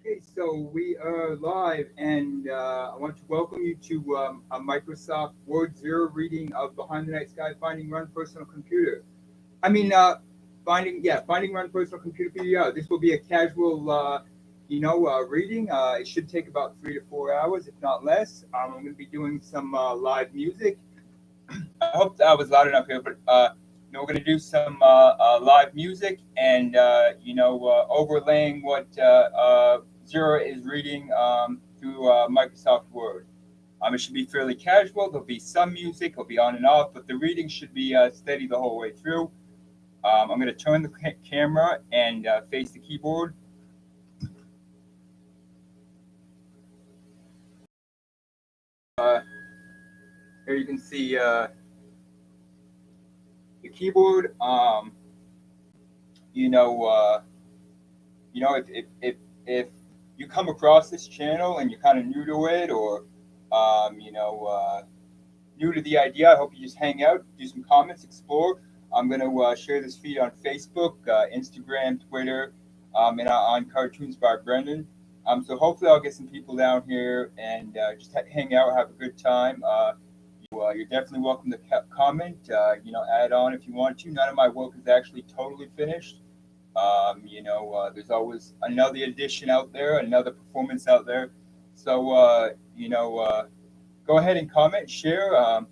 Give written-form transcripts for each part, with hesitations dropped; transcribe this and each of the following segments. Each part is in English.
Okay, so we are live, and I want to welcome you to a Microsoft Word Zero reading of Behind the Night Sky: Finding Run Personal Computer. I mean, Finding Run Personal Computer PDR. This will be a casual, reading. It should take about 3 to 4 hours, if not less. I'm going to be doing some live music. I hope that I was loud enough here, but we're going to do some live music and overlaying what Zera is reading through Microsoft Word. It should be fairly casual. There'll be some music, it'll be on and off, but the reading should be steady the whole way through. I'm going to turn the camera and face the keyboard. Here you can see the keyboard. You know, uh, if you come across this channel and you're kind of new to it, or um, you know, uh, new to the idea, I hope you just hang out, do some comments, explore. I'm going to share this feed on Facebook, Instagram, Twitter, and on Cartoons by Brendon. So hopefully I'll get some people down here and just hang out, have a good time. You're definitely welcome to comment, add on if you want to. None of my work is actually totally finished. There's always another edition out there, another performance out there. So, go ahead and comment, share, and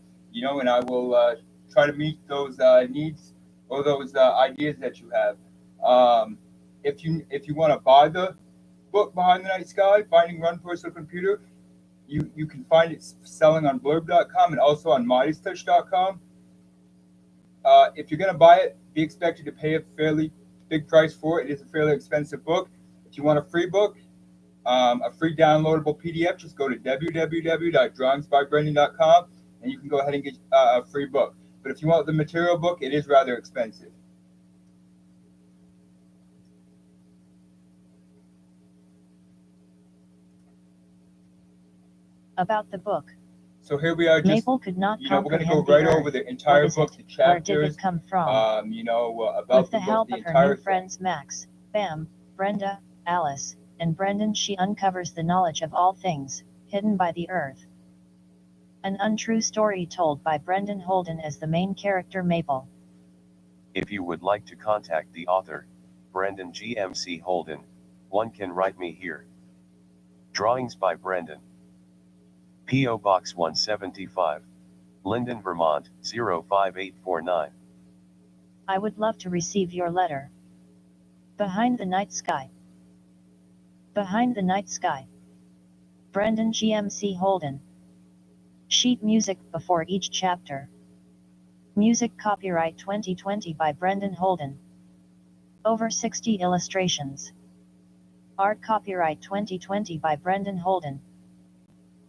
I will try to meet those needs or those ideas that you have. Um, if you want to buy the book Behind the Night Sky, Finding Run Personal Computer, you can find it selling on blurb.com and also on modestouch.com. If you're going to buy it, be expected to pay a fairly big price for it. It is a fairly expensive book. If you want a free book, a free downloadable PDF, just go to www.drawingsbybrendon.com and you can go ahead and get a free book. But if you want the material book, it is rather expensive. About the book. So here we are. Just, Maple could not we're going to go comprehend the right earth. over the entire What is book, it? the Where did chapters. it come from? About With the book, help the of her entire new thing. friends Max, Bam, Brenda, Alice, and Brendon, she uncovers the knowledge of all things hidden by the earth. An untrue story told by Brendon Holden as the main character Maple. If you would like to contact the author, Brendon GMC Holden, one can write me here. Drawings by Brendon. P.O. Box 175. Linden, Vermont, 05849. I would love to receive your letter. Behind the Night Sky. Behind the Night Sky. Brendon GMC Holden. Sheet music before each chapter. Music copyright 2020 by Brendon Holden. Over 60 illustrations. Art copyright 2020 by Brendon Holden.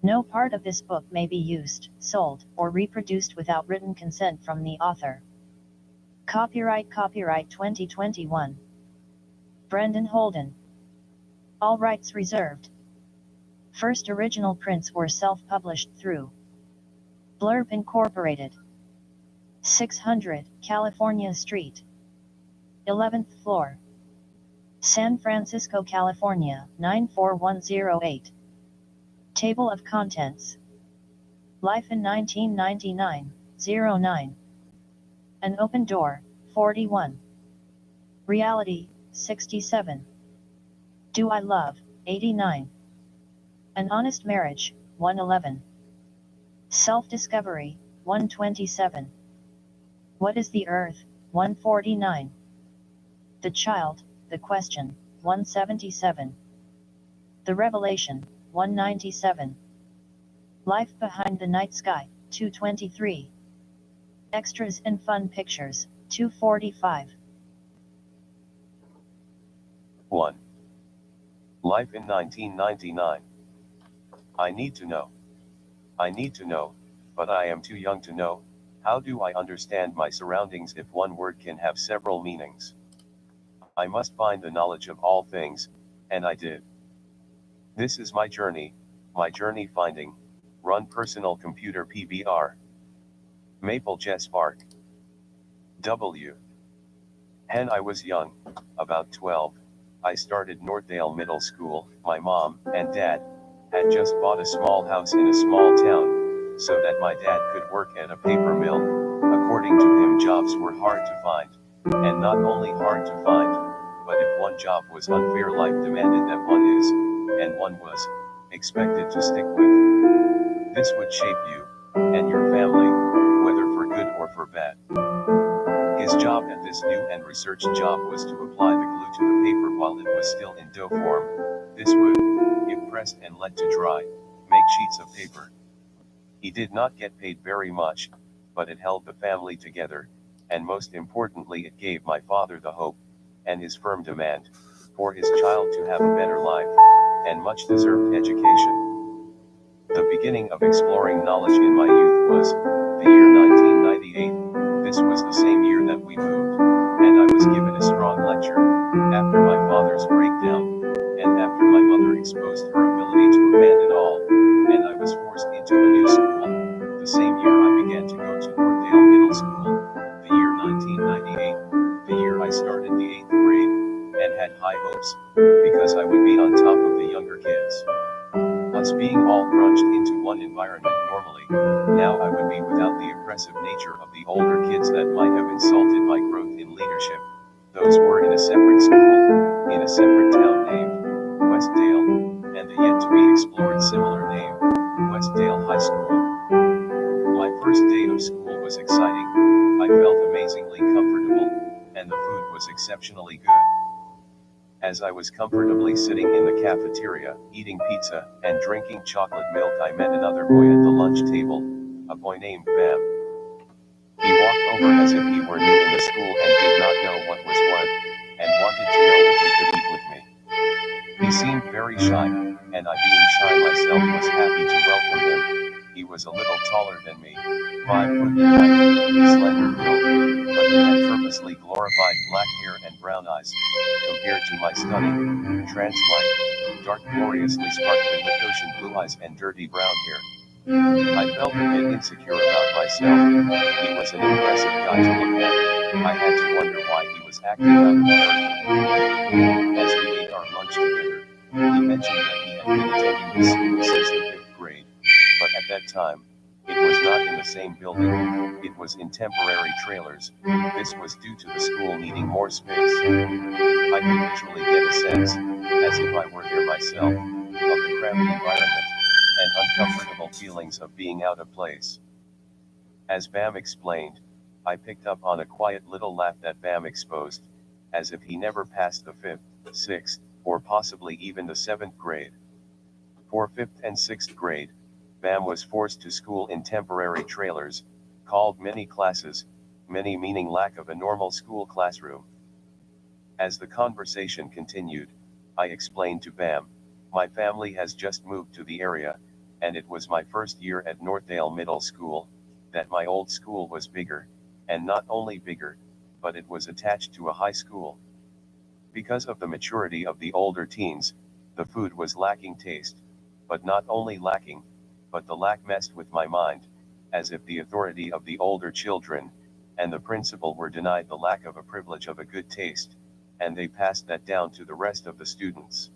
No part of this book may be used, sold, or reproduced without written consent from the author. Copyright 2021. Brendon Holden. All rights reserved. First original prints were self-published through Blurb Incorporated. 600 California Street, 11th floor, San Francisco, California, 94108. Table of Contents. Life in 1999, 09. An Open Door, 41. Reality, 67. Do I Love, 89. An Honest Marriage, 111. Self-Discovery, 127. What is the Earth, 149. The Child, The Question, 177. The Revelation, 197. Life Behind the Night Sky, 223. Extras and Fun Pictures, 245. 1. Life in 1999. I need to know. I need to know, but I am too young to know. How do I understand my surroundings if one word can have several meanings? I must find the knowledge of all things, and I did. This is my journey finding, run personal computer PBR. Maple Jet Spark. W. Hen I was young, about 12, I started Northdale Middle School. My mom and dad had just bought a small house in a small town, so that my dad could work at a paper mill. According to him, jobs were hard to find, and not only hard to find, but if one job was unfair, life demanded that one is, and one was, expected to stick with. This would shape you and your family, whether for good or for bad. His job at this new and researched job was to apply the glue to the paper while it was still in dough form. This would, if pressed and let to dry, make sheets of paper. He did not get paid very much, but it held the family together, and most importantly it gave my father the hope, and his firm demand, for his child to have a better life, and much deserved education. The beginning of exploring knowledge in my youth was the year 1998. This was the same year that we moved, and I was given a strong lecture, after my father's breakdown, and after my mother exposed her ability to abandon all, and I was forced into a new school. The same year I began to go to Northdale Middle School, the year 1998, the year I started the 8th grade, and had high hopes, because I would be on top of the younger kids. Us being all crunched into one environment normally, now I would be without the oppressive nature of the older kids that might have insulted my growth in leadership. Those were in a separate school, in a separate town named Westdale, and the yet to be explored similar name, Westdale High School. My first day of school was exciting. I felt amazingly comfortable, and the food was exceptionally good. As I was comfortably sitting in the cafeteria, eating pizza, and drinking chocolate milk, I met another boy at the lunch table, a boy named Bam. He walked over as if he were new in the school and did not know what was what, and wanted to know if he could eat with me. He seemed very shy, and I, being shy myself, was happy to welcome him. He was a little taller than me, 5 foot in height, slender build, but he had purposely glorified black hair and brown eyes, compared to my stunning, trance-like, dark, gloriously sparkling with ocean blue eyes and dirty brown hair. I felt a bit insecure about myself. He was an impressive guy to look at. I had to wonder why he was acting out of character. As we ate our lunch together, he mentioned that he had been attending this school since the 5th grade, but at that time, it was not in the same building, it was in temporary trailers. This was due to the school needing more space. I could visually get a sense, as if I were there myself, of the cramped environment, and uncomfortable feelings of being out of place. As Bam explained, I picked up on a quiet little laugh that Bam exposed, as if he never passed the 5th, 6th, or possibly even the 7th grade. For 5th and 6th grade, Bam was forced to school in temporary trailers, called mini classes, mini meaning lack of a normal school classroom. As the conversation continued, I explained to Bam, my family has just moved to the area, and it was my first year at Northdale Middle School, that my old school was bigger, and not only bigger, but it was attached to a high school. Because of the maturity of the older teens, the food was lacking taste, but not only lacking, but the lack messed with my mind, as if the authority of the older children, and the principal were denied the lack of a privilege of a good taste, and they passed that down to the rest of the students.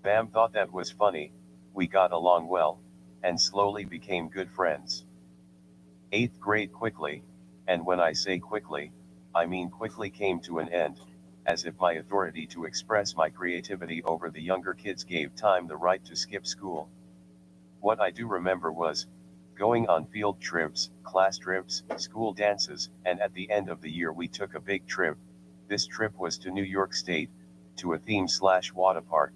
Bam thought that was funny. We got along well, and slowly became good friends. 8th grade quickly, and when I say quickly, I mean quickly, came to an end, as if my authority to express my creativity over the younger kids gave time the right to skip school. What I do remember was going on field trips, class trips, school dances, and at the end of the year we took a big trip. This trip was to New York State, to a theme/water park.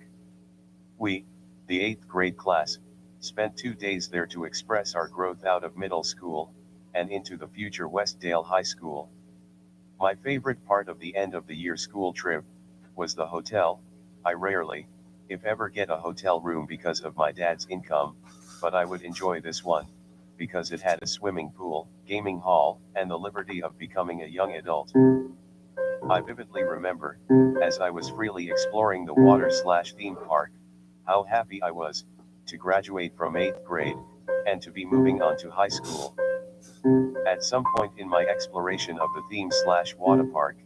We, the 8th grade class, spent 2 days there to express our growth out of middle school, and into the future Westdale High School. My favorite part of the end of the year school trip was the hotel. I rarely, if ever, get a hotel room because of my dad's income, but I would enjoy this one, because it had a swimming pool, gaming hall, and the liberty of becoming a young adult. I vividly remember, as I was freely exploring the water/theme park, how happy I was to graduate from 8th grade, and to be moving on to high school. At some point in my exploration of the theme/water park,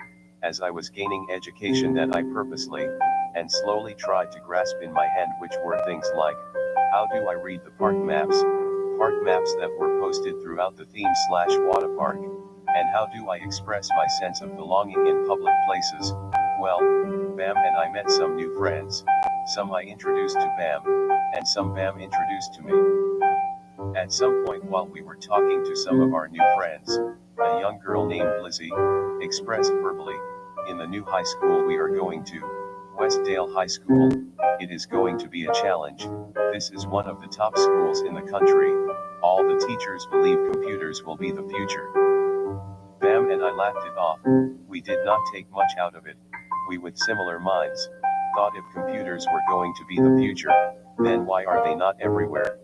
as I was gaining education that I purposely and slowly tried to grasp in my hand, which were things like, how do I read the park maps that were posted throughout the theme/water park, and how do I express my sense of belonging in public places. Well, Bam and I met some new friends, some I introduced to Bam, and some Bam introduced to me. At some point while we were talking to some of our new friends, a young girl named Lizzie expressed verbally, in the new high school we are going to, Westdale High School, it is going to be a challenge. This is one of the top schools in the country. All the teachers believe computers will be the future. Bam and I laughed it off. We did not take much out of it. We with similar minds thought if computers were going to be the future, then why are they not everywhere?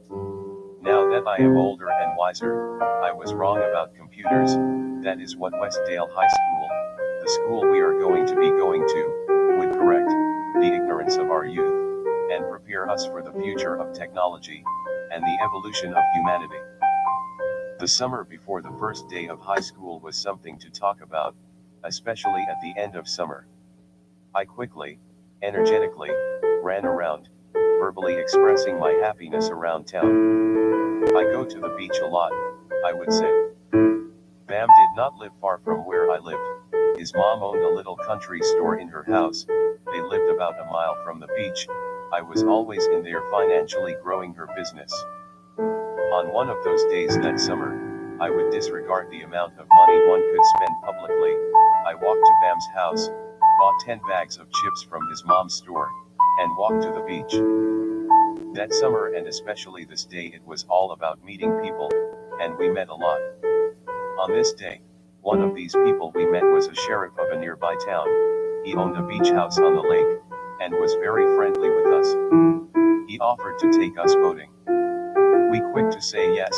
Now that I am older and wiser, I was wrong about computers. That is what Westdale High School, the school we are going to be going to, would correct the ignorance of our youth and prepare us for the future of technology and the evolution of humanity. The summer before the first day of high school was something to talk about, especially at the end of summer. I quickly, energetically, ran around, verbally expressing my happiness around town. I go to the beach a lot, I would say. Bam did not live far from where I lived. His mom owned a little country store in her house. They lived about a mile from the beach. I was always in there financially growing her business. On one of those days that summer, I would disregard the amount of money one could spend publicly. I walked to Bam's house, bought 10 bags of chips from his mom's store, and walked to the beach. That summer, and especially this day, it was all about meeting people, and we met a lot. On this day, one of these people we met was a sheriff of a nearby town. He owned a beach house on the lake, and was very friendly with us. He offered to take us boating. We quick to say yes,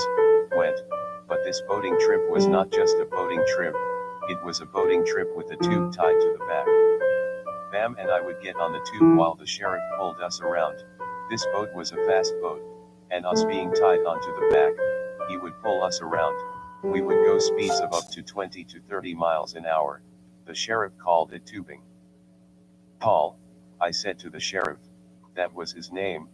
went, but this boating trip was not just a boating trip, it was a boating trip with a tube tied to the back. Bam and I would get on the tube while the sheriff pulled us around. This boat was a fast boat, and us being tied onto the back, he would pull us around. We would go speeds of up to 20 to 30 miles an hour. The sheriff called it tubing. Paul, I said to the sheriff, that was his name,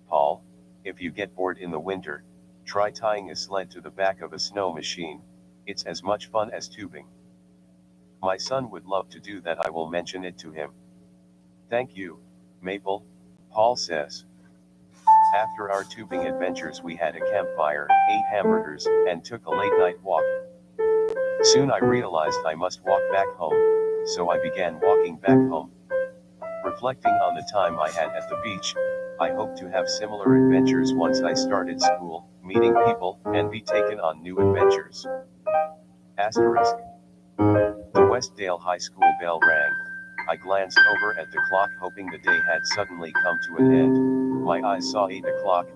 Paul, if you get bored in the winter, try tying a sled to the back of a snow machine. It's as much fun as tubing. My son would love to do that. I will mention it to him. Thank you, Maple, Paul says. After our tubing adventures we had a campfire, ate hamburgers, and took a late night walk. Soon I realized I must walk back home, so I began walking back home. Reflecting on the time I had at the beach, I hope to have similar adventures once I started school, meeting people, and be taken on new adventures. Asterisk. The Westdale High School bell rang. I glanced over at the clock hoping the day had suddenly come to an end. My eyes saw 8 o'clock,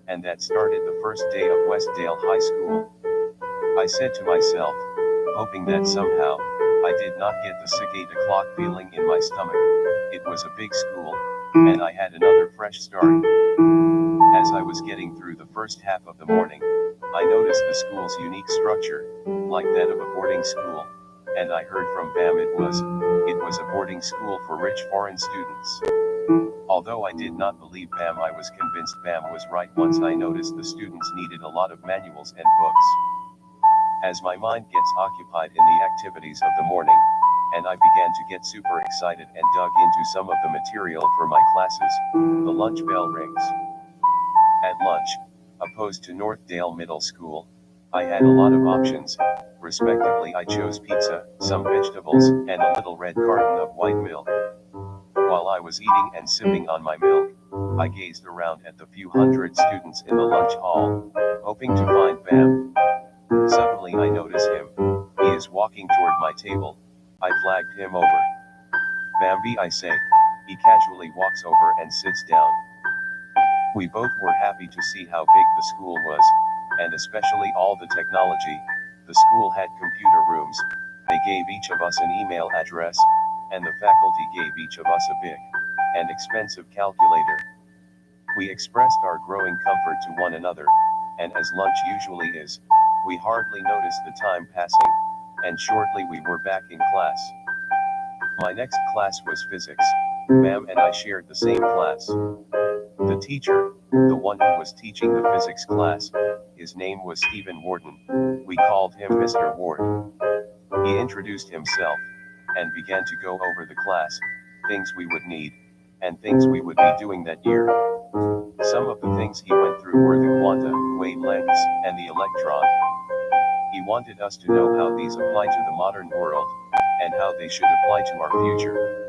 and that started the first day of Westdale High School. I said to myself, hoping that somehow, I did not get the sick 8 o'clock feeling in my stomach. It was a big school, and I had another fresh start. As I was getting through the first half of the morning, I noticed the school's unique structure, like that of a boarding school, and I heard from Bam it was a boarding school for rich foreign students. Although I did not believe Bam, I was convinced Bam was right once I noticed the students needed a lot of manuals and books. As my mind gets occupied in the activities of the morning, and I began to get super excited and dug into some of the material for my classes, the lunch bell rings. At lunch, opposed to Northdale Middle School, I had a lot of options. Respectively, I chose pizza, some vegetables, and a little red carton of white milk. While I was eating and sipping on my milk, I gazed around at the few hundred students in the lunch hall, hoping to find Bam. Suddenly I notice him. He is walking toward my table. I flagged him over. Bambi, I say. He casually walks over and sits down. We both were happy to see how big the school was, and especially all the technology. The school had computer rooms. They gave each of us an email address, and the faculty gave each of us a big and expensive calculator. We expressed our growing comfort to one another, and as lunch usually is, we hardly noticed the time passing, and shortly we were back in class. My next class was physics. Bam and I shared the same class. The teacher, the one who was teaching the physics class, his name was Stephen Warden. We called him Mr. Ward. He introduced himself and began to go over the class, things we would need, and things we would be doing that year. Some of the things he went through were the quanta, wavelengths, and the electron. He wanted us to know how these apply to the modern world, and how they should apply to our future.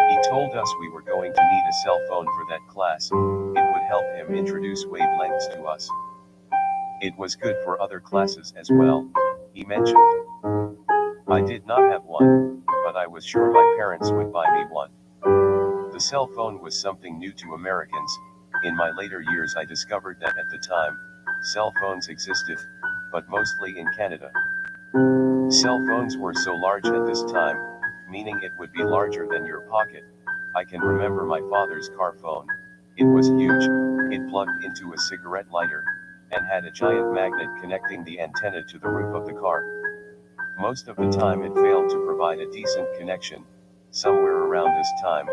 He told us we were going to need a cell phone for that class. It would help him introduce wavelengths to us. It was good for other classes as well, he mentioned. I did not have one, but I was sure my parents would buy me one. The cell phone was something new to Americans. In my later years I discovered that at the time, cell phones existed, but mostly in Canada. Cell phones were so large at this time, meaning it would be larger than your pocket. I can remember my father's car phone. It was huge, it plugged into a cigarette lighter, and had a giant magnet connecting the antenna to the roof of the car. Most of the time it failed to provide a decent connection. Somewhere around this time,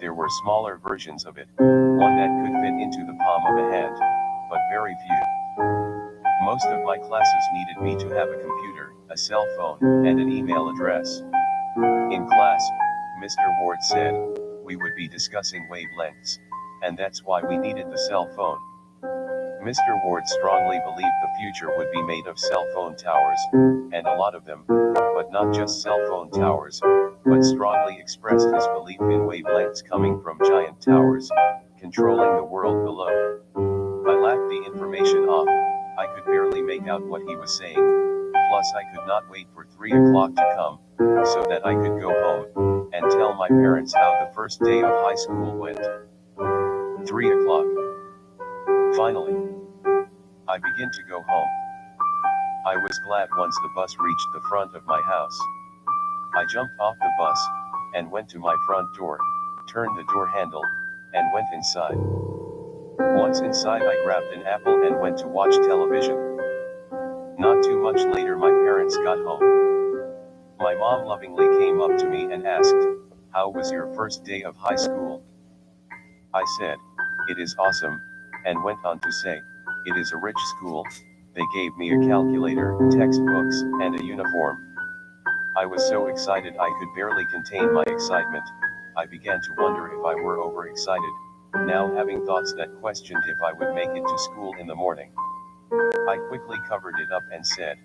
there were smaller versions of it, one that could fit into the palm of a hand, but very few. Most of my classes needed me to have a computer, a cell phone, and an email address. In class, Mr. Ward said, we would be discussing wavelengths, and that's why we needed the cell phone. Mr. Ward strongly believed the future would be made of cell phone towers, and a lot of them, but not just cell phone towers, but strongly expressed his belief in wavelengths coming from giant towers, controlling the world below. I lacked the information off, I could barely make out what he was saying, plus I could not wait for 3 o'clock to come, so that I could go home, and tell my parents how the first day of high school went. 3 o'clock. Finally, I began to go home. I was glad once the bus reached the front of my house. I jumped off the bus, and went to my front door, turned the door handle, and went inside. Once inside I grabbed an apple and went to watch television. Not too much later my parents got home. My mom lovingly came up to me and asked, "How was your first day of high school?" I said, "It is awesome," and went on to say, "It is a rich school. They gave me a calculator, textbooks, and a uniform." I was so excited I could barely contain my excitement. I began to wonder if I were overexcited, now having thoughts that questioned if I would make it to school in the morning. I quickly covered it up and said,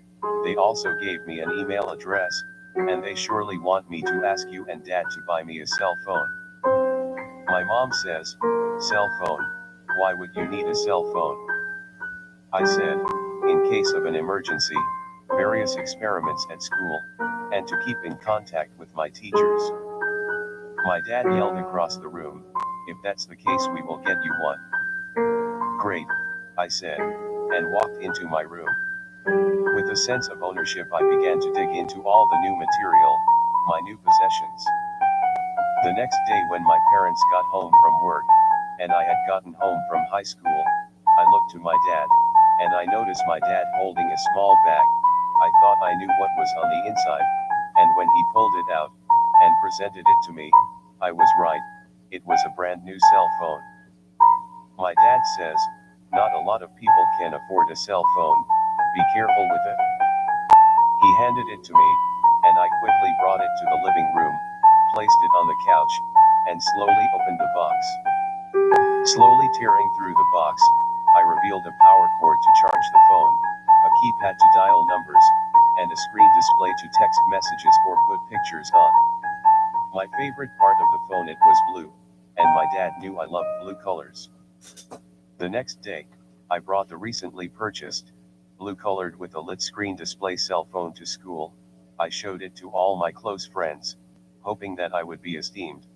"They also gave me an email address, and they surely want me to ask you and Dad to buy me a cell phone." My mom says, "Cell phone? Why would you need a cell phone?" I said, "In case of an emergency, various experiments at school, and to keep in contact with my teachers." My dad yelled across the room, "If that's the case we will get you one." "Great," I said, and walked into my room. With a sense of ownership I began to dig into all the new material, my new possessions. The next day when my parents got home from work, and I had gotten home from high school, I looked to my dad, and I noticed my dad holding a small bag. I thought I knew what was on the inside, and when he pulled it out, and presented it to me, I was right, it was a brand new cell phone. My dad says, "Not a lot of people can afford a cell phone, be careful with it." He handed it to me, and I quickly brought it to the living room, placed it on the couch, and slowly opened the box. Slowly tearing through the box, I revealed a power cord to charge the phone, a keypad to dial numbers, and a screen display to text messages or put pictures on. My favorite part of the phone, it was blue, and my dad knew I loved blue colors. The next day, I brought the recently purchased, blue-colored with a lit screen display cell phone to school. I showed it to all my close friends, hoping that I would be esteemed.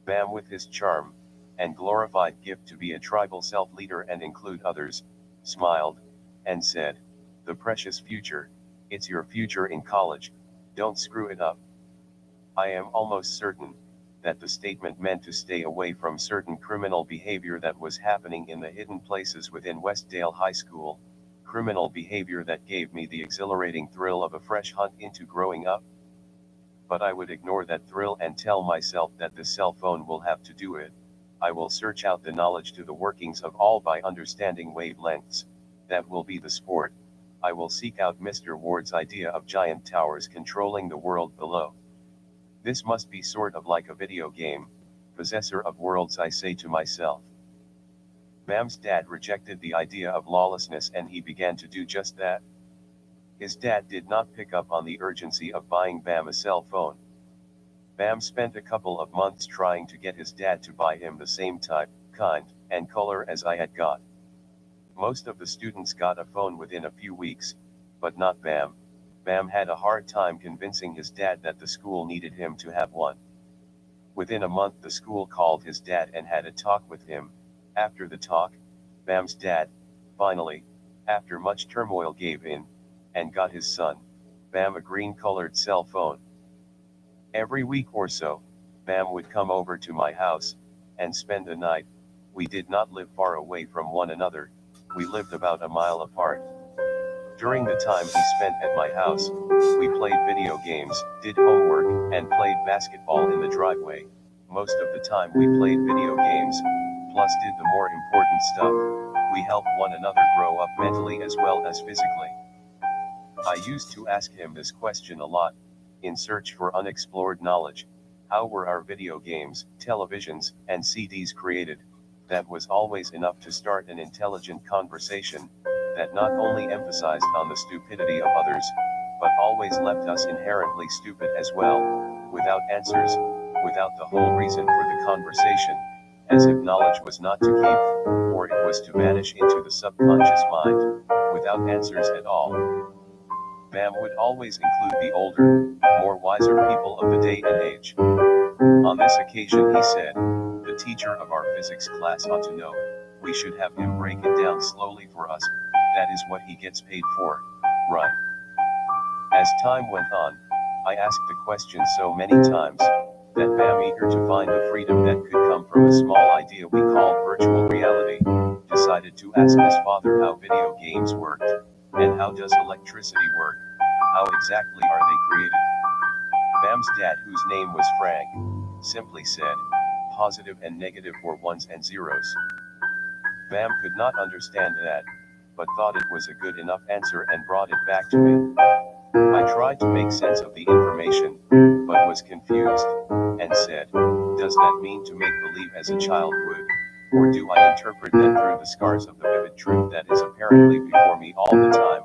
Bam, with his charm and glorified gift to be a tribal self-leader and include others, smiled, and said, "The precious future, it's your future in college, don't screw it up." I am almost certain that the statement meant to stay away from certain criminal behavior that was happening in the hidden places within Westdale High School, criminal behavior that gave me the exhilarating thrill of a fresh hunt into growing up. But I would ignore that thrill and tell myself that the cell phone will have to do it. I will search out the knowledge to the workings of all by understanding wavelengths. That will be the sport. I will seek out Mr. Ward's idea of giant towers controlling the world below. This must be sort of like a video game, possessor of worlds, I say to myself. Bam's dad rejected the idea of lawlessness and he began to do just that. His dad did not pick up on the urgency of buying Bam a cell phone. Bam spent a couple of months trying to get his dad to buy him the same type, kind, and color as I had got. Most of the students got a phone within a few weeks, but not Bam. Bam had a hard time convincing his dad that the school needed him to have one. Within a month the school called his dad and had a talk with him. After the talk, Bam's dad, finally, after much turmoil gave in, and got his son, Bam, a green-colored cell phone. Every week or so, Bam would come over to my house, and spend the night. We did not live far away from one another, we lived about a mile apart. During the time he spent at my house, we played video games, did homework, and played basketball in the driveway. Most of the time we played video games, plus did the more important stuff. We helped one another grow up mentally as well as physically. I used to ask him this question a lot, in search for unexplored knowledge. How were our video games, televisions, and CDs created? That was always enough to start an intelligent conversation, that not only emphasized on the stupidity of others, but always left us inherently stupid as well, without answers, without the whole reason for the conversation, as if knowledge was not to keep, or it was to vanish into the subconscious mind, without answers at all. Bam would always include the older, more wiser people of the day and age. On this occasion he said, the teacher of our physics class ought to know, we should have him break it down slowly for us, that is what he gets paid for, right? As time went on, I asked the question so many times, that Bam, eager to find the freedom that could come from a small idea we called virtual reality, decided to ask his father how video games worked, and how does electricity work, how exactly are they created? Bam's dad, whose name was Frank, simply said, positive and negative were ones and zeros. Bam could not understand that, but thought it was a good enough answer and brought it back to me. I tried to make sense of the information, but was confused, and said, does that mean to make believe as a child would? Or do I interpret that through the scars of the vivid truth that is apparently before me all the time,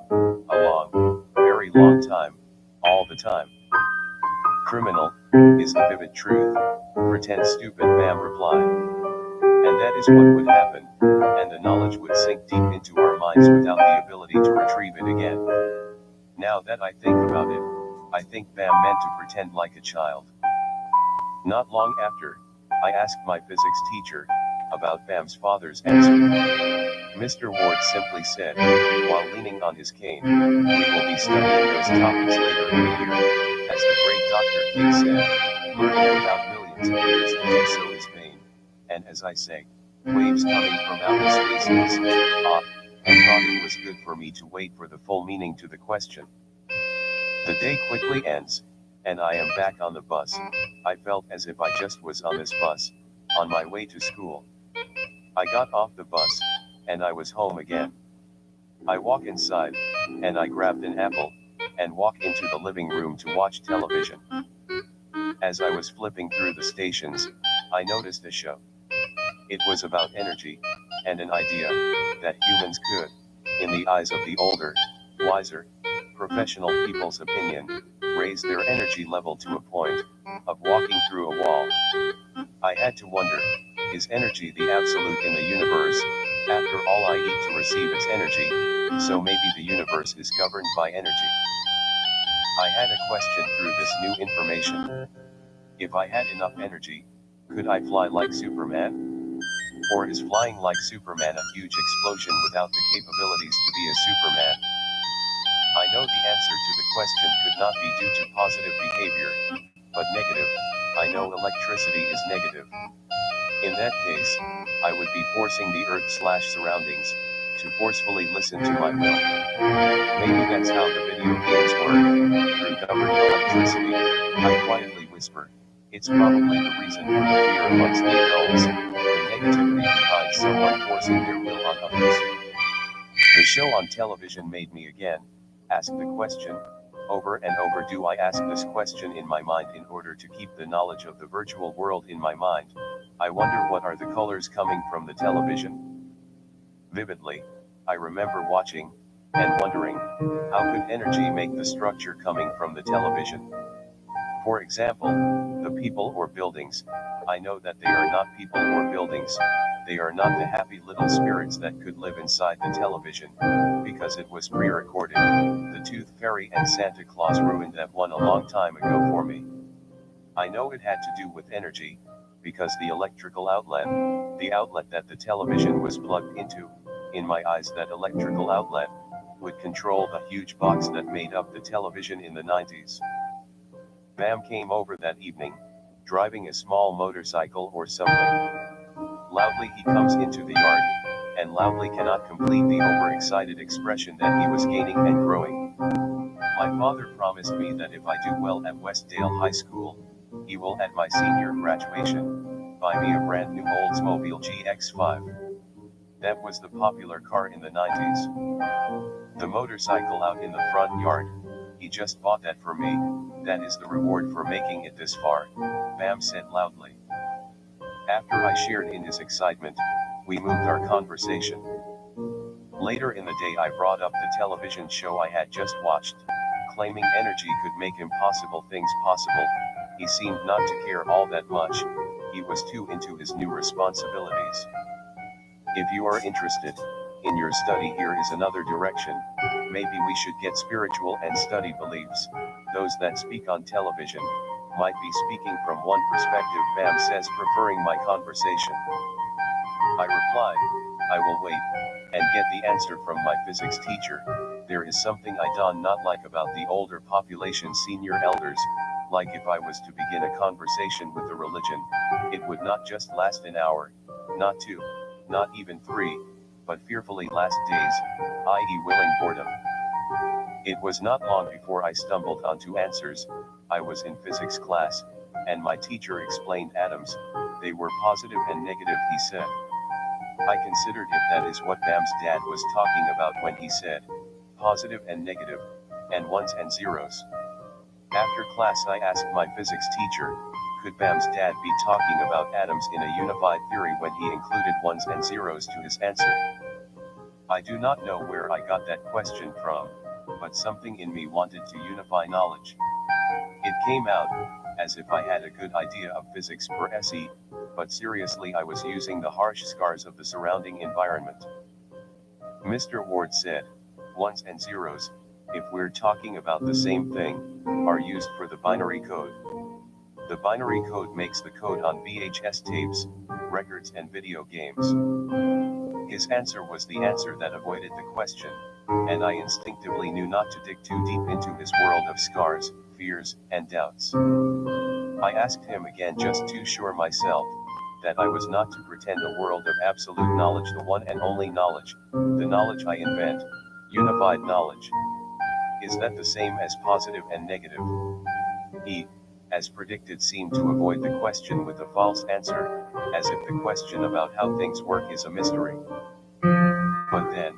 a long, very long time, all the time? Criminal, is the vivid truth, pretend stupid, Bam replied. And that is what would happen, and the knowledge would sink deep into our minds without the ability to retrieve it again. Now that I think about it, I think Bam meant to pretend like a child. Not long after, I asked my physics teacher about Bam's father's answer. Mr. Ward simply said, while leaning on his cane, we will be studying those topics later in the year. As the great Dr. King said, learning without millions of years to do so is vain. And as I say, waves coming from outer space is, and thought it was good for me to wait for the full meaning to the question. The day quickly ends, and I am back on the bus. I felt as if I just was on this bus, on my way to school. I got off the bus, and I was home again. I walk inside, and I grabbed an apple, and walk into the living room to watch television. As I was flipping through the stations, I noticed a show. It was about energy, and an idea, that humans could, in the eyes of the older, wiser, professional people's opinion, raise their energy level to a point, of walking through a wall. I had to wonder, is energy the absolute in the universe? After all, I eat to receive its energy, so maybe the universe is governed by energy. I had a question through this new information. If I had enough energy, could I fly like Superman? Or is flying like Superman a huge explosion without the capabilities to be a Superman? I know the answer to the question could not be due to positive behavior, but negative. I know electricity is negative. In that case, I would be forcing the Earth/surroundings to forcefully listen to my will. Maybe that's how the video games work. Through governed electricity, I quietly whisper. It's probably the reason for the fear amongst the adults, the negativity behind someone forcing their will on others. The show on television made me again ask the question. Over and over do I ask this question in my mind in order to keep the knowledge of the virtual world in my mind. I wonder what are the colors coming from the television. Vividly, I remember watching and wondering, how could energy make the structure coming from the television? For example, the people or buildings, I know that they are not people or buildings, they are not the happy little spirits that could live inside the television, because it was pre-recorded. The Tooth Fairy and Santa Claus ruined that one a long time ago for me. I know it had to do with energy, because the electrical outlet, the outlet that the television was plugged into, in my eyes that electrical outlet, would control the huge box that made up the television in the 90s. Bam came over that evening, driving a small motorcycle or something. Loudly he comes into the yard, and loudly cannot complete the overexcited expression that he was gaining and growing. My father promised me that if I do well at Westdale High School, he will at my senior graduation, buy me a brand new Oldsmobile GX5. That was the popular car in the 90s. The motorcycle out in the front yard, he just bought that for me, that is the reward for making it this far, Bam said loudly. After I shared in his excitement, we moved our conversation. Later in the day I brought up the television show I had just watched, claiming energy could make impossible things possible. He seemed not to care all that much, he was too into his new responsibilities. If you are interested in your study, here is another direction. Maybe we should get spiritual and study beliefs. Those that speak on television might be speaking from one perspective, Bam says, preferring my conversation. I replied, I will wait and get the answer from my physics teacher. There is something I do not like about the older population senior elders, like if I was to begin a conversation with a religion, it would not just last an hour, not two, not even three, but fearfully last days, i.e. willing boredom. It was not long before I stumbled onto answers. I was in physics class, and my teacher explained atoms. They were positive and negative, he said. I considered if that is what Bam's dad was talking about when he said, positive and negative, and ones and zeros. After class I asked my physics teacher, could Bam's dad be talking about atoms in a unified theory when he included ones and zeros to his answer? I do not know where I got that question from, but something in me wanted to unify knowledge. It came out, as if I had a good idea of physics per SE, but seriously I was using the harsh scars of the surrounding environment. Mr. Ward said, ones and zeros, if we're talking about the same thing, are used for the binary code. The binary code makes the code on VHS tapes, records and video games. His answer was the answer that avoided the question, and I instinctively knew not to dig too deep into his world of scars, fears, and doubts. I asked him again just to assure myself that I was not to pretend a world of absolute knowledge, the one and only knowledge, the knowledge I invent, unified knowledge. Is that the same as positive and negative? He, as predicted, seemed to avoid the question with a false answer, as if the question about how things work is a mystery. But then,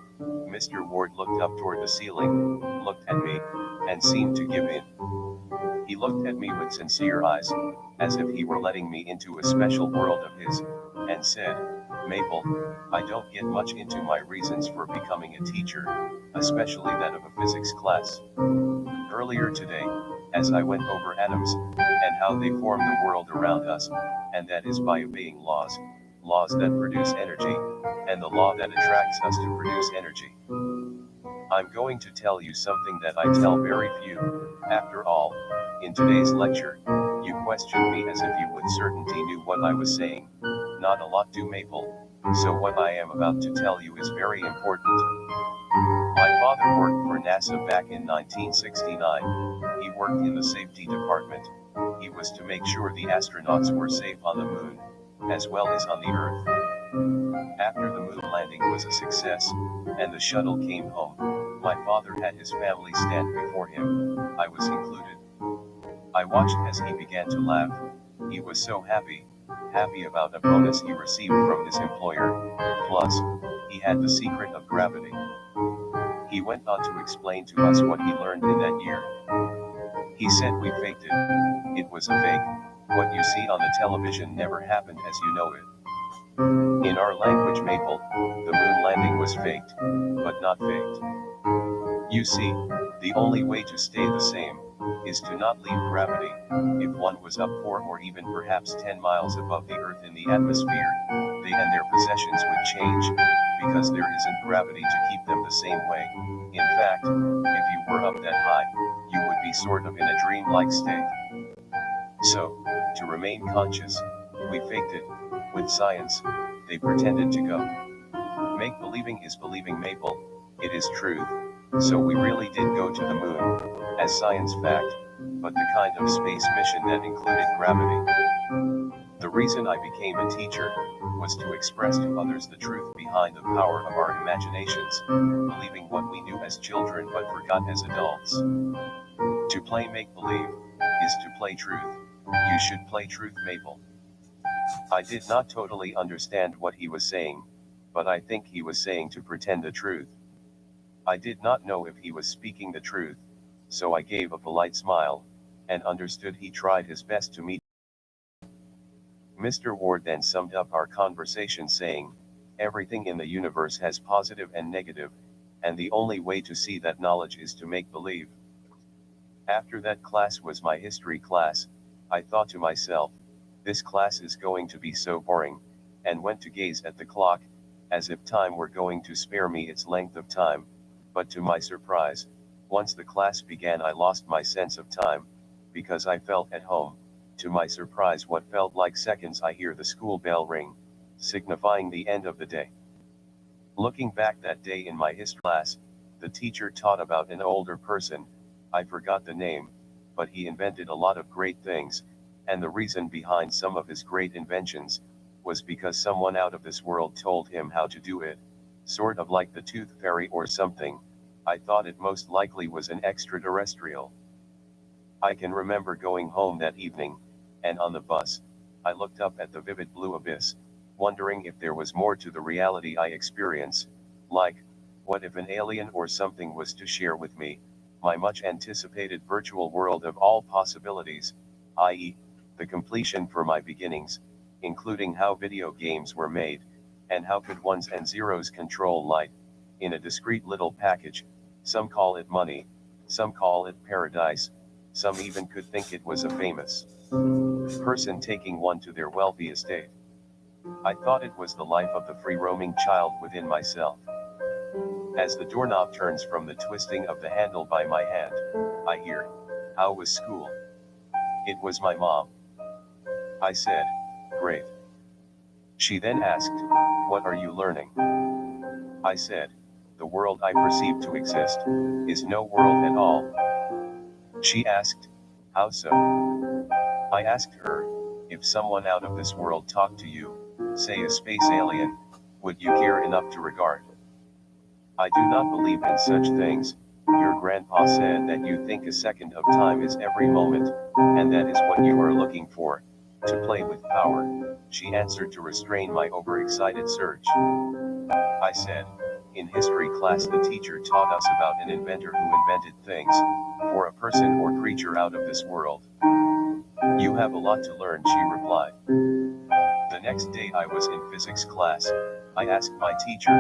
Mr. Ward looked up toward the ceiling, looked at me, and seemed to give in. He looked at me with sincere eyes, as if he were letting me into a special world of his, and said, Maple, I don't get much into my reasons for becoming a teacher, especially that of a physics class. Earlier today, as I went over atoms, and how they form the world around us, and that is by obeying laws, laws that produce energy, and the law that attracts us to produce energy. I'm going to tell you something that I tell very few. After all, in today's lecture, you questioned me as if you with certainty knew what I was saying. Not a lot do, Maple, so what I am about to tell you is very important. My father worked for NASA back in 1969. He worked in the safety department. He was to make sure the astronauts were safe on the moon, as well as on the Earth. After the moon landing was a success, and the shuttle came home, my father had his family stand before him, I was included. I watched as he began to laugh. He was so happy about a bonus he received from his employer, plus, he had the secret of gravity. He went on to explain to us what he learned in that year. He said we faked it. It was a fake. What you see on the television never happened as you know it. In our language Maple, the moon landing was faked, but not faked. You see, the only way to stay the same, is to not leave gravity. If one was up 4 or even perhaps 10 miles above the Earth in the atmosphere, they and their possessions would change, because there isn't gravity to keep them the same way. In fact, if you were up that high, you would be sort of in a dream-like state. So, to remain conscious, we faked it. With science, they pretended to go. Make-believing is believing Maple, it is truth. So we really did go to the moon, as science fact, but the kind of space mission that included gravity. The reason I became a teacher, was to express to others the truth behind the power of our imaginations, believing what we knew as children but forgot as adults. To play make-believe, is to play truth. You should play truth Maple. I did not totally understand what he was saying, but I think he was saying to pretend the truth. I did not know if he was speaking the truth, so I gave a polite smile, and understood he tried his best to meet. Mr. Ward then summed up our conversation saying, everything in the universe has positive and negative, and the only way to see that knowledge is to make believe. After that class was my history class, I thought to myself, this class is going to be so boring, and went to gaze at the clock, as if time were going to spare me its length of time. But to my surprise, once the class began I lost my sense of time, because I felt at home. To my surprise what felt like seconds I hear the school bell ring, signifying the end of the day. Looking back that day in my history class, the teacher taught about an older person, I forgot the name, but he invented a lot of great things, and the reason behind some of his great inventions, was because someone out of this world told him how to do it. Sort of like the tooth fairy or something. I thought it most likely was an extraterrestrial. I can remember going home that evening, and on the bus, I looked up at the vivid blue abyss, wondering if there was more to the reality I experience, like, what if an alien or something was to share with me, my much anticipated virtual world of all possibilities, i.e., the completion for my beginnings, including how video games were made, and how could ones and zeros control light, in a discrete little package. Some call it money, some call it paradise, some even could think it was a famous person taking one to their wealthy estate. I thought it was the life of the free-roaming child within myself. As the doorknob turns from the twisting of the handle by my hand, I hear, "How was school?" It was my mom. I said, "Great." She then asked, "What are you learning?" I said, "The world I perceive to exist, is no world at all." She asked, "How so?" I asked her, "If someone out of this world talked to you, say a space alien, would you care enough to regard?" "I do not believe in such things. Your grandpa said that you think a second of time is every moment, and that is what you are looking for, to play with power," she answered to restrain my overexcited surge. I said, "In history class the teacher taught us about an inventor who invented things, for a person or creature out of this world." "You have a lot to learn," she replied. The next day I was in physics class. I asked my teacher,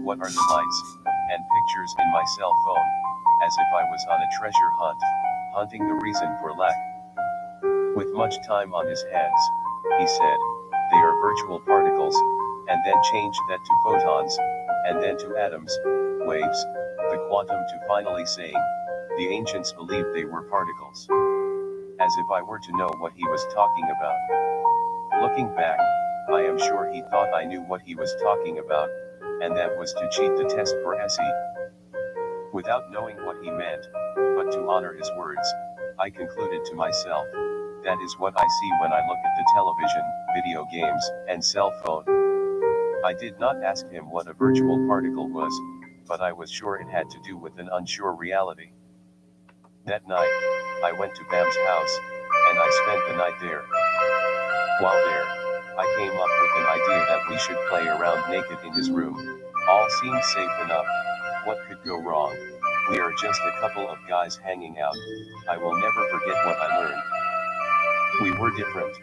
"What are the lights and pictures in my cell phone?" as if I was on a treasure hunt, hunting the reason for lack. With much time on his hands, he said, "They are virtual particles," and then changed that to photons, and then to atoms, waves, the quantum, to finally saying, "The ancients believed they were particles." As if I were to know what he was talking about. Looking back, I am sure he thought I knew what he was talking about, and that was to cheat the test for SE. Without knowing what he meant, but to honor his words, I concluded to myself, that is what I see when I look at the television, video games, and cell phone. I did not ask him what a virtual particle was, but I was sure it had to do with an unsure reality. That night, I went to Bam's house, and I spent the night there. While there, I came up with an idea that we should play around naked in his room. All seemed safe enough. What could go wrong? We are just a couple of guys hanging out. I will never forget what I learned. We were different.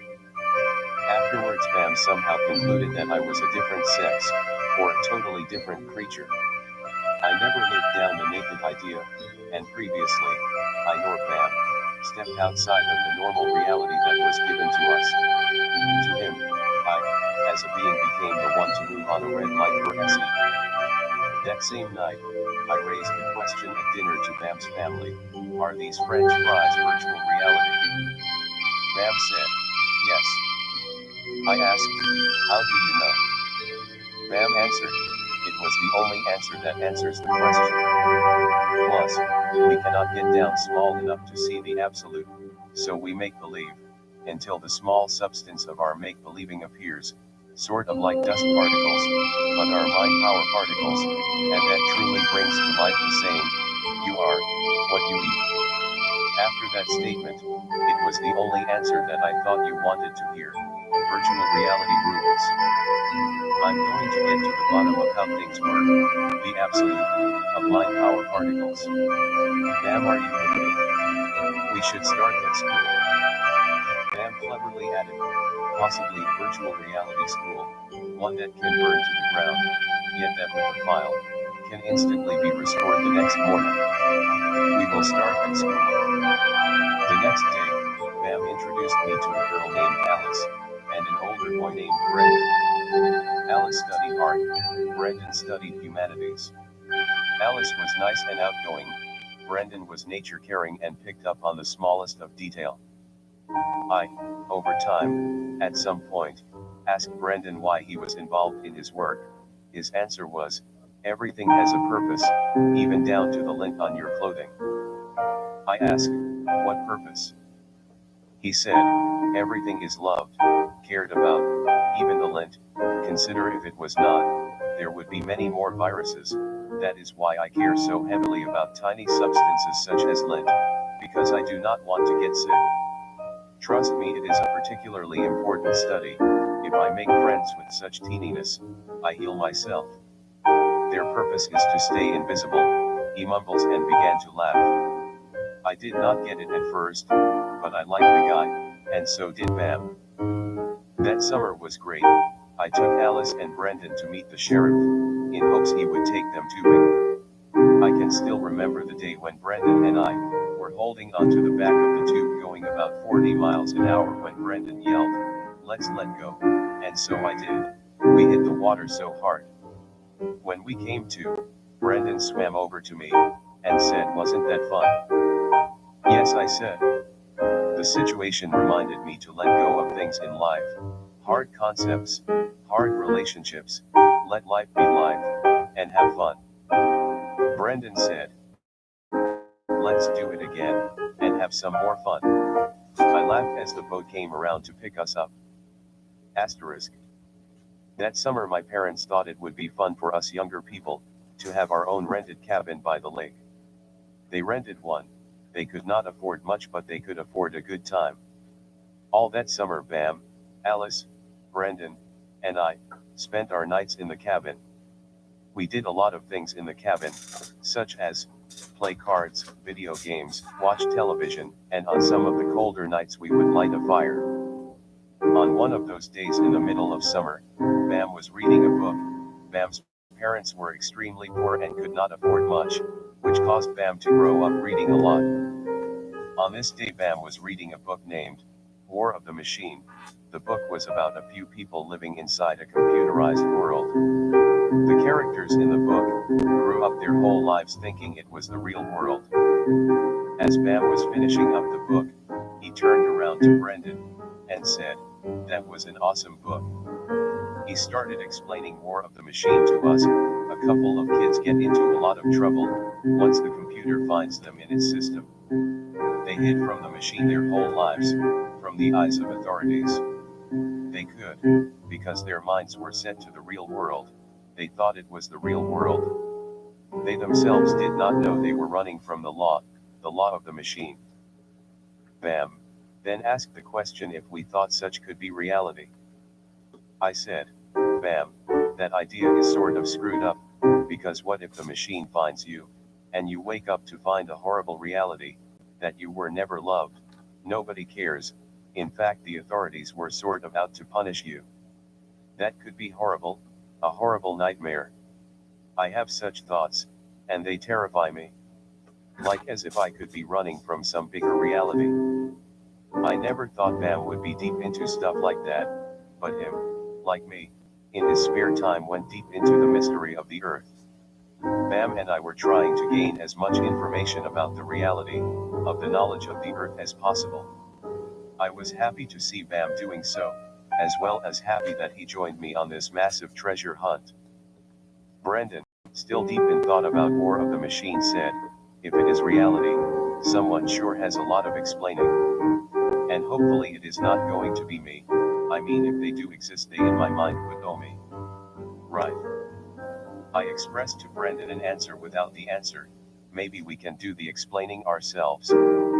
Afterwards, Bam somehow concluded that I was a different sex, or a totally different creature. I never lived down the naked idea, and previously, I nor Bam stepped outside of the normal reality that was given to us. To him, I, as a being, became the one to move on a red light for SE. That same night, I raised the question at dinner to Bam's family: are these French fries virtual reality? Bam said, yes. I asked, how do you know? Bam answered, it was the only answer that answers the question. Plus, we cannot get down small enough to see the absolute, so we make believe, until the small substance of our make-believing appears, sort of like dust particles, but are mind power particles, and that truly brings to life the saying, you are what you eat. After that statement, it was the only answer that I thought you wanted to hear. Virtual reality rules. I'm going to get to the bottom of how things work, the absolute, of mind power particles. Bam, are you with me? We should start at school. Bam cleverly added, possibly a virtual reality school, one that can burn to the ground, yet that with a file, can instantly be restored the next morning. We will start at school. The next day, Bam introduced me to a girl named Alice, and an older boy named Brendon. Alice studied art, Brendon studied humanities. Alice was nice and outgoing, Brendon was nature caring and picked up on the smallest of detail. I, over time, at some point, asked Brendon why he was involved in his work. His answer was, everything has a purpose, even down to the lint on your clothing. I asked, what purpose? He said, everything is loved, cared about, even the lint. Consider if it was not, there would be many more viruses. That is why I care so heavily about tiny substances such as lint, because I do not want to get sick. Trust me, it is a particularly important study. If I make friends with such teeniness, I heal myself. Their purpose is to stay invisible, he mumbles and began to laugh. I did not get it at first, but I liked the guy, and so did Bam. That summer was great. I took Alice and Brendon to meet the sheriff, in hopes he would take them tubing. I can still remember the day when Brendon and I were holding onto the back of the tube going about 40 miles an hour when Brendon yelled, let's let go, and so I did. We hit the water so hard. When we came to, Brendon swam over to me, and said, wasn't that fun? Yes, I said. The situation reminded me to let go of things in life. Hard concepts, hard relationships, let life be life, and have fun. Brendon said, let's do it again, and have some more fun. I laughed as the boat came around to pick us up. Asterisk. That summer my parents thought it would be fun for us younger people, to have our own rented cabin by the lake. They rented one. They could not afford much, but they could afford a good time. All that summer Bam, Alice, Brendon, and I spent our nights in the cabin. We did a lot of things in the cabin, such as play cards, video games, watch television, and on some of the colder nights we would light a fire. On one of those days in the middle of summer, Bam was reading a book. Bam's parents were extremely poor and could not afford much, which caused Bam to grow up reading a lot. On this day Bam was reading a book named War of the Machine. The book was about a few people living inside a computerized world. The characters in the book grew up their whole lives thinking it was the real world. As Bam was finishing up the book, he turned around to Brendon and said, that was an awesome book. He started explaining War of the Machine to us. A couple of kids get into a lot of trouble once the computer finds them in its system. They hid from the machine their whole lives, from the eyes of authorities. They could, because their minds were set to the real world. They thought it was the real world. They themselves did not know they were running from the law of the machine. Bam then asked the question if we thought such could be reality. I said, Bam, that idea is sort of screwed up, because what if the machine finds you, and you wake up to find a horrible reality, that you were never loved, nobody cares, in fact the authorities were sort of out to punish you. That could be horrible, a horrible nightmare. I have such thoughts, and they terrify me. Like as if I could be running from some bigger reality. I never thought Bam would be deep into stuff like that, but him, like me, in his spare time went deep into the mystery of the earth. Bam and I were trying to gain as much information about the reality of the knowledge of the earth as possible. I was happy to see Bam doing so, as well as happy that he joined me on this massive treasure hunt. Brendon, still deep in thought about War of the Machine, said, if it is reality, someone sure has a lot of explaining. And hopefully it is not going to be me. I mean, if they do exist, they in my mind would know me. Right. I expressed to Brendon an answer without the answer. Maybe we can do the explaining ourselves.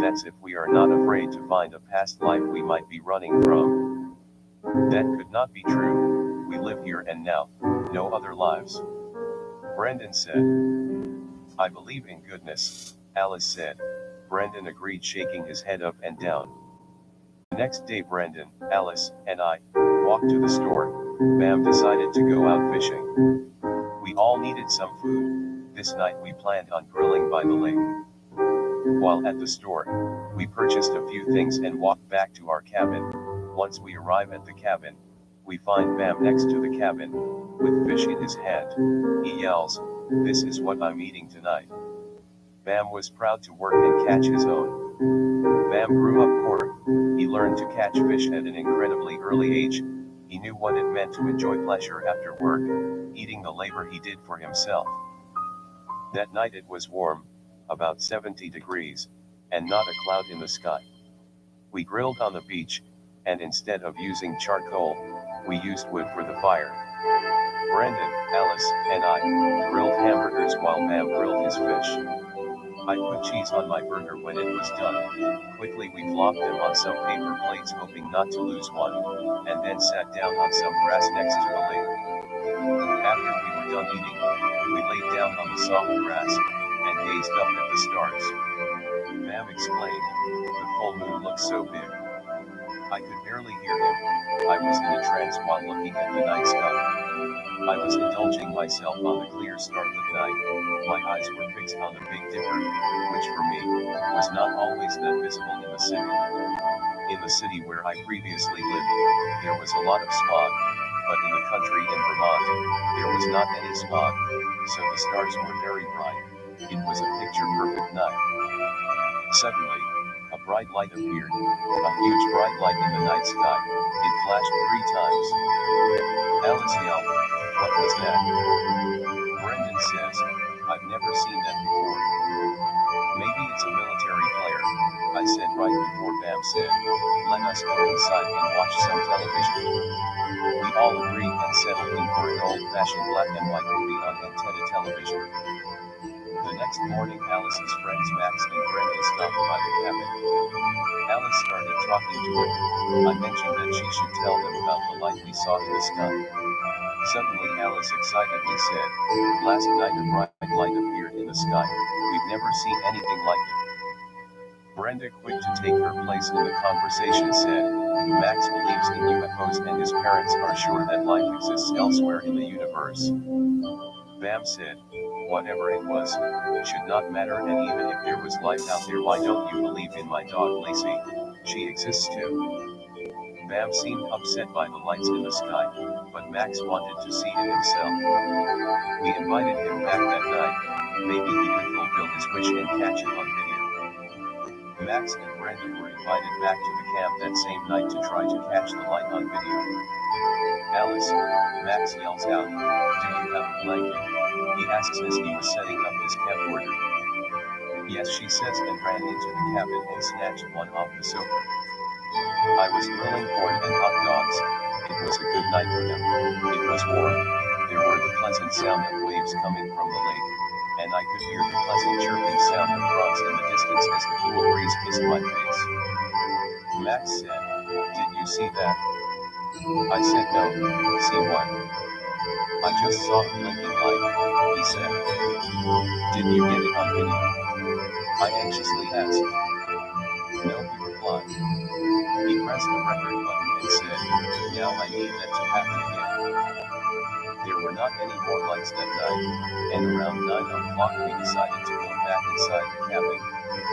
That's if we are not afraid to find a past life we might be running from. That could not be true. We live here and now, no other lives. Brendon said. I believe in goodness, Alice said. Brendon agreed, shaking his head up and down. The next day Brendon, Alice, and I walked to the store. Bam decided to go out fishing. We all needed some food. This night we planned on grilling by the lake. While at the store, we purchased a few things and walked back to our cabin. Once we arrive at the cabin, we find Bam next to the cabin, with fish in his hand. He yells, "This is what I'm eating tonight." Bam was proud to work and catch his own. Bam grew up poor. He learned to catch fish at an incredibly early age. He knew what it meant to enjoy pleasure after work, eating the labor he did for himself. That night it was warm, about 70 degrees, and not a cloud in the sky. We grilled on the beach, and instead of using charcoal, we used wood for the fire. Brendon, Alice, and I grilled hamburgers while Bam grilled his fish. I put cheese on my burger when it was done. Quickly we flopped them on some paper plates, hoping not to lose one, and then sat down on some grass next to the lake. After we were done eating, we laid down on the soft grass, and gazed up at the stars. Bam explained, the full moon looks so big. I could barely hear him. I was in a trance while looking at the night sky. I was indulging myself on the clear starlit night. My eyes were fixed on the Big Dipper, which for me, was not always that visible in the city. In the city where I previously lived, there was a lot of smog, but in the country in Vermont, there was not any smog, so the stars were very bright. It was a picture-perfect night. Suddenly, a bright light appeared, a huge bright light in the night sky. It flashed 3 times. Alice yelled, "What was that?" Brendon says, "I've never seen that before." "Maybe it's a military flare," I said right before Bam said, "Let us go inside and watch some television." We all agreed and settled in for an old-fashioned black and white movie on antenna television. The next morning Alice's friends Max and Brendon stopped by the cabin. Alice started talking to them. I mentioned that she should tell them about the light we saw in the sky. Suddenly Alice excitedly said, "Last night a bright light appeared in the sky. We've never seen anything like it." Brenda, quick to take her place in the conversation, said, "Max believes in UFOs and his parents are sure that life exists elsewhere in the universe." Bam said, "Whatever it was, should not matter, and even if there was life out there, why don't you believe in my dog Lacey? She exists too." Bam seemed upset by the lights in the sky, but Max wanted to see it himself. We invited him back that night. Maybe he could fulfill his wish and catch it on video. Max and Brendon were invited back to the camp that same night to try to catch the light on video. "Alice," Max yells out, "do you have a blanket?" he asks as he was setting up his camp order. "Yes," she says, and ran into the cabin and snatched one off the sofa. I was grilling corn and hot dogs, It was a good night for them. It was warm. There were the pleasant sound of waves coming from the lake, and I could hear the pleasant chirping sound of frogs in the distance as the cool breeze kissed my face. Max said, "Did you see that?" I said, "No, see what?" "I just saw a blinking light," he said. "Did you get it on video?" I anxiously asked. "No," he replied. He pressed the record button and said, "Now I need that to happen again." There were not any more lights that night, and around 9 o'clock we decided to go back inside the cabin.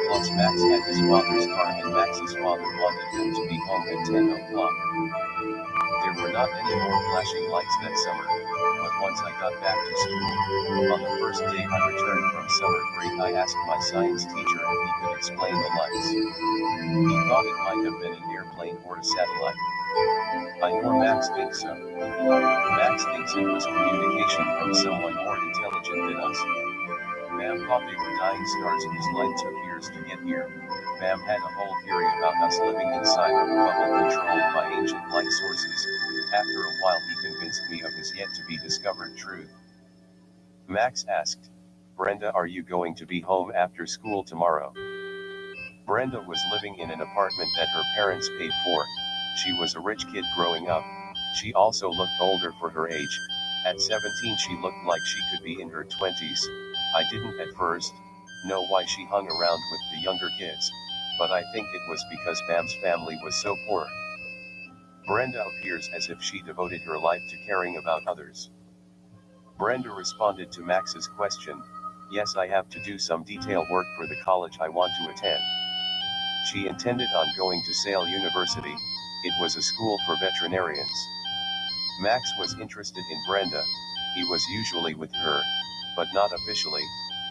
Plus Max had his father's car and Max's father wanted them to be home at 10 o'clock. There were not any more flashing lights that summer, but once I got back to school, on the first day I returned from summer break, I asked my science teacher if he could explain the lights. He thought it might have been an airplane or a satellite. I know Max thinks so. Max thinks it was communication from someone more intelligent than us. Ma'am thought they were dying stars whose light took years to get here. Ma'am had a whole theory about us living inside of a bubble controlled by ancient light sources. After a while he convinced me of his yet to be discovered truth. Max asked, "Brenda, are you going to be home after school tomorrow?" Brenda was living in an apartment that her parents paid for. She was a rich kid growing up. She also looked older for her age. At 17 she looked like she could be in her 20s. I didn't at first know why she hung around with the younger kids, but I think it was because Bam's family was so poor. Brenda appears as if she devoted her life to caring about others. Brenda responded to Max's question, "Yes, I have to do some detail work for the college I want to attend." She intended on going to Sale University. It was a school for veterinarians. Max was interested in Brenda. He was usually with her, but not officially.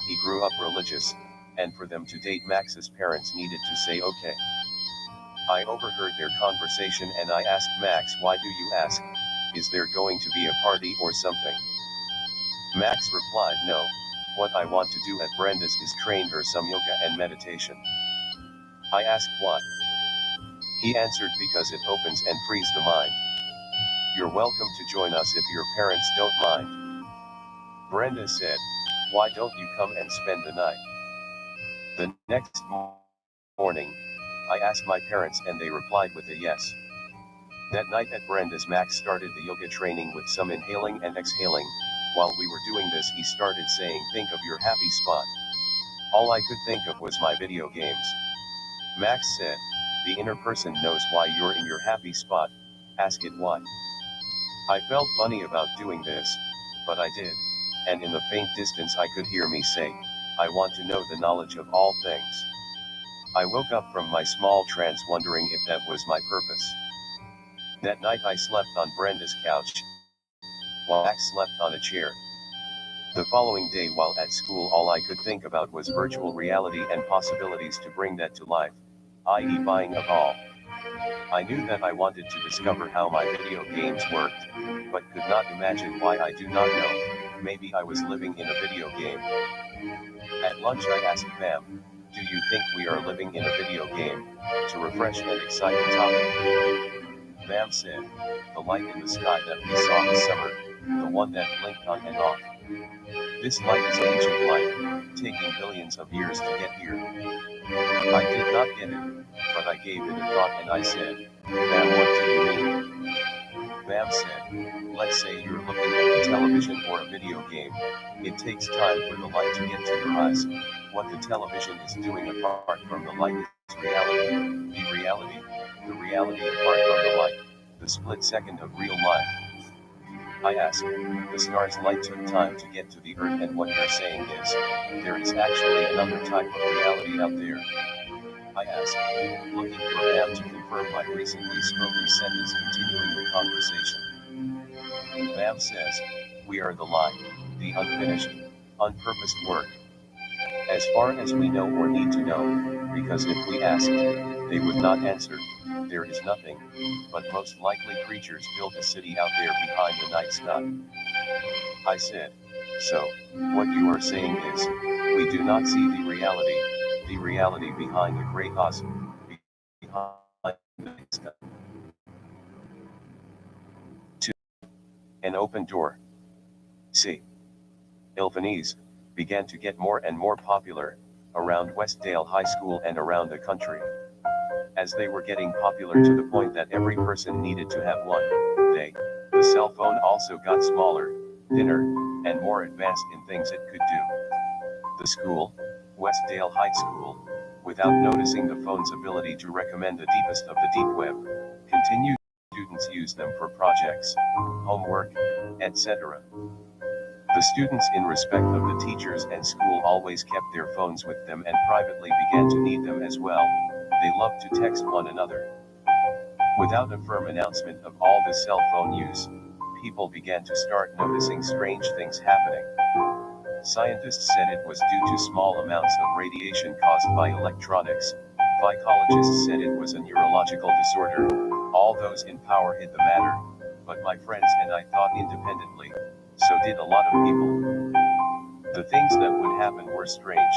He grew up religious, and for them to date Max's parents needed to say okay. I overheard their conversation and I asked Max, "Why do you ask? Is there going to be a party or something?" Max replied, "No, what I want to do at Brenda's is train her some yoga and meditation." I asked why. He answered, "Because it opens and frees the mind." "You're welcome to join us if your parents don't mind." Brenda said, "Why don't you come and spend the night?" The next morning, I asked my parents and they replied with a yes. That night at Brenda's, Max started the yoga training with some inhaling and exhaling. While we were doing this he started saying, "Think of your happy spot." All I could think of was my video games. Max said, "The inner person knows why you're in your happy spot, ask it why." I felt funny about doing this, but I did, and in the faint distance I could hear me say, "I want to know the knowledge of all things." I woke up from my small trance wondering if that was my purpose. That night I slept on Brenda's couch, while Max slept on a chair. The following day while at school all I could think about was virtual reality and possibilities to bring that to life, i.e. buying a ball. I knew that I wanted to discover how my video games worked, but could not imagine why. I do not know, maybe I was living in a video game. At lunch I asked Pam, "Do you think we are living in a video game?" to refresh and excite the topic. Pam said, "The light in the sky that we saw this summer, the one that blinked on and off. This light is ancient light, taking billions of years to get here." I did not get it, but I gave it a thought and I said, "Bam, what do you mean?" Bam said, "Let's say you're looking at the television or a video game. It takes time for the light to get to your eyes. What the television is doing apart from the light is reality. The reality apart from the light. The split second of real life." I asked, "The star's light took time to get to the earth, and what you're saying is, there is actually another type of reality out there?" I asked, looking for Pam to confirm my recently spoken sentence, continuing the conversation. Pam says, "We are the light, the unfinished, unpurposed work. As far as we know or need to know, because if we asked, they would not answer. There is nothing, but most likely creatures built a city out there behind the night sky." I said, "So, what you are saying is, we do not see the reality behind the great us, behind the night sky." An open door. C. Ilvanese began to get more and more popular around Westdale High School and around the country. As they were getting popular to the point that every person needed to have one, the cell phone also got smaller, thinner, and more advanced in things it could do. The school, Westdale High School, without noticing the phone's ability to recommend the deepest of the deep web, continued. Students use them for projects, homework, etc. The students, in respect of the teachers and school, always kept their phones with them and privately began to need them as well. They loved to text one another. Without a firm announcement of all the cell phone use, people began to start noticing strange things happening. Scientists said it was due to small amounts of radiation caused by electronics. Psychologists said it was a neurological disorder. All those in power hid the matter, but my friends and I thought independently. So did a lot of people. The things that would happen were strange.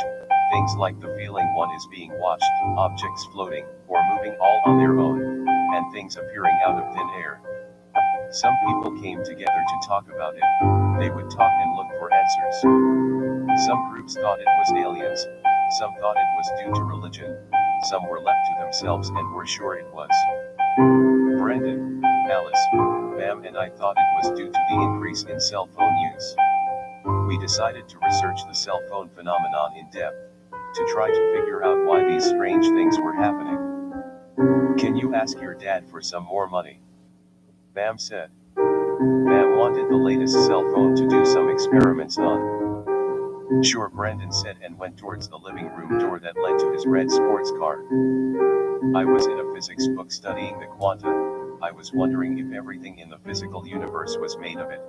Things like the feeling one is being watched, objects floating or moving all on their own, and things appearing out of thin air. Some people came together to talk about it. They would talk and look for answers. Some groups thought it was aliens. Some thought it was due to religion. Some were left to themselves and were sure it was. Brendon, Alice, Bam and I thought it was due to the increase in cell phone use. We decided to research the cell phone phenomenon in depth, to try to figure out why these strange things were happening. Can you ask your dad for some more money? Bam said. Bam wanted the latest cell phone to do some experiments on. Sure, Brendon said and went towards the living room door that led to his red sports car. I was in a physics book studying the quanta. I was wondering if everything in the physical universe was made of it.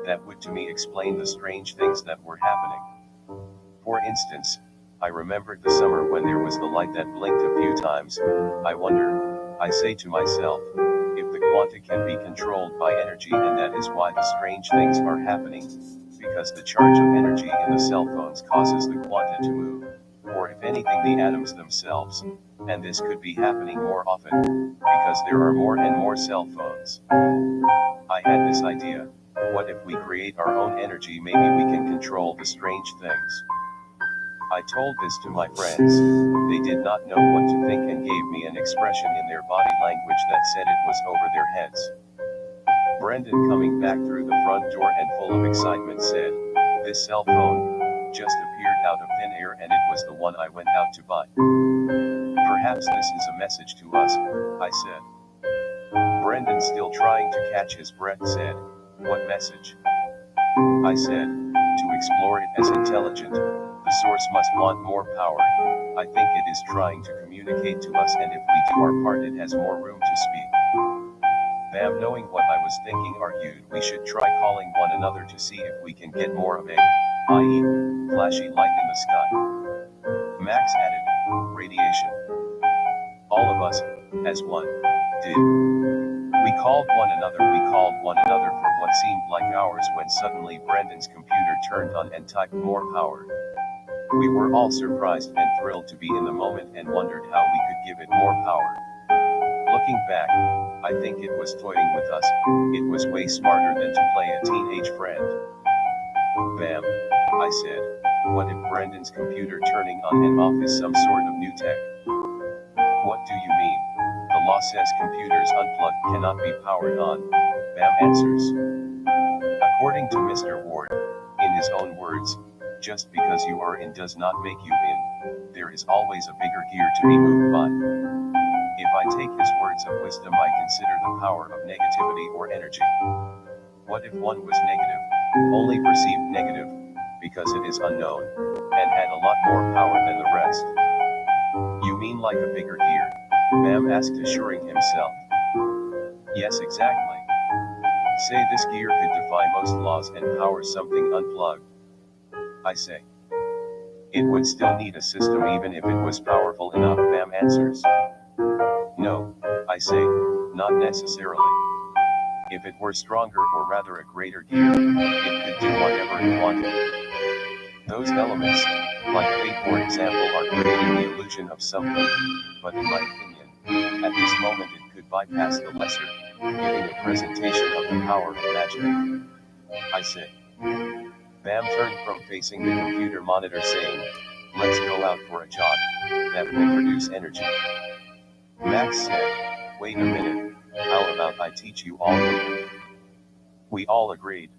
That would to me explain the strange things that were happening. For instance, I remembered the summer when there was the light that blinked a few times. I wonder, I say to myself, if the quanta can be controlled by energy, and that is why the strange things are happening, because the charge of energy in the cell phones causes the quanta to move, or if anything the atoms themselves, and this could be happening more often, because there are more and more cell phones. I had this idea, what if we create our own energy, maybe we can control the strange things. I told this to my friends. They did not know what to think and gave me an expression in their body language that said it was over their heads. Brendon, coming back through the front door and full of excitement, said, "This cell phone just appeared out of thin air and it was the one I went out to buy. Perhaps this is a message to us," I said. Brendon, still trying to catch his breath, said, "What message?" I said, "To explore it as intelligent. The source must want more power. I think it is trying to communicate to us, and if we do our part it has more room to speak." Bam, knowing what I was thinking, argued we should try calling one another to see if we can get more of a, i.e., flashy light in the sky. Max added, "Radiation." All of us, as one, did. We called one another for what seemed like hours, when suddenly Brendon's computer turned on and typed more power. We were all surprised and thrilled to be in the moment and wondered how we could give it more power. Looking back, I think it was toying with us. It was way smarter than to play a teenage friend. Bam, I said, what if Brendon's computer turning on and off is some sort of new tech? What do you mean? The law says computers unplugged cannot be powered on. Bam answers. According to Mr. Ward, in his own words, just because you are in does not make you in. There is always a bigger gear to be moved by. If I take his words of wisdom, I consider the power of negativity or energy. What if one was negative, only perceived negative, because it is unknown, and had a lot more power than the rest? You mean like a bigger gear? Bam asked, assuring himself. Yes, exactly. Say this gear could defy most laws and power something unplugged. I say. It would still need a system even if it was powerful enough, Bam answers. No, I say, not necessarily. If it were stronger, or rather a greater gear, it could do whatever it wanted. Those elements, like weight for example, are creating the illusion of something, but in my opinion, at this moment it could bypass the lesser, giving a presentation of the power of magic. I say. Bam turned from facing the computer monitor saying, "Let's go out for a jog, that will produce energy." Max said, "Wait a minute, how about I teach you all yoga?" We all agreed.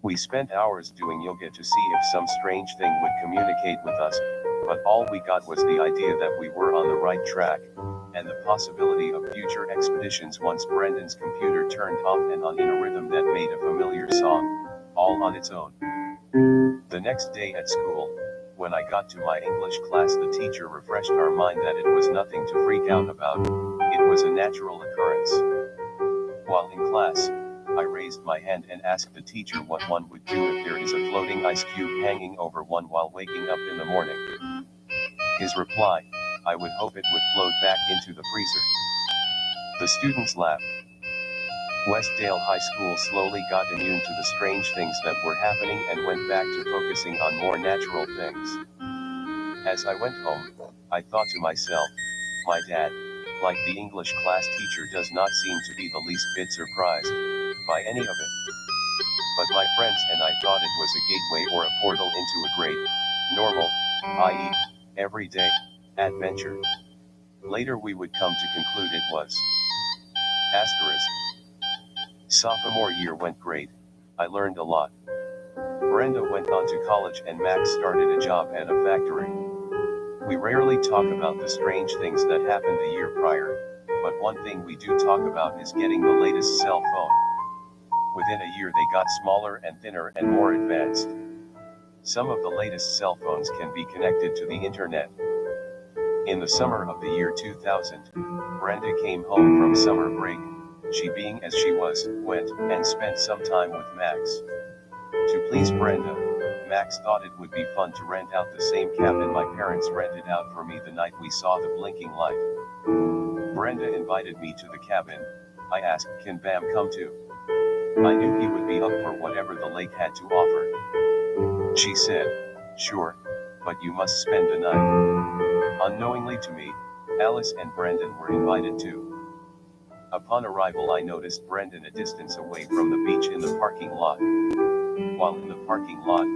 We spent hours doing yoga to see if some strange thing would communicate with us, but all we got was the idea that we were on the right track, and the possibility of future expeditions once Brendon's computer turned off and on in a rhythm that made a familiar song, all on its own. The next day at school, when I got to my English class, the teacher refreshed our mind that it was nothing to freak out about, it was a natural occurrence. While in class, I raised my hand and asked the teacher what one would do if there is a floating ice cube hanging over one while waking up in the morning. His reply, "I would hope it would float back into the freezer." The students laughed. Westdale High School slowly got immune to the strange things that were happening and went back to focusing on more natural things. As I went home, I thought to myself, my dad, like the English class teacher, does not seem to be the least bit surprised by any of it. But my friends and I thought it was a gateway or a portal into a great, normal, i.e., everyday, adventure. Later we would come to conclude it was. Asterisk. Sophomore year went great, I learned a lot. Brenda went on to college and Max started a job at a factory. We rarely talk about the strange things that happened the year prior, but one thing we do talk about is getting the latest cell phone. Within a year they got smaller and thinner and more advanced. Some of the latest cell phones can be connected to the internet. In the summer of the year 2000, Brenda came home from summer break. She, being as she was, went and spent some time with Max. To please Brenda, Max thought it would be fun to rent out the same cabin my parents rented out for me the night we saw the blinking light. Brenda invited me to the cabin. I asked, "Can Bam come too?" I knew he would be up for whatever the lake had to offer. She said, "Sure, but you must spend the night." Unknowingly to me, Alice and Brendon were invited too. Upon arrival I noticed Brendon a distance away from the beach in the parking lot. While in the parking lot,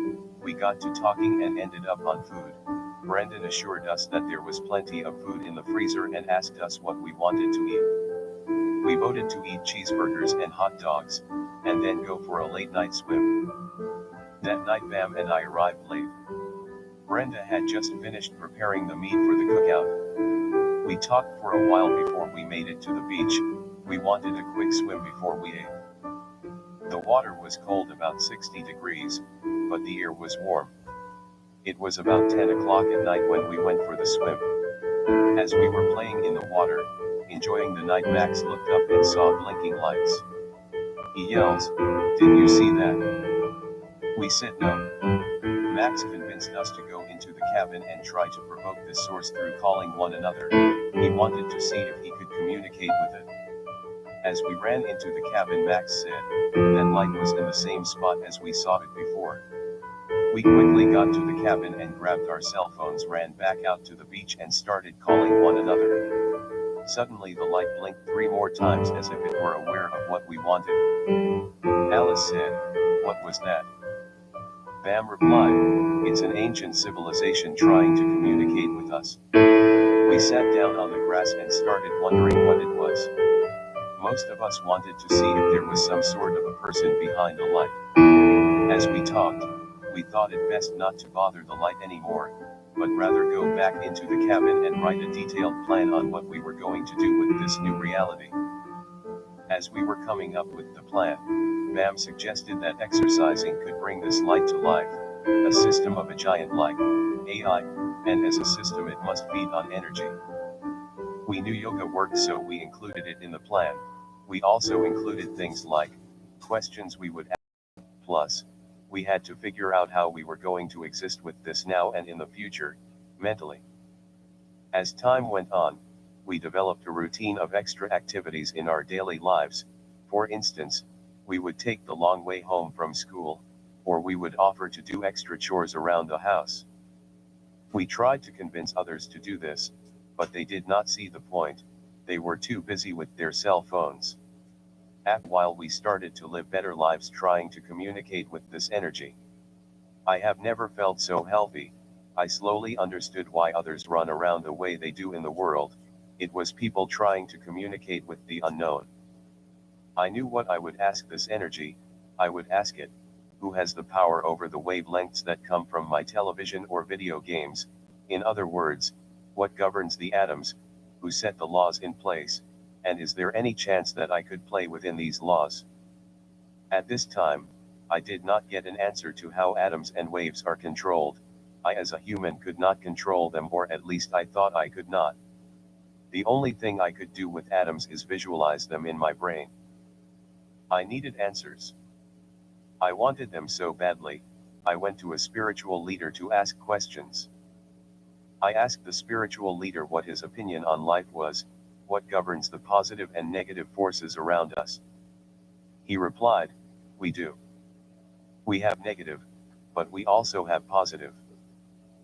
we got to talking and ended up on food. Brendon assured us that there was plenty of food in the freezer and asked us what we wanted to eat. We voted to eat cheeseburgers and hot dogs, and then go for a late night swim. That night Bam and I arrived late. Brenda had just finished preparing the meat for the cookout. We talked for a while before we made it to the beach. We wanted a quick swim before we ate. The water was cold, about 60 degrees, but the air was warm. It was about 10 o'clock at night when we went for the swim. As we were playing in the water, enjoying the night, Max looked up and saw blinking lights. He yells, "Did you see that?" We said no. Max convinced us to go into the cabin and try to provoke the source through calling one another. He wanted to see if he could communicate with it. As we ran into the cabin, Max said, "That light was in the same spot as we saw it before." We quickly got to the cabin and grabbed our cell phones, ran back out to the beach and started calling one another. Suddenly the light blinked 3 more times as if it were aware of what we wanted. Alice said, "What was that?" Bam replied, "It's an ancient civilization trying to communicate with us." We sat down on the grass and started wondering what it was. Most of us wanted to see if there was some sort of a person behind the light. As we talked, we thought it best not to bother the light anymore, but rather go back into the cabin and write a detailed plan on what we were going to do with this new reality. As we were coming up with the plan, Bam suggested that exercising could bring this light to life, a system of a giant like AI, and as a system it must feed on energy. We knew yoga worked, so we included it in the plan. We also included things like questions we would ask, plus, we had to figure out how we were going to exist with this now and in the future, mentally. As time went on, we developed a routine of extra activities in our daily lives. For instance, we would take the long way home from school, or we would offer to do extra chores around the house. We tried to convince others to do this, but they did not see the point. They were too busy with their cell phones. While we started to live better lives trying to communicate with this energy. I have never felt so healthy. I slowly understood why others run around the way they do in the world. It was people trying to communicate with the unknown. I knew what I would ask this energy. I would ask it, who has the power over the wavelengths that come from my television or video games? In other words, what governs the atoms, who set the laws in place, and is there any chance that I could play within these laws? At this time, I did not get an answer to how atoms and waves are controlled. I as a human could not control them, or at least I thought I could not. The only thing I could do with atoms is visualize them in my brain. I needed answers. I wanted them so badly. I went to a spiritual leader to ask questions. I asked the spiritual leader what his opinion on life was, what governs the positive and negative forces around us. He replied, we do. We have negative, but we also have positive.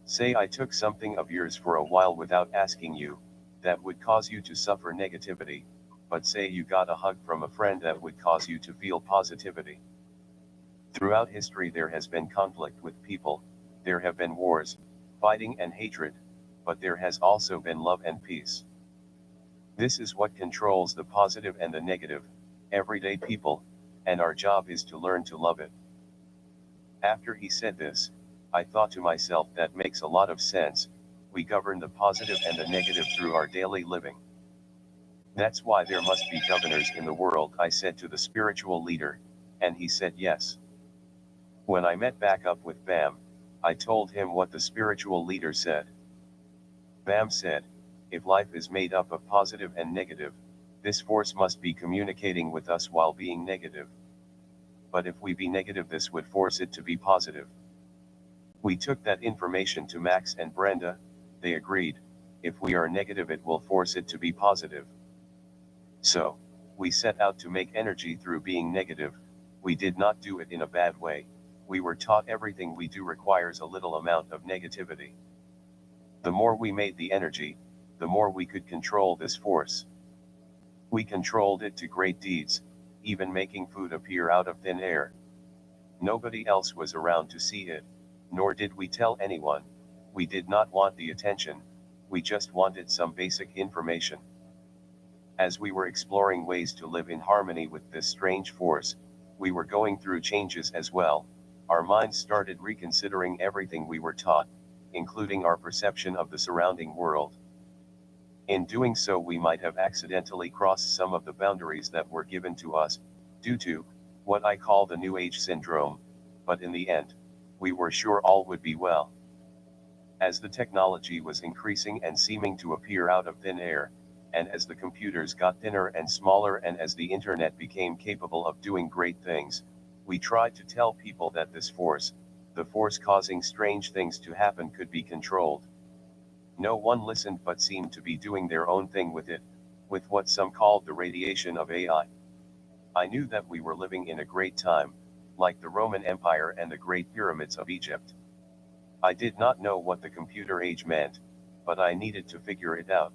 Say I took something of yours for a while without asking you, that would cause you to suffer negativity, but say you got a hug from a friend that would cause you to feel positivity. Throughout history there has been conflict with people, there have been wars, fighting and hatred, but there has also been love and peace. This is what controls the positive and the negative, everyday people, and our job is to learn to love it. After he said this, I thought to myself, that makes a lot of sense. We govern the positive and the negative through our daily living. That's why there must be governors in the world, I said to the spiritual leader, and he said yes. When I met back up with Bam, I told him what the spiritual leader said. Bam said, if life is made up of positive and negative, this force must be communicating with us while being negative. But if we be negative, this would force it to be positive. We took that information to Max and Brenda. They agreed, if we are negative it will force it to be positive. So, we set out to make energy through being negative. We did not do it in a bad way. We were taught everything we do requires a little amount of negativity. The more we made the energy, the more we could control this force. We controlled it to great deeds, even making food appear out of thin air. Nobody else was around to see it, nor did we tell anyone. We did not want the attention, we just wanted some basic information. As we were exploring ways to live in harmony with this strange force, we were going through changes as well. Our minds started reconsidering everything we were taught, including our perception of the surrounding world. In doing so, we might have accidentally crossed some of the boundaries that were given to us, due to what I call the New Age syndrome, but in the end, we were sure all would be well. As the technology was increasing and seeming to appear out of thin air, and as the computers got thinner and smaller, and as the internet became capable of doing great things, we tried to tell people that this force, the force causing strange things to happen, could be controlled. No one listened but seemed to be doing their own thing with it, with what some called the radiation of AI. I knew that we were living in a great time, like the Roman Empire and the Great Pyramids of Egypt. I did not know what the computer age meant, but I needed to figure it out.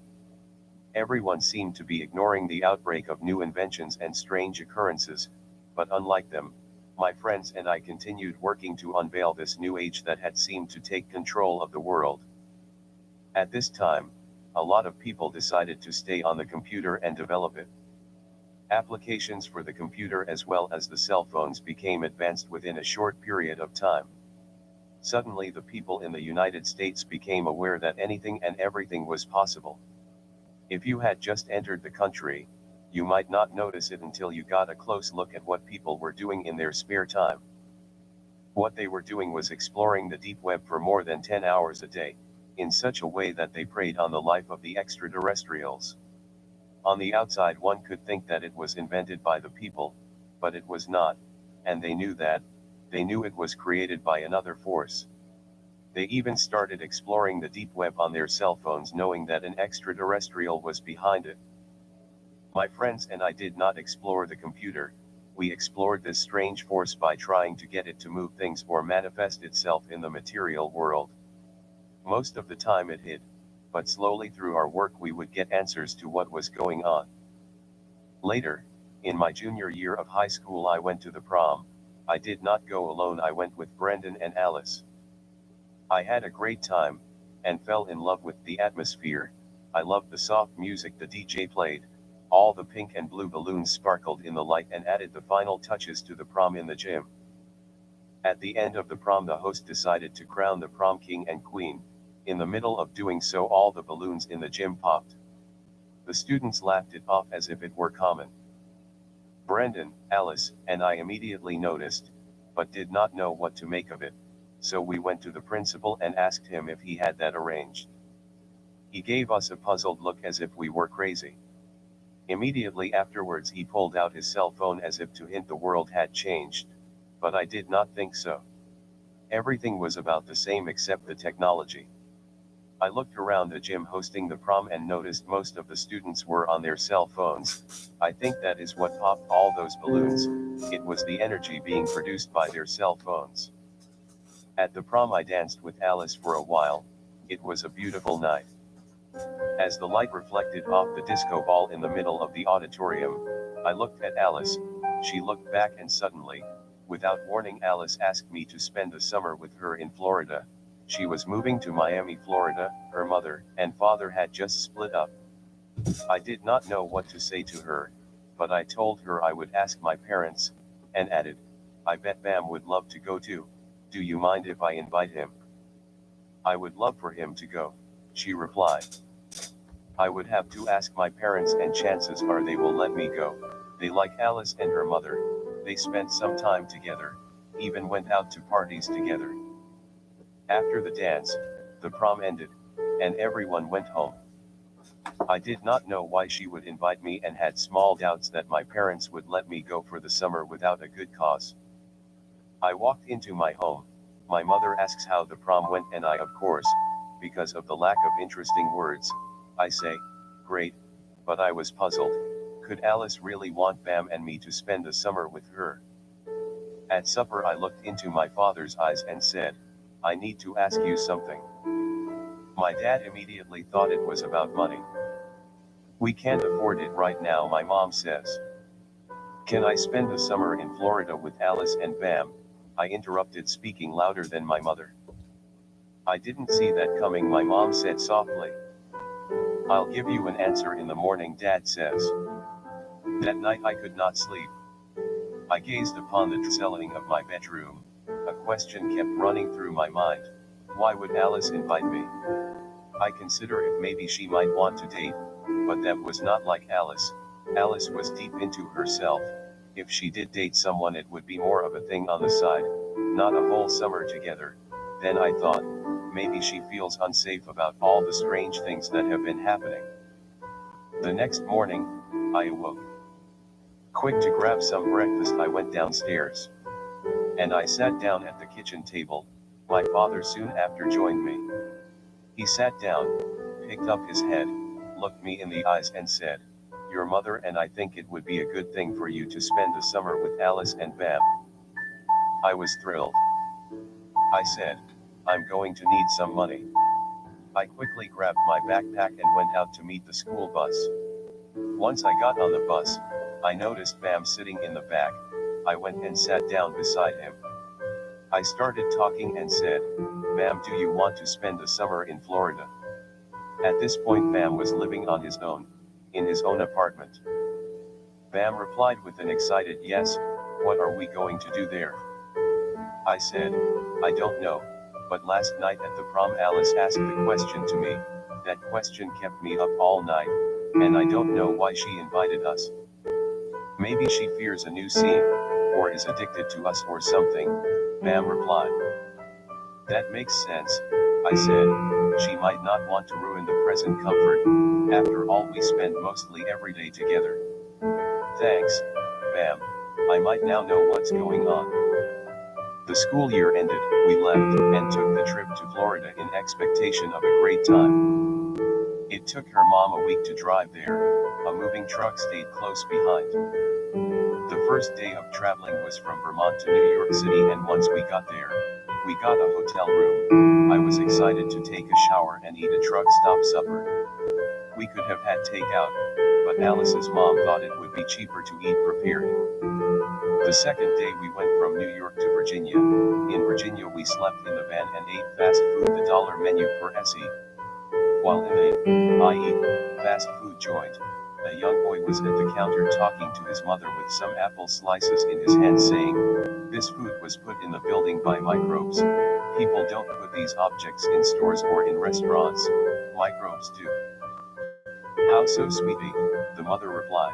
Everyone seemed to be ignoring the outbreak of new inventions and strange occurrences, but unlike them, my friends and I continued working to unveil this new age that had seemed to take control of the world. At this time, a lot of people decided to stay on the computer and develop it. Applications for the computer as well as the cell phones became advanced within a short period of time. Suddenly the people in the United States became aware that anything and everything was possible. If you had just entered the country, you might not notice it until you got a close look at what people were doing in their spare time. What they were doing was exploring the deep web for more than 10 hours a day, in such a way that they preyed on the life of the extraterrestrials. On the outside one could think that it was invented by the people, but it was not, and they knew that. They knew it was created by another force. They even started exploring the deep web on their cell phones, knowing that an extraterrestrial was behind it. My friends and I did not explore the computer, we explored this strange force by trying to get it to move things or manifest itself in the material world. Most of the time it hid, but slowly through our work we would get answers to what was going on. Later, In my junior year of high school I went to the prom. I did not go alone, I went with Brendon and Alice. I had a great time, and fell in love with the atmosphere. I loved the soft music the DJ played. All the pink and blue balloons sparkled in the light and added the final touches to the prom in the gym. At the end of the prom the host decided to crown the prom king and queen. In the middle of doing so all the balloons in the gym popped. The students laughed it off as if it were common. Brendon, Alice, and I immediately noticed, but did not know what to make of it, so we went to the principal and asked him if he had that arranged. He gave us a puzzled look as if we were crazy. Immediately afterwards he pulled out his cell phone as if to hint the world had changed, but I did not think so. Everything was about the same except the technology. I looked around the gym hosting the prom and noticed most of the students were on their cell phones. I think that is what popped all those balloons. It was the energy being produced by their cell phones. At the prom I danced with Alice for a while. It was a beautiful night. As the light reflected off the disco ball in the middle of the auditorium, I looked at Alice. She looked back and suddenly, without warning, Alice asked me to spend the summer with her in Florida. She was moving to Miami, Florida. Her mother and father had just split up. I did not know what to say to her, but I told her I would ask my parents, and added, I bet Bam would love to go too. Do you mind if I invite him? I would love for him to go, she replied. I would have to ask my parents and chances are they will let me go. They like Alice and her mother. They spent some time together, even went out to parties together. After the dance, the prom ended, and everyone went home. I did not know why she would invite me and had small doubts that my parents would let me go for the summer without a good cause. I walked into my home. My mother asks how the prom went and I, of course, because of the lack of interesting words, I say, great, but I was puzzled. Could Alice really want Bam and me to spend the summer with her? At supper I looked into my father's eyes and said, I need to ask you something. My dad immediately thought it was about money. We can't afford it right now, my mom says. Can I spend the summer in Florida with Alice and Bam? I interrupted, speaking louder than my mother. I didn't see that coming, my mom said softly. I'll give you an answer in the morning, Dad says. That night I could not sleep. I gazed upon the ceiling of my bedroom. A question kept running through my mind. Why would Alice invite me? I consider if maybe she might want to date, but that was not like Alice. Alice was deep into herself. If she did date someone it would be more of a thing on the side, not a whole summer together. Then I thought, maybe she feels unsafe about all the strange things that have been happening. The next morning, I awoke. Quick to grab some breakfast I went downstairs. And I sat down at the kitchen table. My father soon after joined me. He sat down, picked up his head, looked me in the eyes and said, Your mother and I think it would be a good thing for you to spend the summer with Alice and Bam. I was thrilled. I said, I'm going to need some money. I quickly grabbed my backpack and went out to meet the school bus. Once I got on the bus, I noticed Bam sitting in the back. I went and sat down beside him. I started talking and said, Bam, do you want to spend the summer in Florida? At this point Bam was living on his own, in his own apartment. Bam replied with an excited yes. What are we going to do there? I said, I don't know, but last night at the prom Alice asked the question to me. That question kept me up all night, and I don't know why she invited us. Maybe she fears a new scene, or is addicted to us or something, Bam replied. That makes sense, I said. She might not want to ruin the present comfort. After all, we spend mostly every day together. Thanks, Bam. I might now know what's going on. The school year ended, we left, and took the trip to Florida in expectation of a great time. It took her mom a week to drive there. A moving truck stayed close behind. The first day of traveling was from Vermont to New York City, and once we got there, we got a hotel room. I was excited to take a shower and eat a truck stop supper. We could have had takeout, but Alice's mom thought it would be cheaper to eat prepared. The second day we went from New York to Virginia. In Virginia we slept in the van and ate fast food, the dollar menu per SE. While in the, i.e., fast food joint, a young boy was at the counter talking to his mother with some apple slices in his hand saying, "This food was put in the building by microbes. People don't put these objects in stores or in restaurants, microbes do." "How so, sweetie?" the mother replied.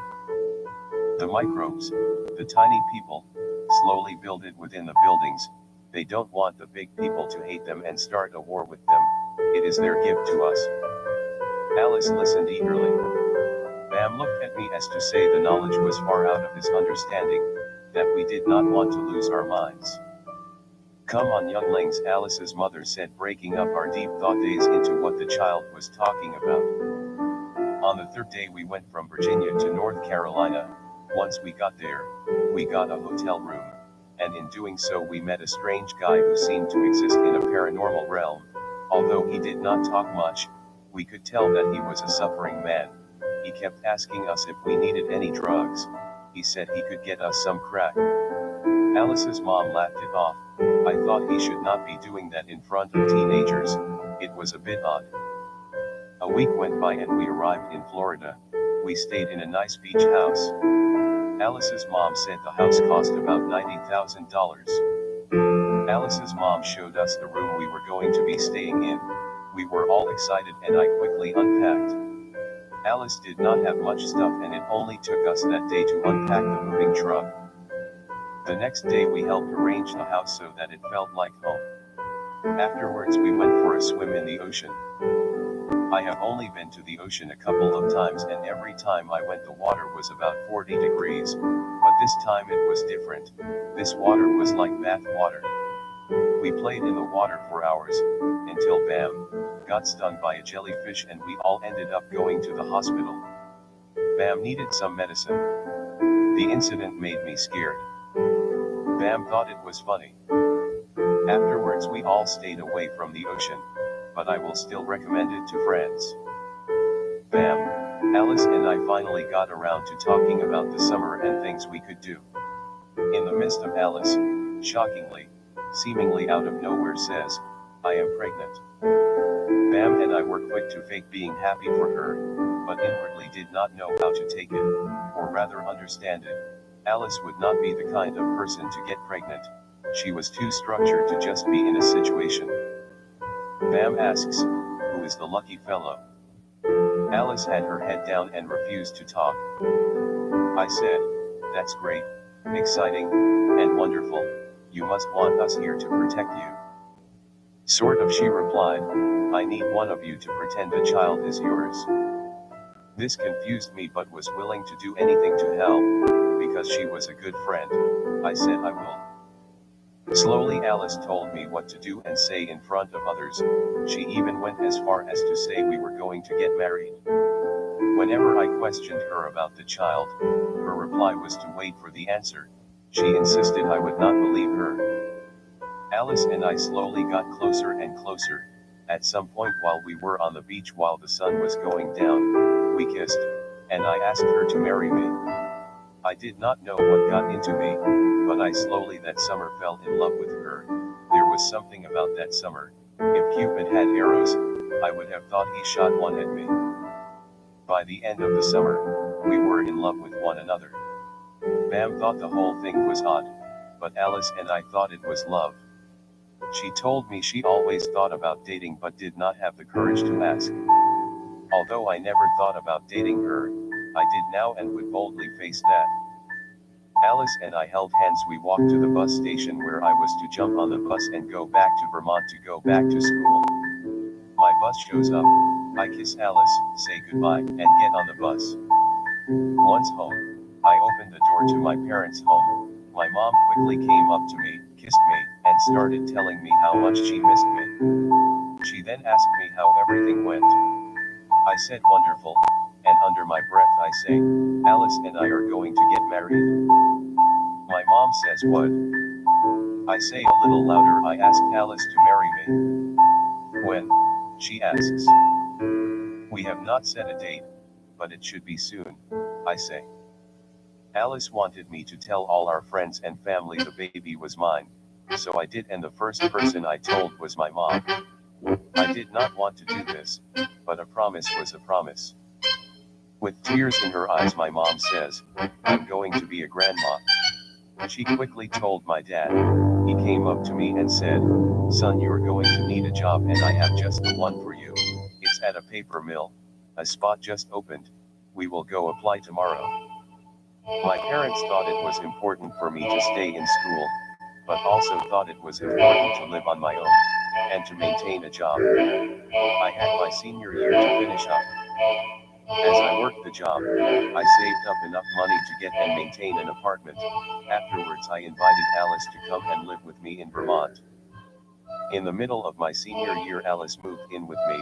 "The microbes, the tiny people, slowly build it within the buildings. They don't want the big people to hate them and start a war with them. It is their gift to us." Alice listened eagerly. Bam looked at me as to say the knowledge was far out of his understanding, that we did not want to lose our minds. "Come on, younglings," Alice's mother said, breaking up our deep thought days into what the child was talking about. On the third day we went from Virginia to North Carolina. Once we got there, we got a hotel room, and in doing so we met a strange guy who seemed to exist in a paranormal realm. Although he did not talk much, we could tell that he was a suffering man. He kept asking us if we needed any drugs. He said he could get us some crack. Alice's mom laughed it off. I thought he should not be doing that in front of teenagers. It was a bit odd. A week went by and we arrived in Florida. We stayed in a nice beach house. Alice's mom said the house cost about $90,000. Alice's mom showed us the room we were going to be staying in. We were all excited and I quickly unpacked. Alice did not have much stuff and it only took us that day to unpack the moving truck. The next day we helped arrange the house so that it felt like home. Afterwards we went for a swim in the ocean. I have only been to the ocean a couple of times and every time I went the water was about 40 degrees, but this time it was different. This water was like bath water. We played in the water for hours, until Bam got stung by a jellyfish and we all ended up going to the hospital. Bam needed some medicine. The incident made me scared. Bam thought it was funny. Afterwards we all stayed away from the ocean, but I will still recommend it to friends. Bam, Alice and I finally got around to talking about the summer and things we could do. In the midst of Alice, shockingly, seemingly out of nowhere says, "I am pregnant." Bam and I were quick to fake being happy for her, but inwardly did not know how to take it, or rather understand it. Alice would not be the kind of person to get pregnant. She was too structured to just be in a situation. Bam asks, "Who is the lucky fellow?" Alice had her head down and refused to talk. I said, "That's great, exciting, and wonderful. You must want us here to protect you." "Sort of," she replied. "I need one of you to pretend the child is yours." This confused me but was willing to do anything to help, because she was a good friend. I said I will. Slowly Alice told me what to do and say in front of others. She even went as far as to say we were going to get married. Whenever I questioned her about the child, her reply was to wait for the answer. She insisted I would not believe her. Alice and I slowly got closer and closer. At some point while we were on the beach while the sun was going down, we kissed, and I asked her to marry me. I did not know what got into me, but I slowly that summer fell in love with her. There was something about that summer. If Cupid had arrows, I would have thought he shot one at me. By the end of the summer, we were in love with one another. Bam thought the whole thing was odd, but Alice and I thought it was love. She told me she always thought about dating but did not have the courage to ask. Although I never thought about dating her, I did now and would boldly face that. Alice and I held hands. We walked to the bus station where I was to jump on the bus and go back to Vermont to go back to school. My bus shows up. I kiss Alice, say goodbye, and get on the bus. Once home, I opened the door to my parents' home. My mom quickly came up to me, kissed me, and started telling me how much she missed me. She then asked me how everything went. I said wonderful, and under my breath I say, "Alice and I are going to get married." My mom says what? I say a little louder, "I asked Alice to marry me." When? She asks. We have not set a date, but it should be soon. I say. Alice wanted me to tell all our friends and family the baby was mine, so I did, and the first person I told was my mom. I did not want to do this, but a promise was a promise. With tears in her eyes, my mom says, "I'm going to be a grandma." She quickly told my dad. He came up to me and said, "Son, you're going to need a job, and I have just the one for you. It's at a paper mill. A spot just opened. We will go apply tomorrow." My parents thought it was important for me to stay in school, but also thought it was important to live on my own, and to maintain a job. I had my senior year to finish up. As I worked the job, I saved up enough money to get and maintain an apartment. Afterwards, I invited Alice to come and live with me in Vermont. In the middle of my senior year, Alice moved in with me.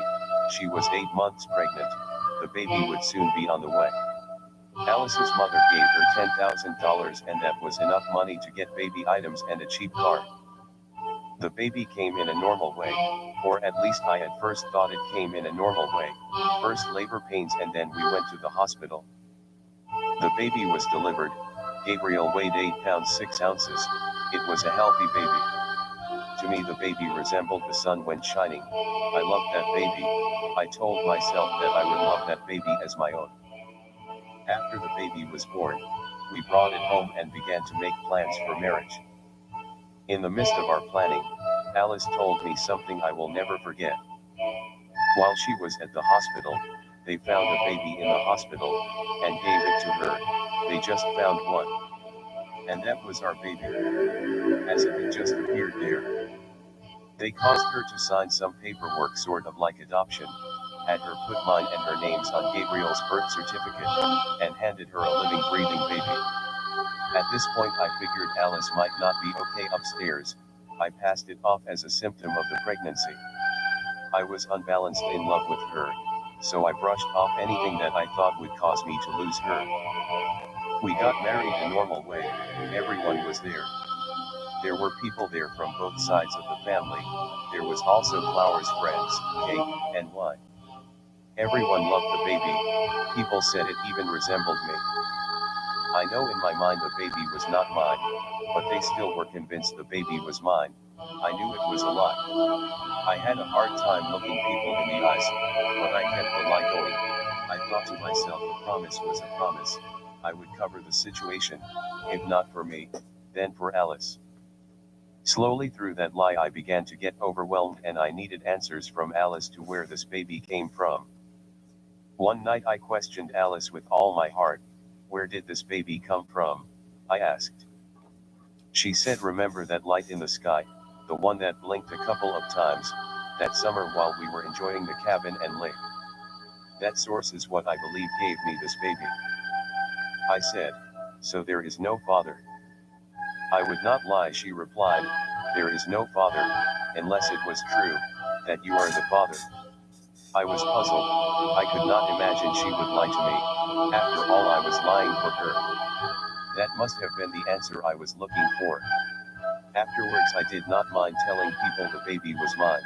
She was 8 months pregnant. The baby would soon be on the way. Alice's mother gave her $10,000, and that was enough money to get baby items and a cheap car. The baby came in a normal way, or at least I at first thought it came in a normal way. First labor pains, and then we went to the hospital. The baby was delivered. Gabriel weighed 8 pounds 6 ounces. It was a healthy baby. To me, the baby resembled the sun when shining. I loved that baby. I told myself that I would love that baby as my own. After the baby was born, we brought it home and began to make plans for marriage. In the midst of our planning, Alice told me something I will never forget. While she was at the hospital, they found a baby in the hospital, and gave it to her. They just found one. And that was our baby. As if it just appeared there. They caused her to sign some paperwork, sort of like adoption, had her put mine and her names on Gabriel's birth certificate, and handed her a living, breathing baby. At this point, I figured Alice might not be okay upstairs. I passed it off as a symptom of the pregnancy. I was unbalanced in love with her, so I brushed off anything that I thought would cause me to lose her. We got married a normal way. Everyone was there. There were people there from both sides of the family. There was also flowers, friends, cake, and wine. Everyone loved the baby. People said it even resembled me. I know in my mind the baby was not mine, but they still were convinced the baby was mine. I knew it was a lie. I had a hard time looking people in the eyes, but I kept the lie going. I thought to myself, a promise was a promise. I would cover the situation, if not for me, then for Alice. Slowly through that lie, I began to get overwhelmed, and I needed answers from Alice to where this baby came from. One night I questioned Alice with all my heart. "Where did this baby come from?" I asked. She said, "Remember that light in the sky, the one that blinked a couple of times, that summer while we were enjoying the cabin and lake? That source is what I believe gave me this baby." I said, "So there is no father?" "I would not lie," she replied. "There is no father, unless it was true that you are the father." I was puzzled. I could not imagine she would lie to me. After all, I was lying for her. That must have been the answer I was looking for. Afterwards, I did not mind telling people the baby was mine.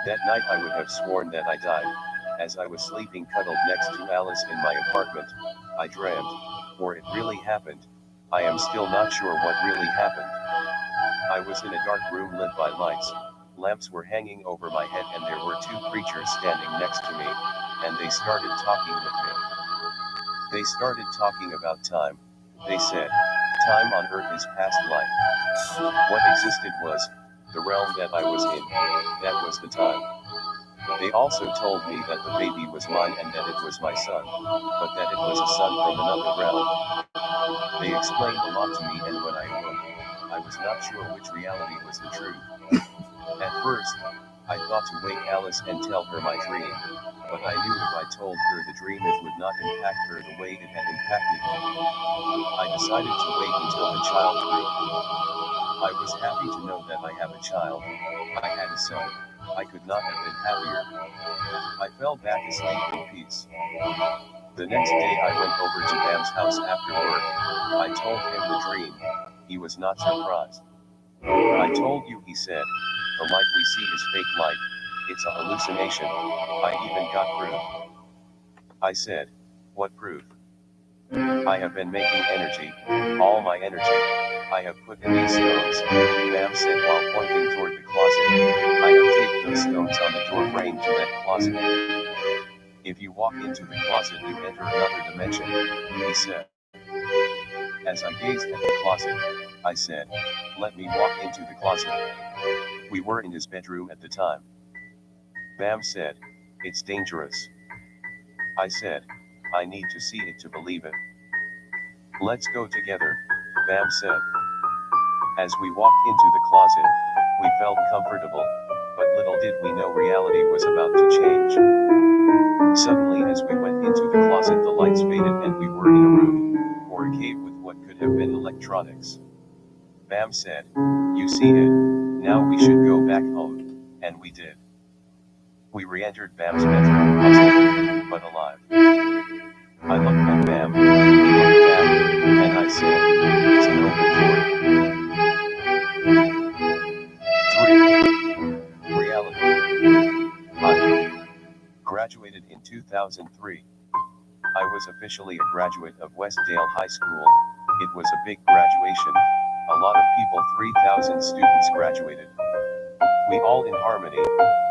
That night I would have sworn that I died. As I was sleeping cuddled next to Alice in my apartment, I dreamt, or it really happened. I am still not sure what really happened. I was in a dark room lit by lights. Lamps were hanging over my head, and there were 2 creatures standing next to me, and they started talking with me. They started talking about time. They said, "Time on Earth is past life." What existed was the realm that I was in. That was the time. They also told me that the baby was mine and that it was my son, but that it was a son from another realm. They explained a lot to me, and when I awoke, I was not sure which reality was the truth. At first, I thought to wake Alice and tell her my dream, but I knew if I told her the dream it would not impact her the way it had impacted me. I decided to wait until the child grew. I was happy to know that I have a child. I had a son. I could not have been happier. I fell back asleep in peace. The next day I went over to Bam's house after work. I told him the dream. He was not surprised. "I told you," he said. "The light we see is fake light. It's a hallucination. I even got proof." I said, "What proof?" I have been making energy, all my energy. I have put in these stones, Bam said while pointing toward the closet. I have taped those stones on the door frame to that closet. If you walk into the closet, you enter another dimension, he said. As I gazed at the closet, I said, let me walk into the closet. We were in his bedroom at the time. Bam said, it's dangerous. I said, I need to see it to believe it. Let's go together, Bam said. As we walked into the closet, we felt comfortable, but little did we know reality was about to change. Suddenly, as we went into the closet, the lights faded and we were in a room, or a cave with what could have been electronics. Bam said, you see it, now we should go back home, and we did. We re-entered Bam's bedroom puzzled, but alive. I looked at Bam, he looked back, and I said, it's an open door. 3. Reality. I graduated in 2003. I was officially a graduate of Westdale High School. It was a big graduation. A lot of people, 3,000 students graduated. We all in harmony,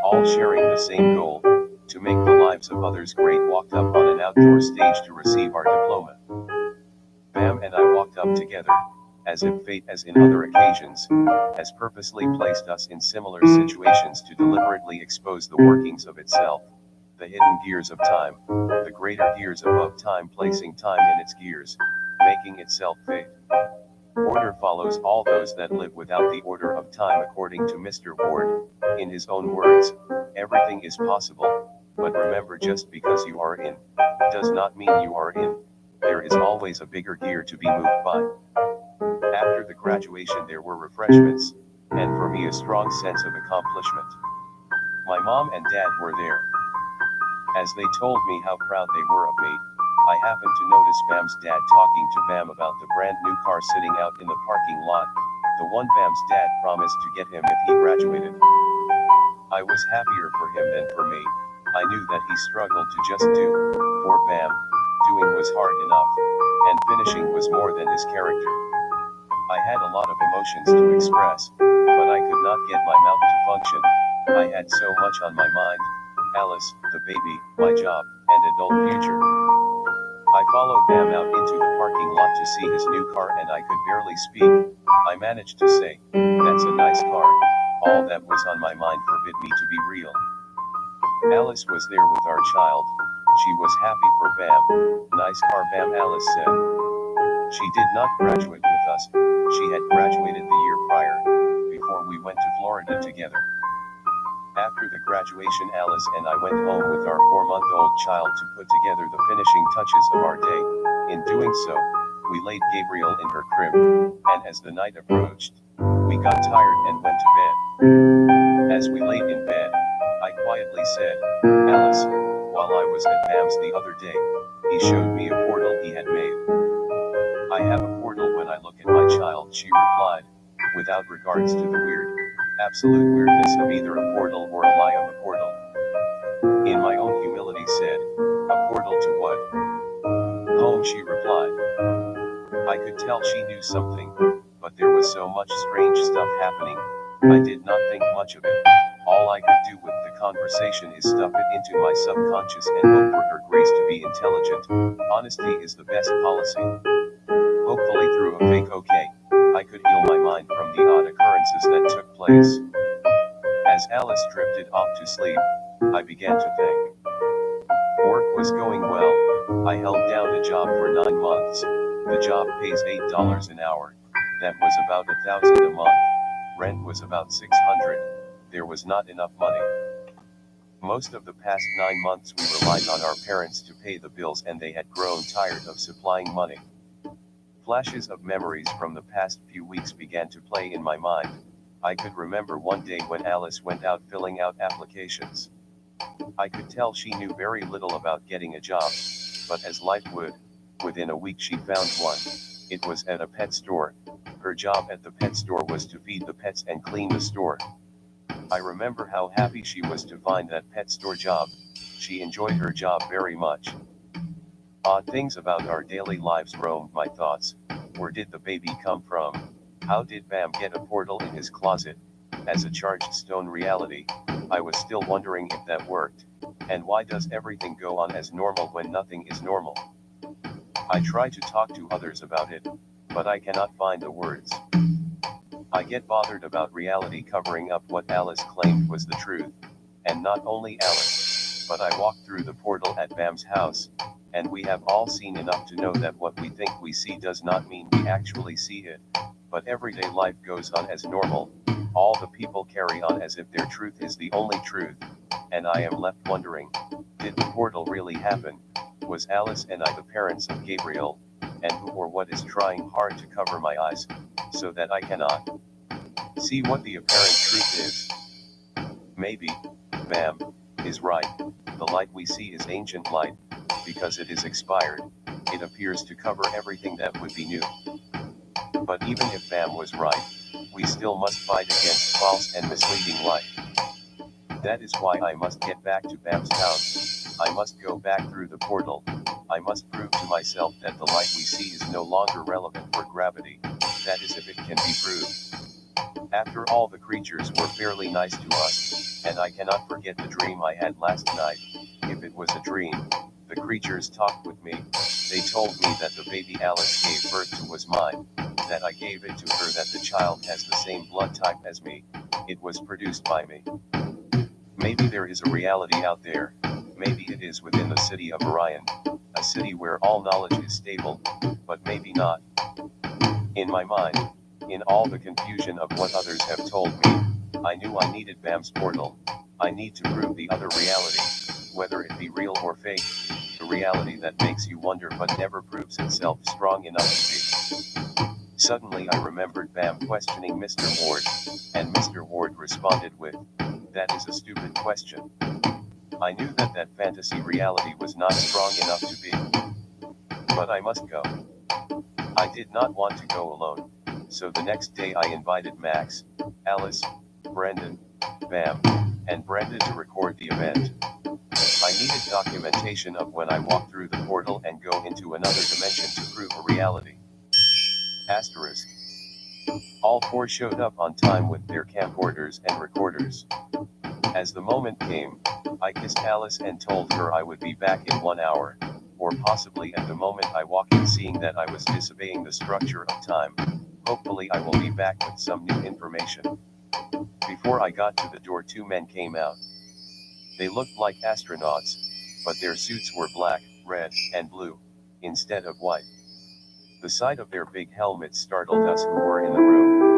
all sharing the same goal, to make the lives of others great. Walked up on an outdoor stage to receive our diploma. Bam and I walked up together, as if fate, as in other occasions, has purposely placed us in similar situations to deliberately expose the workings of itself, the hidden gears of time, the greater gears above time, placing time in its gears, making itself fate. Order follows all those that live without the order of time, according to Mr. Ward. In his own words, everything is possible, but remember, just because you are in, does not mean you are in. There is always a bigger gear to be moved by. After the graduation there were refreshments, and for me a strong sense of accomplishment. My mom and dad were there. As they told me how proud they were of me, I happened to notice Bam's dad talking to Bam about the brand new car sitting out in the parking lot, the one Bam's dad promised to get him if he graduated. I was happier for him than for me. I knew that he struggled to just do. For Bam, doing was hard enough, and finishing was more than his character. I had a lot of emotions to express, but I could not get my mouth to function. I had so much on my mind: Alice, the baby, my job, and adult future. I followed Bam out into the parking lot to see his new car, and I could barely speak. I managed to say, that's a nice car. All that was on my mind forbid me to be real. Alice was there with our child. She was happy for Bam. Nice car, Bam, Alice said. She did not graduate with us. She had graduated the year prior, before we went to Florida together. After the graduation, Alice and I went home with our 4-month-old child to put together the finishing touches of our day. In doing so, we laid Gabriel in her crib, and as the night approached, we got tired and went to bed. As we laid in bed, I quietly said, Alice, while I was at Bam's the other day, he showed me a portal he had made. I have a portal when I look at my child, she replied, without regards to the weird, absolute weirdness of either a portal or a lie of a portal. In my own humility said, a portal to what? Home, she replied. I could tell she knew something, but there was so much strange stuff happening, I did not think much of it. All I could do with the conversation is stuff it into my subconscious and hope for her grace to be intelligent. Honesty is the best policy. Hopefully through a fake okay, I could heal my mind from the odd occurrences that took place. As Alice drifted off to sleep, I began to think. Work was going well. I held down a job for 9 months. The job pays $8 an hour. That was about $1,000 a month. Rent was about $600. There was not enough money. Most of the past 9 months we relied on our parents to pay the bills, and they had grown tired of supplying money. Flashes of memories from the past few weeks began to play in my mind. I could remember one day when Alice went out filling out applications. I could tell she knew very little about getting a job, but as life would, within a week she found one. It was at a pet store. Her job at the pet store was to feed the pets and clean the store. I remember how happy she was to find that pet store job. She enjoyed her job very much. Odd things about our daily lives roamed my thoughts. Where did the baby come from? How did Bam get a portal in his closet? As a charged stone reality, I was still wondering if that worked. And why does everything go on as normal when nothing is normal? I try to talk to others about it, but I cannot find the words. I get bothered about reality covering up what Alice claimed was the truth. And not only Alice, but I walked through the portal at Bam's house, and we have all seen enough to know that what we think we see does not mean we actually see it. But everyday life goes on as normal. All the people carry on as if their truth is the only truth. And I am left wondering, did the portal really happen? Was Alice and I the parents of Gabriel? And who or what is trying hard to cover my eyes, so that I cannot see what the apparent truth is? Maybe, Bam, is right. The light we see is ancient light. Because it is expired, it appears to cover everything that would be new. But even if Bam was right, we still must fight against false and misleading light. That is why I must get back to Bam's house. I must go back through the portal. I must prove to myself that the light we see is no longer relevant for gravity. That is, if it can be proved. After all, the creatures were fairly nice to us, and I cannot forget the dream I had last night. If it was a dream, the creatures talked with me. They told me that the baby Alice gave birth to was mine, that I gave it to her, that the child has the same blood type as me. It was produced by me. Maybe there is a reality out there. Maybe it is within the city of Orion, a city where all knowledge is stable, but maybe not. In my mind, in all the confusion of what others have told me, I knew I needed Bam's portal. I need to prove the other reality, whether it be real or fake, the reality that makes you wonder but never proves itself strong enough to be. Suddenly I remembered Bam questioning Mr. Ward, and Mr. Ward responded with, "That is a stupid question." I knew that that fantasy reality was not strong enough to be. But I must go. I did not want to go alone, so the next day I invited Max, Alice, Brendon, Bam, and Brendon to record the event. I needed documentation of when I walk through the portal and go into another dimension to prove a reality. Asterisk. All four showed up on time with their camcorders and recorders. As the moment came, I kissed Alice and told her I would be back in 1 hour, or possibly at the moment I walk in, seeing that I was disobeying the structure of time. Hopefully I will be back with some new information. Before I got to the door, two men came out. They looked like astronauts, but their suits were black, red, and blue, instead of white. The sight of their big helmets startled us who were in the room.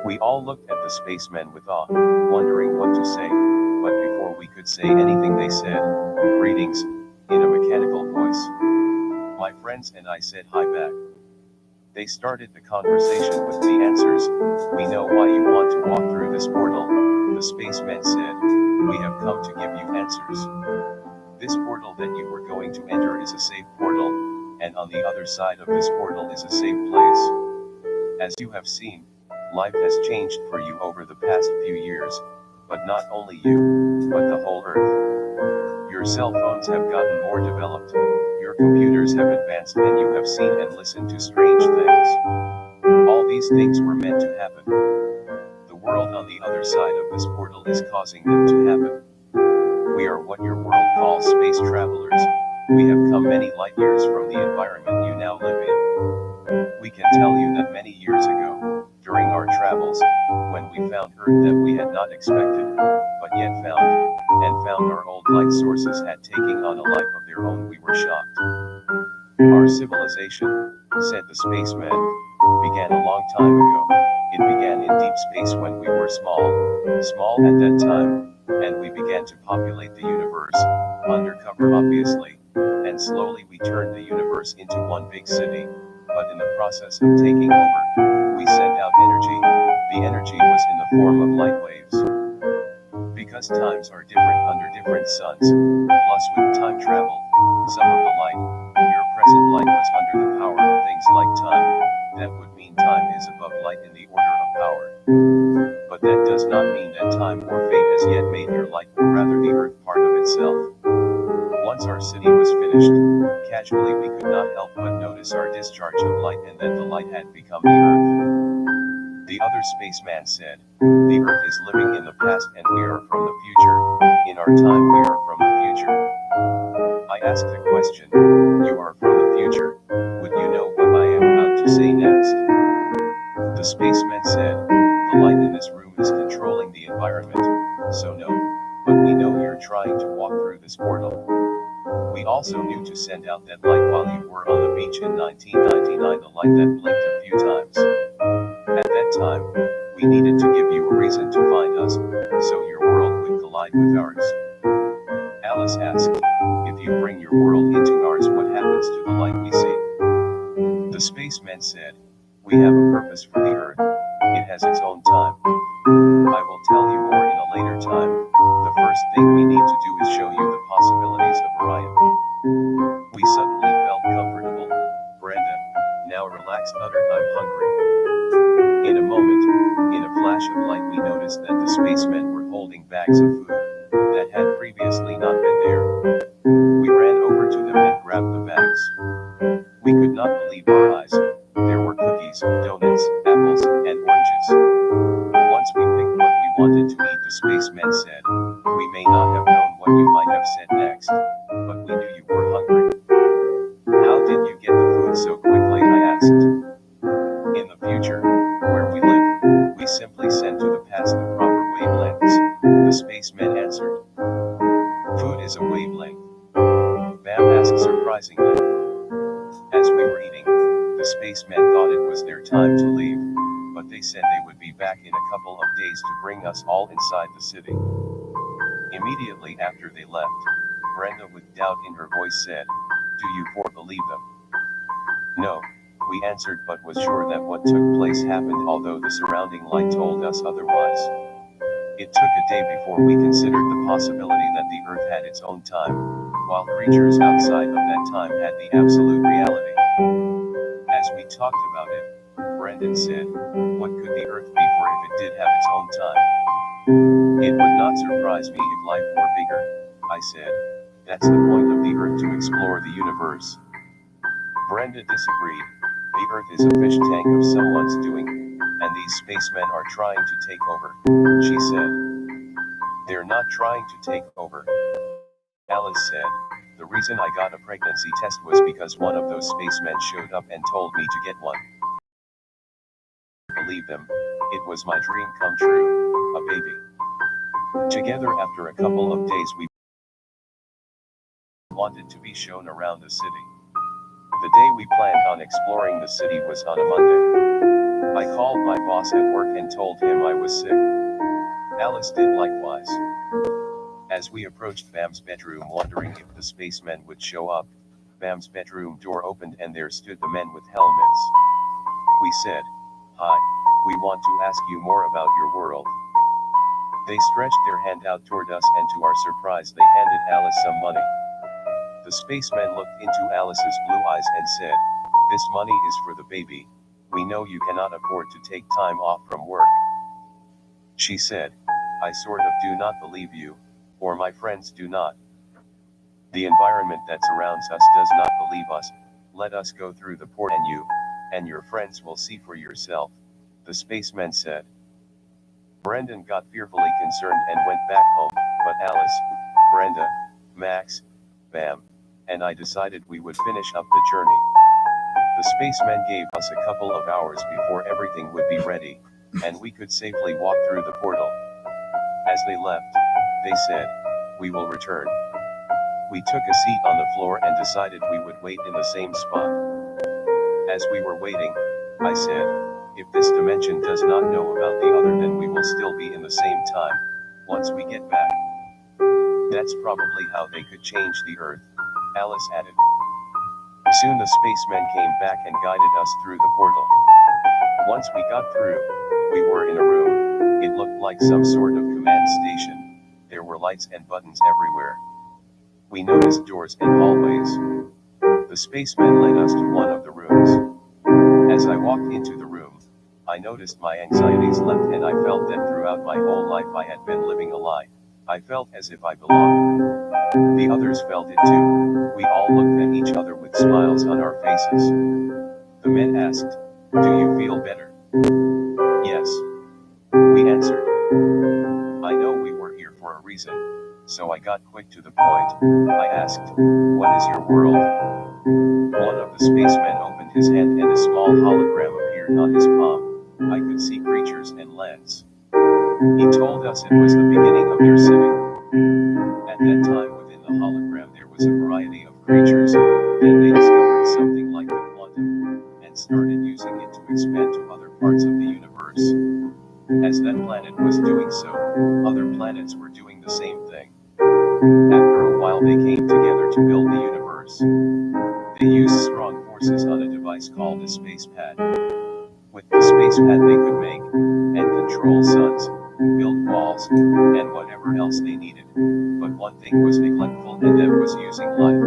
We all looked at the spacemen with awe, wondering what to say, but before we could say anything they said, "Greetings," in a mechanical voice. My friends and I said hi back. They started the conversation with the answers. "We know why you want to walk through this portal," the spaceman said. "We have come to give you answers. This portal that you were going to enter is a safe portal, and on the other side of this portal is a safe place. As you have seen, life has changed for you over the past few years, but not only you, but the whole Earth. Your cell phones have gotten more developed, your computers have advanced, and you have seen and listened to strange things. All these things were meant to happen. The world on the other side of this portal is causing them to happen. We are what your world calls space travelers. We have come many light years from the environment you now live in. We can tell you that many years ago, during our travels, when we found Earth that we had not expected, but yet found our old light sources had taken on a life of their own, we were shocked. Our civilization," said the spaceman, "began a long time ago. It began in deep space when we were small at that time, and we began to populate the universe, undercover obviously, and slowly we turned the universe into one big city, but in the process of taking over, we sent out energy. The energy was in the form of light waves. Because times are different under different suns, plus with time travel, some of the light, your present light, was under the power of things like time. That would mean time is above light in the order of power. But that does not mean that time or fate has yet made your light, or rather the Earth, part of itself. Once our city was finished, casually we could not help but notice our discharge of light and that the light had become the Earth. The other spaceman said, "The Earth is living in the past and we are from the future. In our time we are from the future." I asked a question, "You are from the future, would you know what I am about to say next?" The spaceman said, "The light in this room is controlling the environment, so no, but we know you're trying to walk through this portal. We also knew to send out that light while you were on the beach in 1999, the light that blinked a few times. At that time, we needed to give you a reason to find us, so your world would collide with ours." Alice asked, "If you bring your world into ours, what happens to the light we see?" The spaceman said, "We have a purpose for the Earth, it has its own time. I will tell you more in a later time. The first thing we need to do is show you the possibilities of Orion." We suddenly felt comfortable. "Brenda, now relax," uttered, "I'm hungry." In a moment, in a flash of light we noticed that the spacemen were holding bags of food that had previously not been there. We ran over to them and grabbed the bags. We could not believe our eyes. There were cookies, donuts, apples, and oranges. Once we picked what we wanted to eat, the spaceman said, "We may not have known what you might have said next, but we knew you were hungry." "How did you get the food so quickly?" I asked. "In the future, where we live, we simply send to the past the proper wavelengths," the spaceman answered. "Food is a wavelength?" Bam asked surprisingly. As we were eating, the spacemen thought it was their time to leave, but they said they would be back in a couple of days to bring us all inside the city. Immediately after they left, Brenda with doubt in her voice said, "Do you four believe them?" "No," we answered, but was sure that what took place happened, although the surrounding light told us otherwise. It took a day before we considered the possibility that the Earth had its own time, while creatures outside of that time had the absolute reality. As we talked about it, Brendon said, "What could the Earth be for if it did have its own time?" "It would not surprise me if life were bigger," I said. "That's the point of the Earth, to explore the universe." Brenda disagreed. "The Earth is a fish tank of someone's doing, and these spacemen are trying to take over," she said. "They're not trying to take over," Alice said. "The reason I got a pregnancy test was because one of those spacemen showed up and told me to get one. Believe them, it was my dream come true, a baby." Together after a couple of days we wanted to be shown around the city. The day we planned on exploring the city was on a Monday. I called my boss at work and told him I was sick. Alice did likewise. As we approached Bam's bedroom wondering if the spacemen would show up, Bam's bedroom door opened and there stood the men with helmets. We said, "Hi, we want to ask you more about your world." They stretched their hand out toward us and to our surprise they handed Alice some money. The spaceman looked into Alice's blue eyes and said, "This money is for the baby. We know you cannot afford to take time off from work." She said, "I sort of do not believe you, or my friends do not. The environment that surrounds us does not believe us. Let us go through the port and you, and your friends will see for yourself," the spaceman said. Brendon got fearfully concerned and went back home, but Alice, Brenda, Max, Bam, and I decided we would finish up the journey. The spacemen gave us a couple of hours before everything would be ready, and we could safely walk through the portal. As they left, they said, "We will return." We took a seat on the floor and decided we would wait in the same spot. As we were waiting, I said, "If this dimension does not know about the other, then we will still be in the same time, once we get back. That's probably how they could change the Earth," Alice added. Soon the spacemen came back and guided us through the portal. Once we got through, we were in a room. It looked like some sort of command station. There were lights and buttons everywhere. We noticed doors and hallways. The spacemen led us to one of the rooms. As I walked into the room, I noticed my anxieties left and I felt that throughout my whole life I had been living a lie. I felt as if I belonged. The others felt it too. We all looked at each other with smiles on our faces. The men asked, "Do you feel better?" "Yes," we answered. I know we were here for a reason, so I got quick to the point. I asked, "What is your world?" One of the spacemen opened his hand and a small hologram appeared on his palm. I could see creatures and lands. He told us it was the beginning of their city. At that time within the hologram there was a variety of creatures, then they discovered something like the quantum, and started using it to expand to other parts of the universe. As that planet was doing so, other planets were doing the same thing. After a while they came together to build the universe. They used strong forces on a device called a space pad. With the space pad they could make and control suns, build walls, and whatever else they needed. But one thing was neglectful, and that was using light.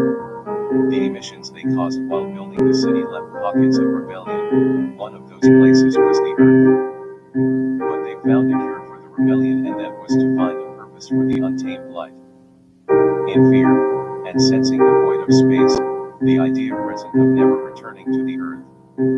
The emissions they caused while building the city left pockets of rebellion. One of those places was the Earth. But they found a cure for the rebellion, and that was to find a purpose for the untamed light. In fear, and sensing the void of space, the idea present of never returning to the Earth,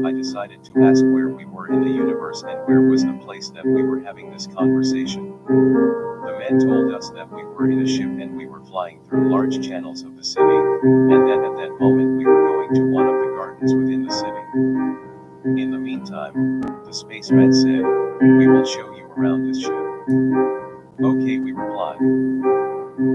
I decided to ask where we were in the universe and where was the place that we were having this conversation. The men told us that we were in a ship and we were flying through large channels of the city, and that at that moment we were going to one of the gardens within the city. In the meantime, the spaceman said, "We will show you around this ship." "Okay," we replied.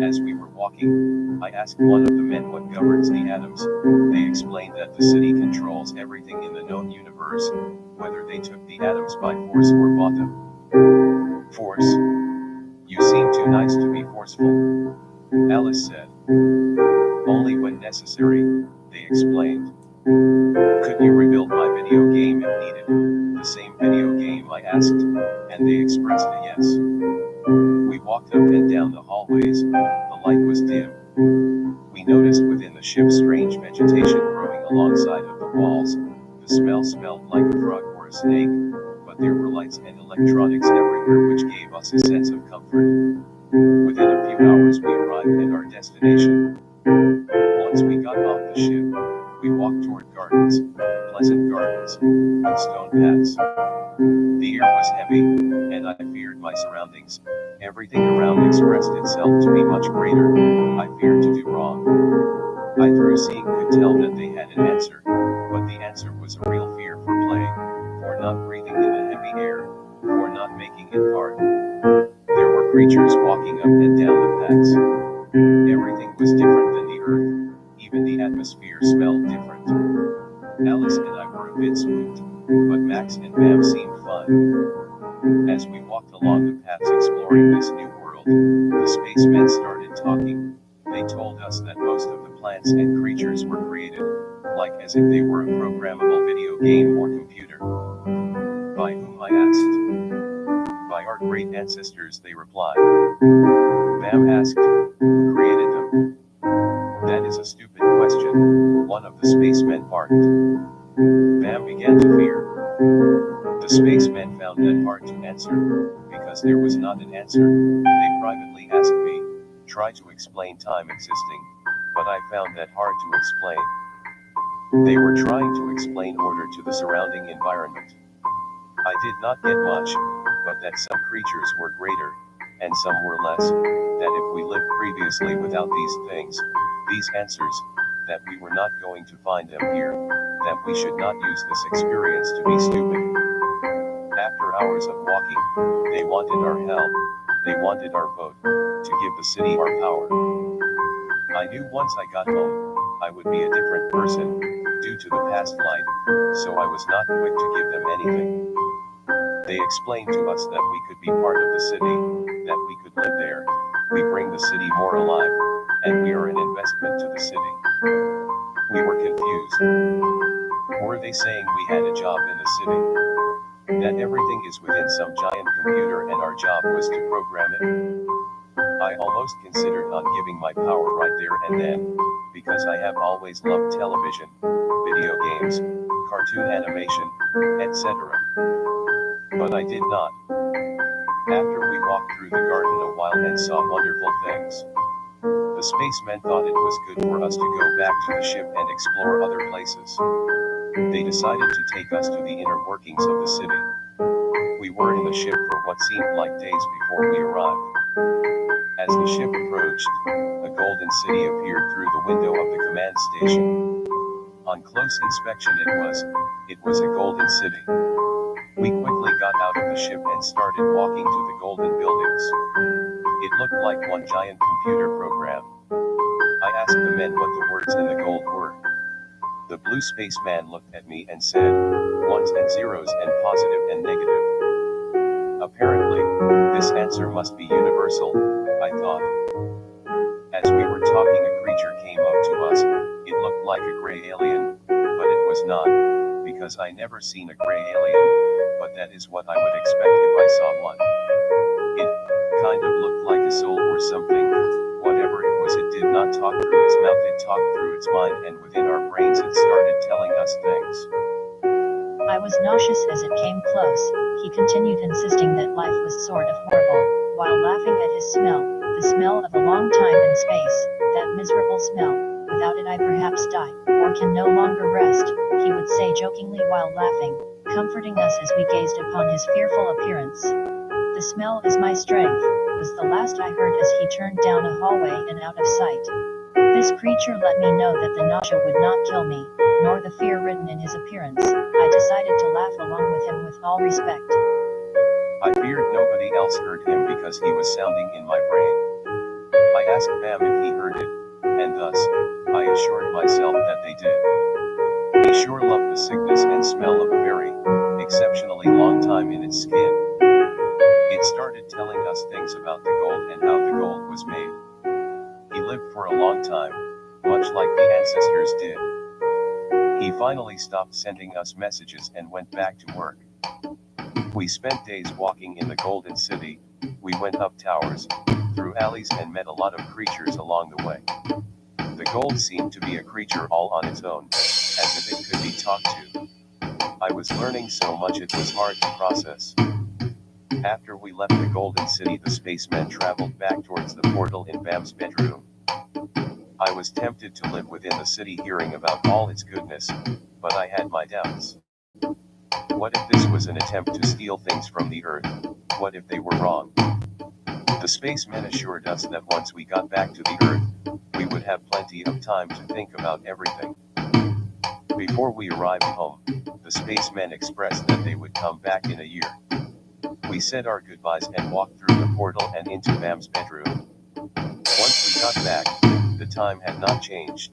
As we were walking, I asked one of the men what governs the atoms. They explained that the city controls everything in the known universe, whether they took the atoms by force or bought them. "Force? You seem too nice to be forceful," Alice said. "Only when necessary," they explained. "Could you rebuild my video game if needed?" "The same video game?" I asked, and they expressed a yes. We walked up and down the hallways. The light was dim. We noticed within the ship strange vegetation growing alongside of the walls. The smell smelled like a frog or a snake, but there were lights and electronics everywhere which gave us a sense of comfort. Within a few hours we arrived at our destination. Once we got off the ship, we walked toward gardens, pleasant gardens, with stone paths. The air was heavy, and I feared my surroundings. Everything around expressed itself to be much greater. I feared to do wrong. I through seeing could tell that they had an answer, but the answer was a real fear for playing, for not breathing in the heavy air, for not making it hard. There were creatures walking up and down the paths. Everything was different than the Earth, even the atmosphere smelled different. Alice and I were a bit spooked, but Max and Bam seemed fun. As we walked along the paths exploring this new world, the spacemen started talking. They told us that most of the plants and creatures were created, like as if they were a programmable video game or computer. By whom, I asked. By our great ancestors, they replied. Bam asked, who created them? That is a stupid question, one of the spacemen barked. Bam began to fear. The spacemen found that hard to answer, because there was not an answer. They privately asked me, try to explain time existing, but I found that hard to explain. They were trying to explain order to the surrounding environment. I did not get much, but that some creatures were greater, and some were less, that if we lived previously without these things, these answers, that we were not going to find them here, that we should not use this experience to be stupid. After hours of walking, they wanted our help, they wanted our vote, to give the city our power. I knew once I got home, I would be a different person, due to the past life, so I was not quick to give them anything. They explained to us that we could be part of the city, that we could live there, we bring the city more alive, and we are an investment to the city. We were confused. Were they saying we had a job in the city? That everything is within some giant computer and our job was to program it? I almost considered not giving my power right there and then, because I have always loved television, video games, cartoon animation, etc. But I did not. After we walked through the garden a while and saw wonderful things. The The spacemen thought it was good for us to go back to the ship and explore other places. They decided to take us to the inner workings of the city. We were in the ship for what seemed like days before we arrived. As the ship approached, a golden city appeared through the window of the command station. On close inspection it was a golden city. We quickly got out of the ship and started walking to the golden buildings. It looked like one giant computer program. I asked the men what the words in the gold were. The blue spaceman looked at me and said, ones and zeros and positive and negative. Apparently, this answer must be universal, I thought. As we were talking, a creature came up to us. It looked like a gray alien, but it was not, because I never seen a gray alien, but that is what I would expect if I saw one. It kind of looked like a soul or something. Whatever it was, it did not talk through its mouth, it talked through its mind, and within our brains it started telling us things. I was nauseous as it came close. He continued insisting that life was sort of horrible, while laughing at his smell, the smell of a long time in space, that miserable smell. Without it I perhaps die, or can no longer rest, he would say jokingly while laughing, comforting us as we gazed upon his fearful appearance. The smell is my strength, was the last I heard as he turned down a hallway and out of sight. This creature let me know that the nausea would not kill me, nor the fear written in his appearance. I decided to laugh along with him with all respect. I feared nobody else heard him because he was sounding in my brain. I asked Bam if he heard it, and thus, I assured myself that they did. He sure loved the sickness and smell of a very, exceptionally long time in its skin. It started telling us things about the gold and how the gold was made. He lived for a long time, much like the ancestors did. He finally stopped sending us messages and went back to work. We spent days walking in the Golden City. We went up towers, through alleys, and met a lot of creatures along the way. The gold seemed to be a creature all on its own, as if it could be talked to. I was learning so much it was hard to process. After we left the Golden City, the spacemen traveled back towards the portal in Bam's bedroom. I was tempted to live within the city, hearing about all its goodness, but I had my doubts. What if this was an attempt to steal things from the Earth? What if they were wrong? The spacemen assured us that once we got back to the Earth, we would have plenty of time to think about everything. Before we arrived home, the spacemen expressed that they would come back in a year. We said our goodbyes and walked through the portal and into Bam's bedroom. Once we got back, the time had not changed.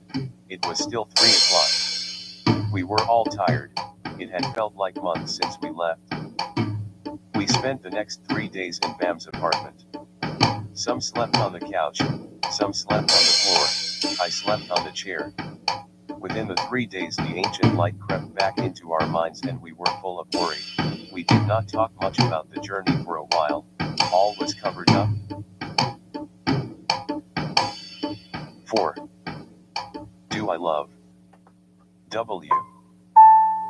It was still 3 o'clock. We were all tired. It had felt like months since we left. We spent the next 3 days in Bam's apartment. Some slept on the couch, some slept on the floor, I slept on the chair. Within the 3 days, the ancient light crept back into our minds and we were full of worry. We did not talk much about the journey for a while. All was covered up. 4. Do I love W?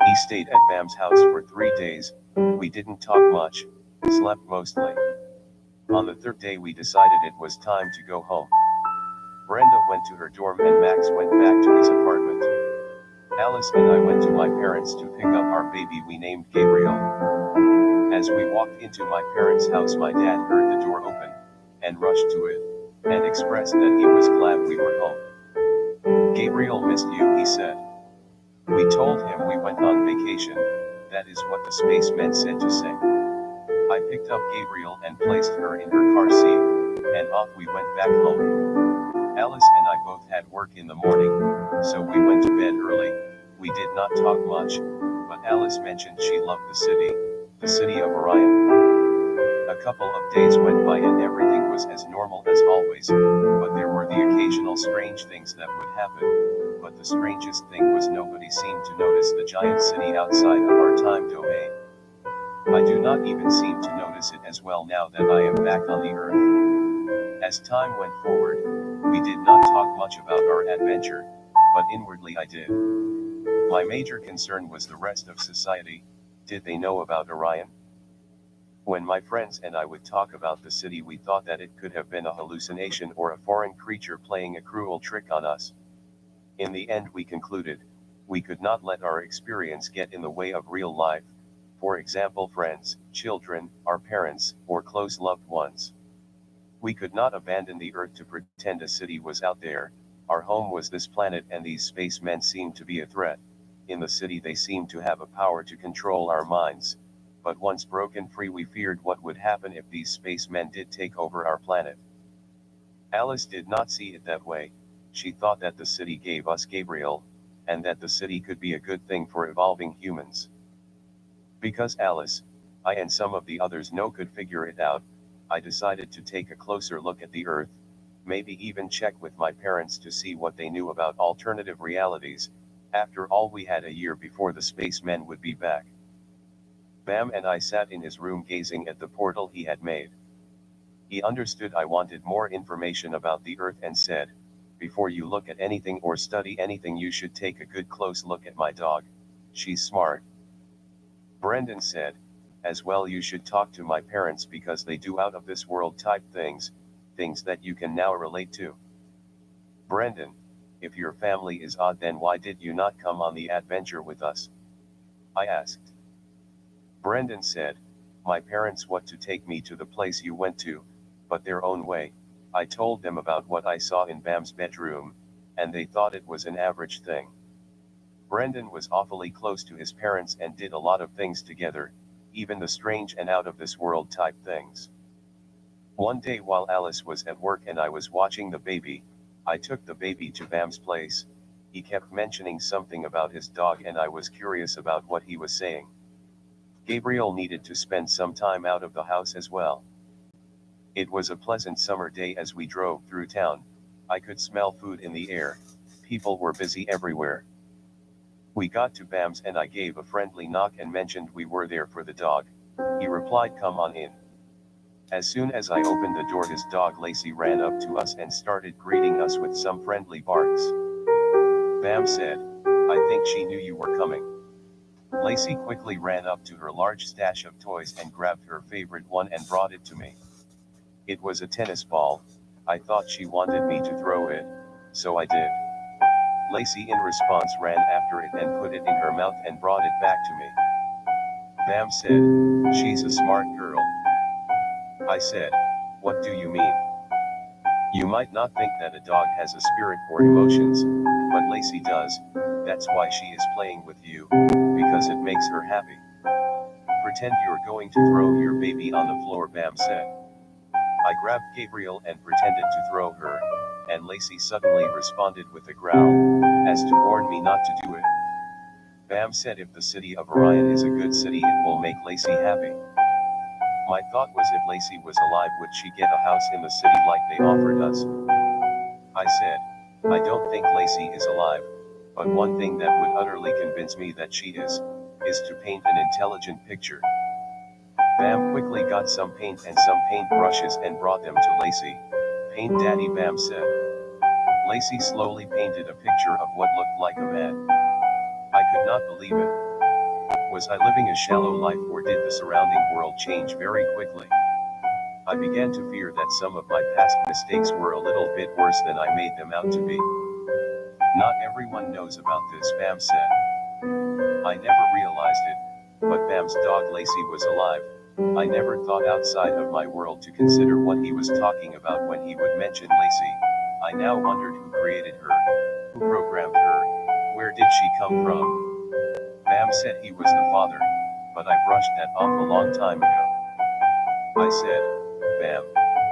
He stayed at Bam's house for 3 days. We didn't talk much, slept mostly. On the 3rd day we decided it was time to go home. Brenda went to her dorm and Max went back to his apartment. Alice and I went to my parents to pick up our baby we named Gabriel. As we walked into my parents' house, my dad heard the door open, and rushed to it, and expressed that he was glad we were home. Gabriel missed you, he said. We told him we went on vacation. That is what the spacemen said to say. I picked up Gabriel and placed her in her car seat, and off we went back home. Alice and I both had work in the morning, so we went to bed early. We did not talk much, but Alice mentioned she loved the city of Orion. A couple of days went by and everything was as normal as always, but there were the occasional strange things that would happen. But the strangest thing was nobody seemed to notice the giant city outside of our time domain. I do not even seem to notice it as well now that I am back on the Earth. As time went forward, we did not talk much about our adventure, but inwardly I did. My major concern was the rest of society. Did they know about Orion? When my friends and I would talk about the city, we thought that it could have been a hallucination or a foreign creature playing a cruel trick on us. In the end, we concluded, we could not let our experience get in the way of real life, for example, friends, children, our parents, or close loved ones. We could not abandon the Earth to pretend a city was out there. Our home was this planet, and these spacemen seemed to be a threat. In the city they seemed to have a power to control our minds. But once broken free, we feared what would happen if these spacemen did take over our planet. Alice did not see it that way. She thought that the city gave us Gabriel, and that the city could be a good thing for evolving humans. Because Alice, I and some of the others could figure it out, I decided to take a closer look at the Earth, maybe even check with my parents to see what they knew about alternative realities. After all, we had a year before the spacemen would be back. Bam and I sat in his room gazing at the portal he had made. He understood I wanted more information about the Earth and said, "Before you look at anything or study anything, you should take a good close look at my dog. She's smart." Brendon said, "As well, you should talk to my parents because they do out of this world type things that you can now relate to." Brendon, if your family is odd, then why did you not come on the adventure with us? I asked. Brendon said, "My parents want to take me to the place you went to, but their own way." I told them about what I saw in Bam's bedroom, and they thought it was an average thing. Brendon was awfully close to his parents and did a lot of things together, even the strange and out of this world type things. One day while Alice was at work and I was watching the baby, I took the baby to Bam's place. He kept mentioning something about his dog and I was curious about what he was saying. Gabriel needed to spend some time out of the house as well. It was a pleasant summer day as we drove through town. I could smell food in the air. People were busy everywhere. We got to Bam's and I gave a friendly knock and mentioned we were there for the dog. He replied, "Come on in." As soon as I opened the door, his dog Lacey ran up to us and started greeting us with some friendly barks. Bam said, "I think she knew you were coming." Lacey quickly ran up to her large stash of toys and grabbed her favorite one and brought it to me. It was a tennis ball. I thought she wanted me to throw it, so I did. Lacey in response ran after it and put it in her mouth and brought it back to me. Bam said, "She's a smart girl." I said, "What do you mean?" "You might not think that a dog has a spirit or emotions, but Lacey does. That's why she is playing with you, because it makes her happy." "Pretend you're going to throw your baby on the floor," Bam said. I grabbed Gabriel and pretended to throw her, and Lacey suddenly responded with a growl, as to warn me not to do it. Bam said if the city of Orion is a good city, it will make Lacey happy. My thought was, if Lacey was alive, would she get a house in the city like they offered us? I said, "I don't think Lacey is alive, but one thing that would utterly convince me that she is to paint an intelligent picture." Bam quickly got some paint and some paint brushes and brought them to Lacey. "Paint, Daddy," Bam said. Lacey slowly painted a picture of what looked like a man. I could not believe it. Was I living a shallow life, or did the surrounding world change very quickly? I began to fear that some of my past mistakes were a little bit worse than I made them out to be. "Not everyone knows about this," Bam said. I never realized it, but Bam's dog Lacey was alive. I never thought outside of my world to consider what he was talking about when he would mention Lacey. I now wondered who created her, who programmed her, where did she come from? Bam said he was the father, but I brushed that off a long time ago. I said, "Bam,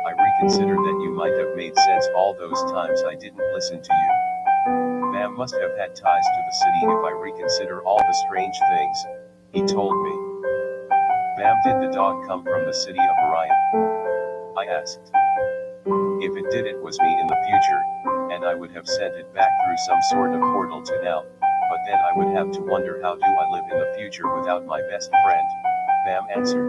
I reconsider that you might have made sense all those times I didn't listen to you. Bam must have had ties to the city if I reconsider all the strange things he told me." "Bam, did the dog come from the city of Orion?" I asked. "If it did, it was me in the future, and I would have sent it back through some sort of portal to now, but then I would have to wonder, how do I live in the future without my best friend?" Bam answered.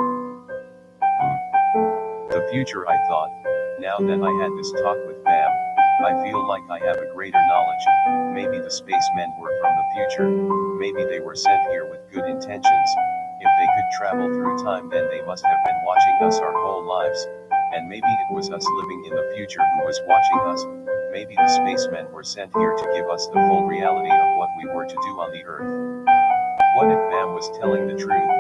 The future, I thought. Now that I had this talk with Bam, I feel like I have a greater knowledge. Maybe the spacemen were from the future. Maybe they were sent here with good intentions. If they could travel through time, then they must have been watching us our whole lives. And maybe it was us living in the future who was watching us. Maybe the spacemen were sent here to give us the full reality of what we were to do on the Earth. What if Bam was telling the truth?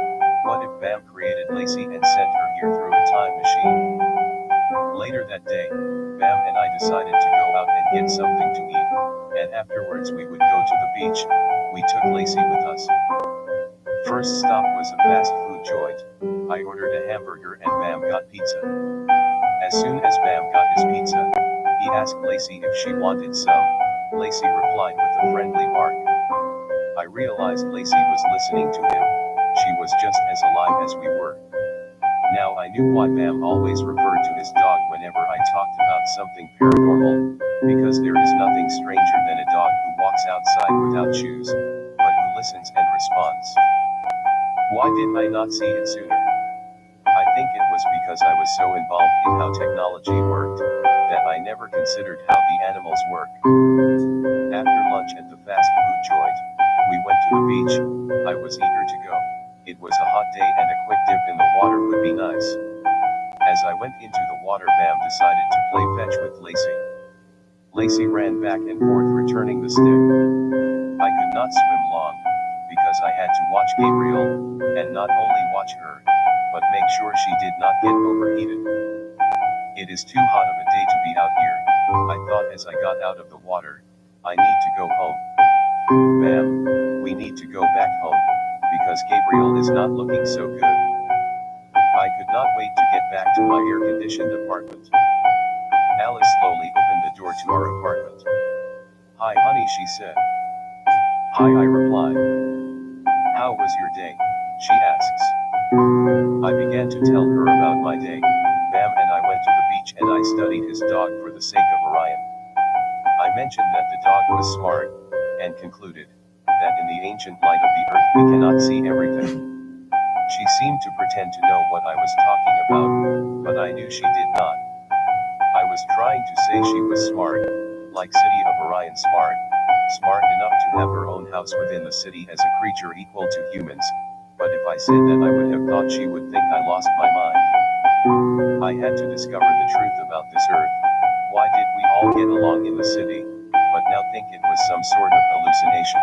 What if Bam created Lacey and sent her here through a time machine? Later that day, Bam and I decided to go out and get something to eat, and afterwards we would go to the beach. We took Lacey with us. First stop was a fast food joint. I ordered a hamburger and Bam got pizza. As soon as Bam got his pizza, he asked Lacey if she wanted some. Lacey replied with a friendly bark. I realized Lacey was listening to him. She was just as alive as we were. Now I knew why Bam always referred to his dog whenever I talked about something paranormal, because there is nothing stranger than a dog who walks outside without shoes, but who listens and responds. Why did I not see it sooner? I think it was because I was so involved in how technology worked, that I never considered how the animals work. After lunch at the fast food joint, we went to the beach. I was eager to go. It was a hot day and a quick dip in the water would be nice. As I went into the water, Bam decided to play fetch with Lacey. Lacey ran back and forth returning the stick. I could not swim long, because I had to watch Gabriel, and not only watch her, but make sure she did not get overheated. It is too hot of a day to be out here, I thought as I got out of the water. I need to go home. Bam, we need to go back home, because Gabriel is not looking so good. I could not wait to get back to my air-conditioned apartment. Alice slowly opened the door to our apartment. Hi honey, she said. Hi, I replied. How was your day? She asks. I began to tell her about my day. Bam and I went to the beach and I studied his dog for the sake of Orion. I mentioned that the dog was smart, and concluded that in the ancient light of the earth we cannot see everything. She seemed to pretend to know what I was talking about, but I knew she did not. I was trying to say she was smart, like City of Orion smart enough to have her own house within the city as a creature equal to humans, but if I said that I would have thought she would think I lost my mind. I had to discover the truth about this earth. Why did we all get along in the city, but now think it was some sort of hallucination?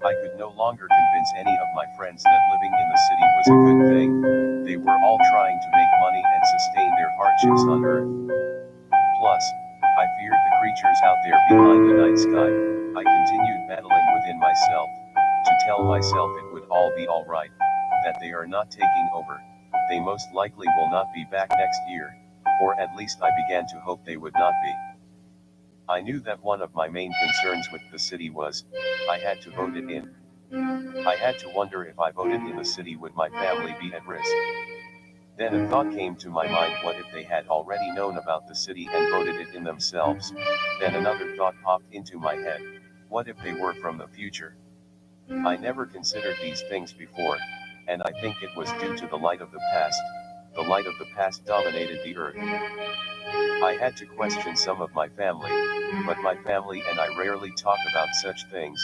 I could no longer convince any of my friends that living in the city was a good thing. They were all trying to make money and sustain their hardships on earth. Plus, I feared the creatures out there behind the night sky. I continued battling within myself, to tell myself it would all be alright, that they are not taking over. They most likely will not be back next year, or at least I began to hope they would not be. I knew that one of my main concerns with the city was, I had to vote it in. I had to wonder if I voted in the city would my family be at risk. Then a thought came to my mind, what if they had already known about the city and voted it in themselves? Then another thought popped into my head, what if they were from the future? I never considered these things before, and I think it was due to the light of the past. The light of the past dominated the earth. I had to question some of my family, but my family and I rarely talk about such things,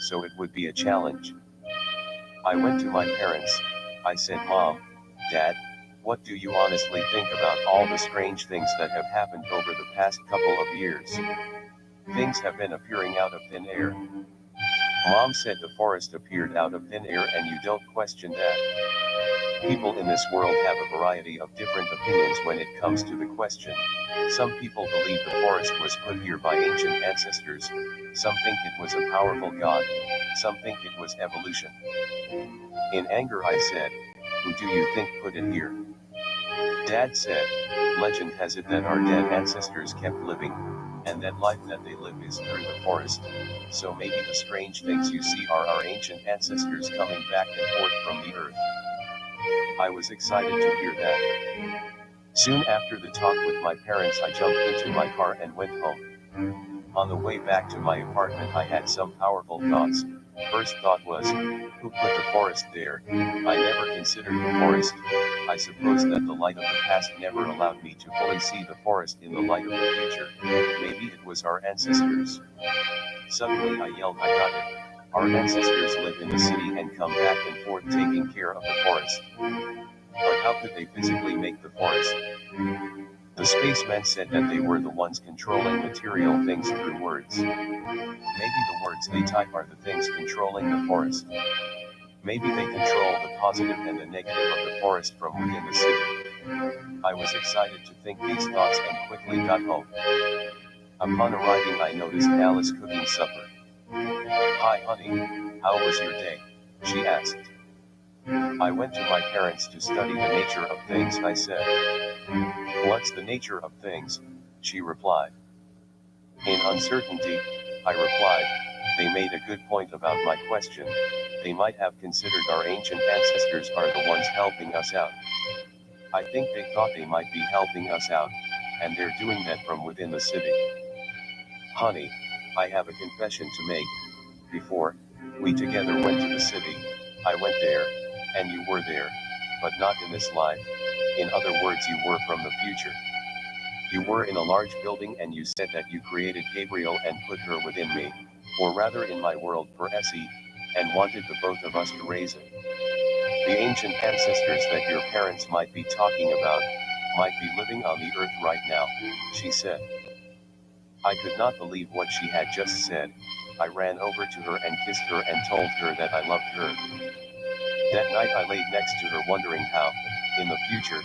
so it would be a challenge. I went to my parents. I said, Mom, Dad, what do you honestly think about all the strange things that have happened over the past couple of years? Things have been appearing out of thin air. Mom said the forest appeared out of thin air and you don't question that. People in this world have a variety of different opinions when it comes to the question. Some people believe the forest was put here by ancient ancestors. Some think it was a powerful god. Some think it was evolution. In anger I said, who do you think put it here? Dad said, legend has it that our dead ancestors kept living, and that life that they live is through the forest. So maybe the strange things you see are our ancient ancestors coming back and forth from the earth. I was excited to hear that. Soon after the talk with my parents, I jumped into my car and went home. On the way back to my apartment, I had some powerful thoughts. First thought was, who put the forest there? I never considered the forest. I suppose that the light of the past never allowed me to fully see the forest in the light of the future. Maybe it was our ancestors. Suddenly I yelled, I got it. Our ancestors live in the city and come back and forth taking care of the forest. But how could they physically make the forest? The spacemen said that they were the ones controlling material things through words. Maybe the words they type are the things controlling the forest. Maybe they control the positive and the negative of the forest from within the city. I was excited to think these thoughts and quickly got home. Upon arriving, I noticed Alice cooking supper. "Hi honey, how was your day?" she asked. "I went to my parents to study the nature of things," I said. "What's the nature of things?" she replied. In uncertainty, I replied, "They made a good point about my question. They might have considered our ancient ancestors are the ones helping us out. I think they thought they might be helping us out, and they're doing that from within the city." "Honey, I have a confession to make. Before we together went to the city, I went there, and you were there, but not in this life. In other words, you were from the future. You were in a large building and you said that you created Gabriel and put her within me, or rather in my world for SE, and wanted the both of us to raise it. The ancient ancestors that your parents might be talking about, might be living on the earth right now," she said. I could not believe what she had just said. I ran over to her and kissed her and told her that I loved her. That night I laid next to her wondering how, in the future,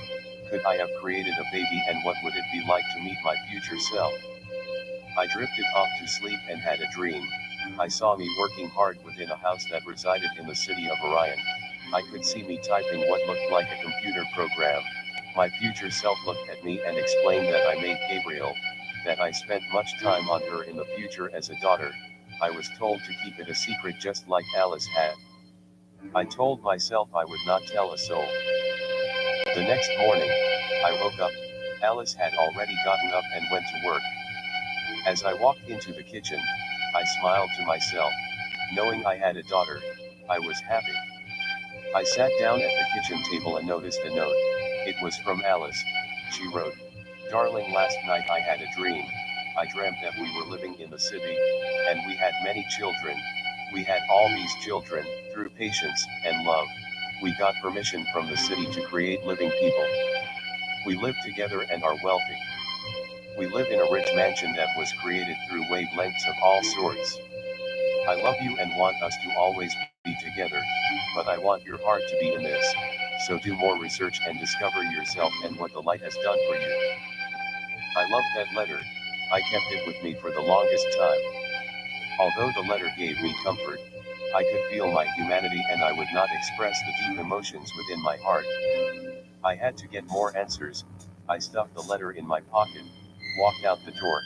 could I have created a baby and what would it be like to meet my future self. I drifted off to sleep and had a dream. I saw me working hard within a house that resided in the city of Orion. I could see me typing what looked like a computer program. My future self looked at me and explained that I made Gabriel, that I spent much time on her in the future as a daughter. I was told to keep it a secret just like Alice had. I told myself I would not tell a soul. The next morning, I woke up. Alice had already gotten up and went to work. As I walked into the kitchen, I smiled to myself. Knowing I had a daughter, I was happy. I sat down at the kitchen table and noticed a note. It was from Alice. She wrote, "Darling, last night I had a dream. I dreamt that we were living in the city, and we had many children. We had all these children, through patience and love. We got permission from the city to create living people. We live together and are wealthy. We live in a rich mansion that was created through wavelengths of all sorts. I love you and want us to always be together, but I want your heart to be in this, so do more research and discover yourself and what the light has done for you." I loved that letter. I kept it with me for the longest time. Although the letter gave me comfort, I could feel my humanity and I would not express the deep emotions within my heart. I had to get more answers. I stuffed the letter in my pocket, walked out the door,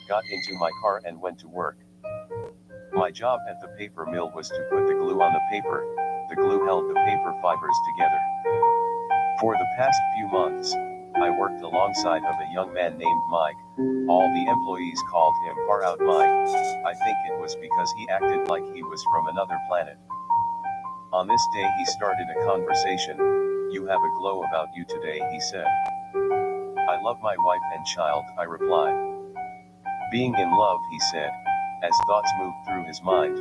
got into my car and went to work. My job at the paper mill was to put the glue on the paper. The glue held the paper fibers together. For the past few months, I worked alongside of a young man named Mike. All the employees called him Far Out Mike. I think it was because he acted like he was from another planet. On this day he started a conversation. "You have a glow about you today," he said. "I love my wife and child," I replied. "Being in love," he said, as thoughts moved through his mind.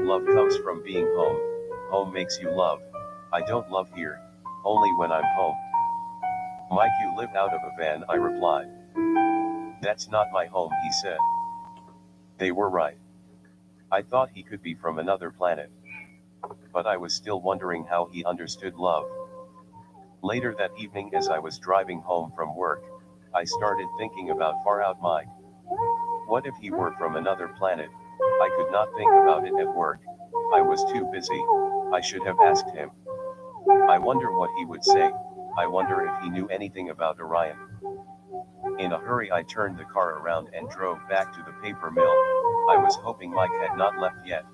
"Love comes from being home. Home makes you love. I don't love here, only when I'm home." "Mike, you live out of a van," I replied. "That's not my home," he said. They were right. I thought he could be from another planet. But I was still wondering how he understood love. Later that evening as I was driving home from work, I started thinking about Far Out Mike. What if he were from another planet? I could not think about it at work. I was too busy. I should have asked him. I wonder what he would say. I wonder if he knew anything about Orion. In a hurry I turned the car around and drove back to the paper mill. I was hoping Mike had not left yet.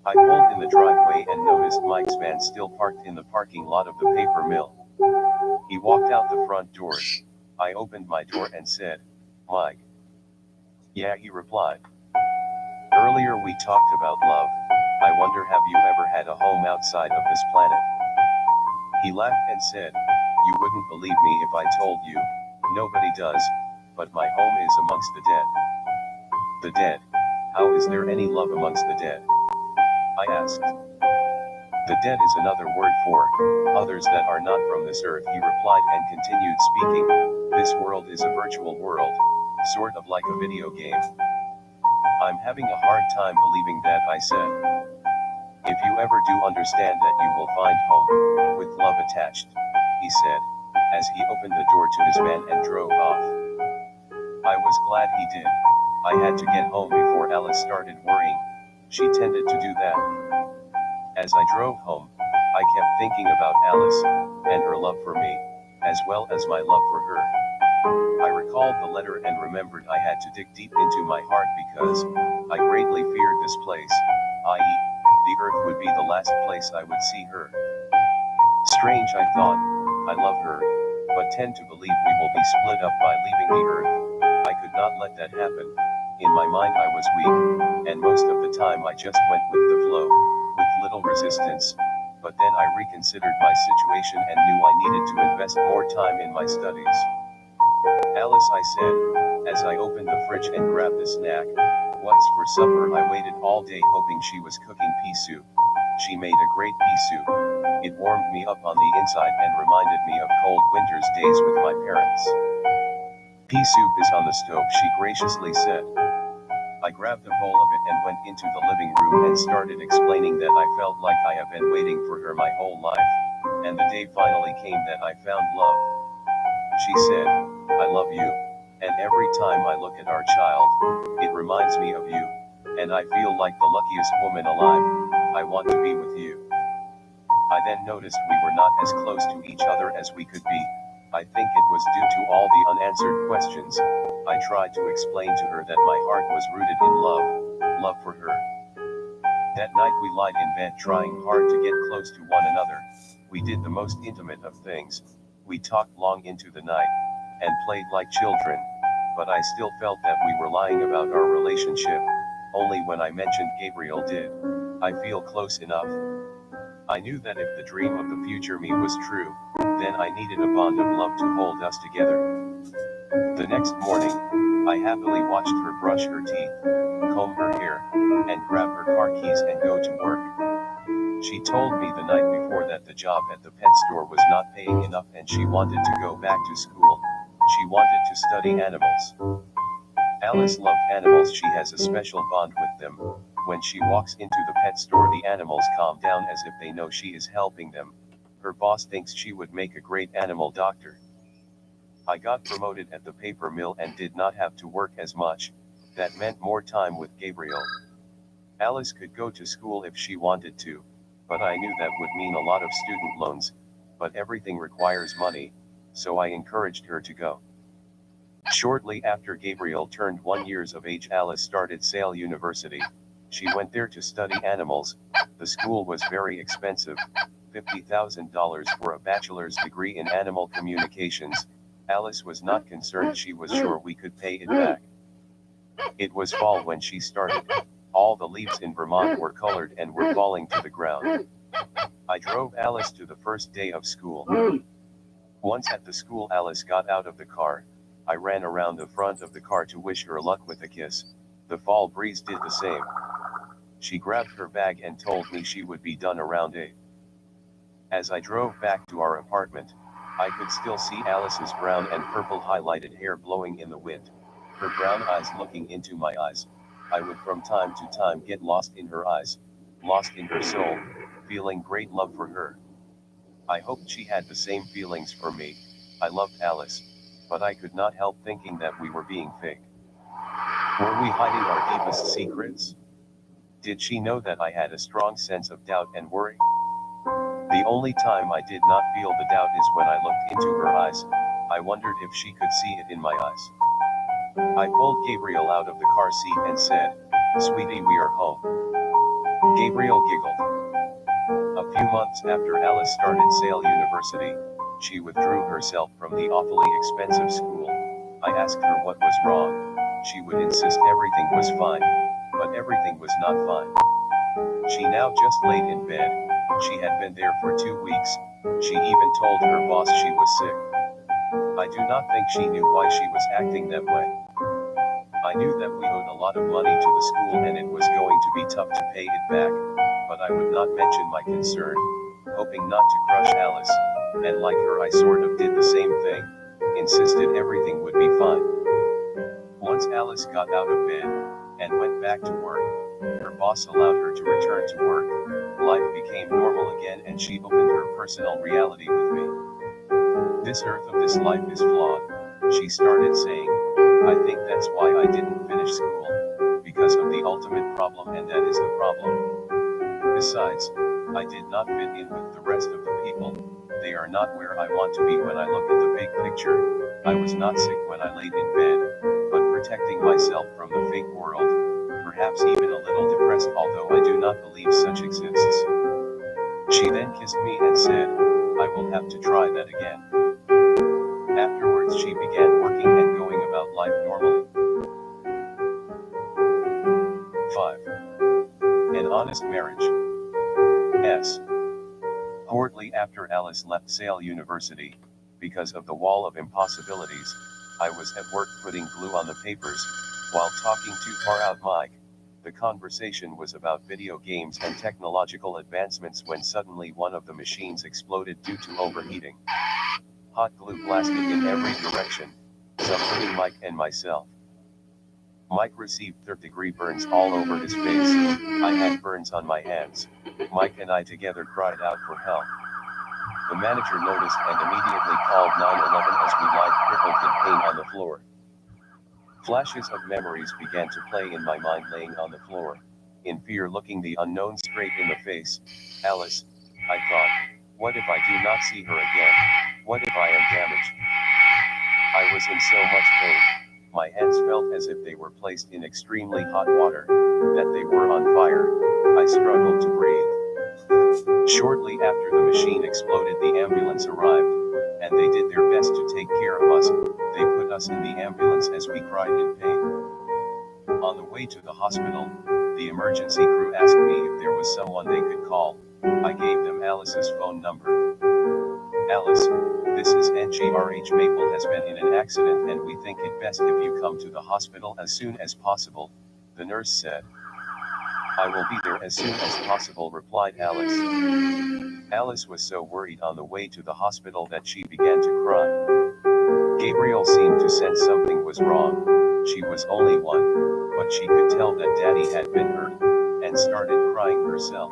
I pulled in the driveway and noticed Mike's van still parked in the parking lot of the paper mill. He walked out the front doors. I opened my door and said, "Mike." "Yeah," he replied. "Earlier we talked about love. I wonder, have you ever had a home outside of this planet?" He laughed and said, "You wouldn't believe me if I told you. Nobody does, but my home is amongst the dead." "The dead? How is there any love amongst the dead?" I asked. The dead is another word for others that are not from this earth, he replied and continued speaking. This world is a virtual world, sort of like a video game. I'm having a hard time believing that, I said. If you ever do understand that, you will find home, with love attached, he said, as he opened the door to his van and drove off. I was glad he did. I had to get home before Alice started worrying. She tended to do that. As I drove home, I kept thinking about Alice, and her love for me, as well as my love for her. I recalled the letter and remembered I had to dig deep into my heart because I greatly feared this place, i.e., the earth would be the last place I would see her. Strange, I thought. I love her, but tend to believe we will be split up by leaving the earth. I could not let that happen. In my mind I was weak, and most of the time I just went with the flow, with little resistance. But then I reconsidered my situation and knew I needed to invest more time in my studies. Alice, I said, as I opened the fridge and grabbed a snack. Once for supper I waited all day hoping she was cooking pea soup. She made a great pea soup. It warmed me up on the inside and reminded me of cold winter's days with my parents. Pea soup is on the stove, she graciously said. I grabbed a bowl of it and went into the living room and started explaining that I felt like I have been waiting for her my whole life, and the day finally came that I found love. She said, I love you, and every time I look at our child, it reminds me of you, and I feel like the luckiest woman alive. I want to be with you. I then noticed we were not as close to each other as we could be. I think it was due to all the unanswered questions. I tried to explain to her that my heart was rooted in love for her. That night we lied in bed trying hard to get close to one another. We did the most intimate of things. We talked long into the night, and played like children, but I still felt that we were lying about our relationship. Only when I mentioned Gabriel did I feel close enough. I knew that if the dream of the future me was true, then I needed a bond of love to hold us together. The next morning, I happily watched her brush her teeth, comb her hair, and grab her car keys and go to work. She told me the night before that the job at the pet store was not paying enough and she wanted to go back to school. She wanted to study animals. Alice loved animals. She has a special bond with them. When she walks into the pet store, the animals calm down as if they know she is helping them. Her boss thinks she would make a great animal doctor. I got promoted at the paper mill and did not have to work as much. That meant more time with Gabriel. Alice could go to school if she wanted to, but I knew that would mean a lot of student loans. But everything requires money, so I encouraged her to go. Shortly after Gabriel turned 1 year of age, Alice started Sale University. She went there to study animals. The school was very expensive, $50,000 for a bachelor's degree in animal communications. Alice was not concerned. She was sure we could pay it back. It was fall when she started. All the leaves in Vermont were colored and were falling to the ground. I drove Alice to the first day of school. Once at the school, Alice got out of the car. I ran around the front of the car to wish her luck with a kiss. The fall breeze did the same. She grabbed her bag and told me she would be done around 8. As I drove back to our apartment, I could still see Alice's brown and purple highlighted hair blowing in the wind. Her brown eyes looking into my eyes. I would from time to time get lost in her eyes, lost in her soul, feeling great love for her. I hoped she had the same feelings for me. I loved Alice, but I could not help thinking that we were being fake. Were we hiding our deepest secrets? Did she know that I had a strong sense of doubt and worry? The only time I did not feel the doubt is when I looked into her eyes. I wondered if she could see it in my eyes. I pulled Gabriel out of the car seat and said, "Sweetie, we are home." Gabriel giggled. A few months after Alice started Sale University, she withdrew herself from the awfully expensive school. I asked her what was wrong. She would insist everything was fine, but everything was not fine. She now just laid in bed. She had been there for 2 weeks. She even told her boss she was sick. I do not think she knew why she was acting that way. I knew that we owed a lot of money to the school and it was going to be tough to pay it back. but I would not mention my concern, hoping not to crush Alice, and like her I sort of did the same thing, insisted everything would be fine. Once Alice got out of bed, and went back to work, her boss allowed her to return to work, life became normal again and she opened her personal reality with me. This earth of this life is flawed, she started saying. I think that's why I didn't finish school, because of the ultimate problem, and that is the problem. Besides, I did not fit in with the rest of the people, they are not where I want to be when I look at the big picture. I was not sick when I laid in bed, but protecting myself from the fake world, perhaps even a little depressed, although I do not believe such exists. She then kissed me and said, I will have to try that again. Afterwards she began working and going about life normally. 5. An honest marriage. S. Shortly after Alice left Sale University, because of the wall of impossibilities, I was at work putting glue on the papers, while talking to far out Mike. The conversation was about video games and technological advancements when suddenly one of the machines exploded due to overheating. Hot glue blasted in every direction, some hitting Mike and myself. Mike received third-degree burns all over his face. I had burns on my hands. Mike and I together cried out for help. The manager noticed and immediately called 911 as we lied crippled in pain on the floor. Flashes of memories began to play in my mind, laying on the floor, in fear, looking the unknown straight in the face. Alice, I thought, what if I do not see her again? What if I am damaged? I was in so much pain. My hands felt as if they were placed in extremely hot water, that they were on fire. I struggled to breathe. Shortly after the machine exploded, the ambulance arrived, and they did their best to take care of us. They put us in the ambulance as we cried in pain. On the way to the hospital, the emergency crew asked me if there was someone they could call. I gave them Alice's phone number. Alice, this is NGRH. Maple has been in an accident and we think it best if you come to the hospital as soon as possible, the nurse said. I will be there as soon as possible, replied Alice. Alice was so worried on the way to the hospital that she began to cry. Gabriel seemed to sense something was wrong. She was only one, but she could tell that Daddy had been hurt, and started crying herself.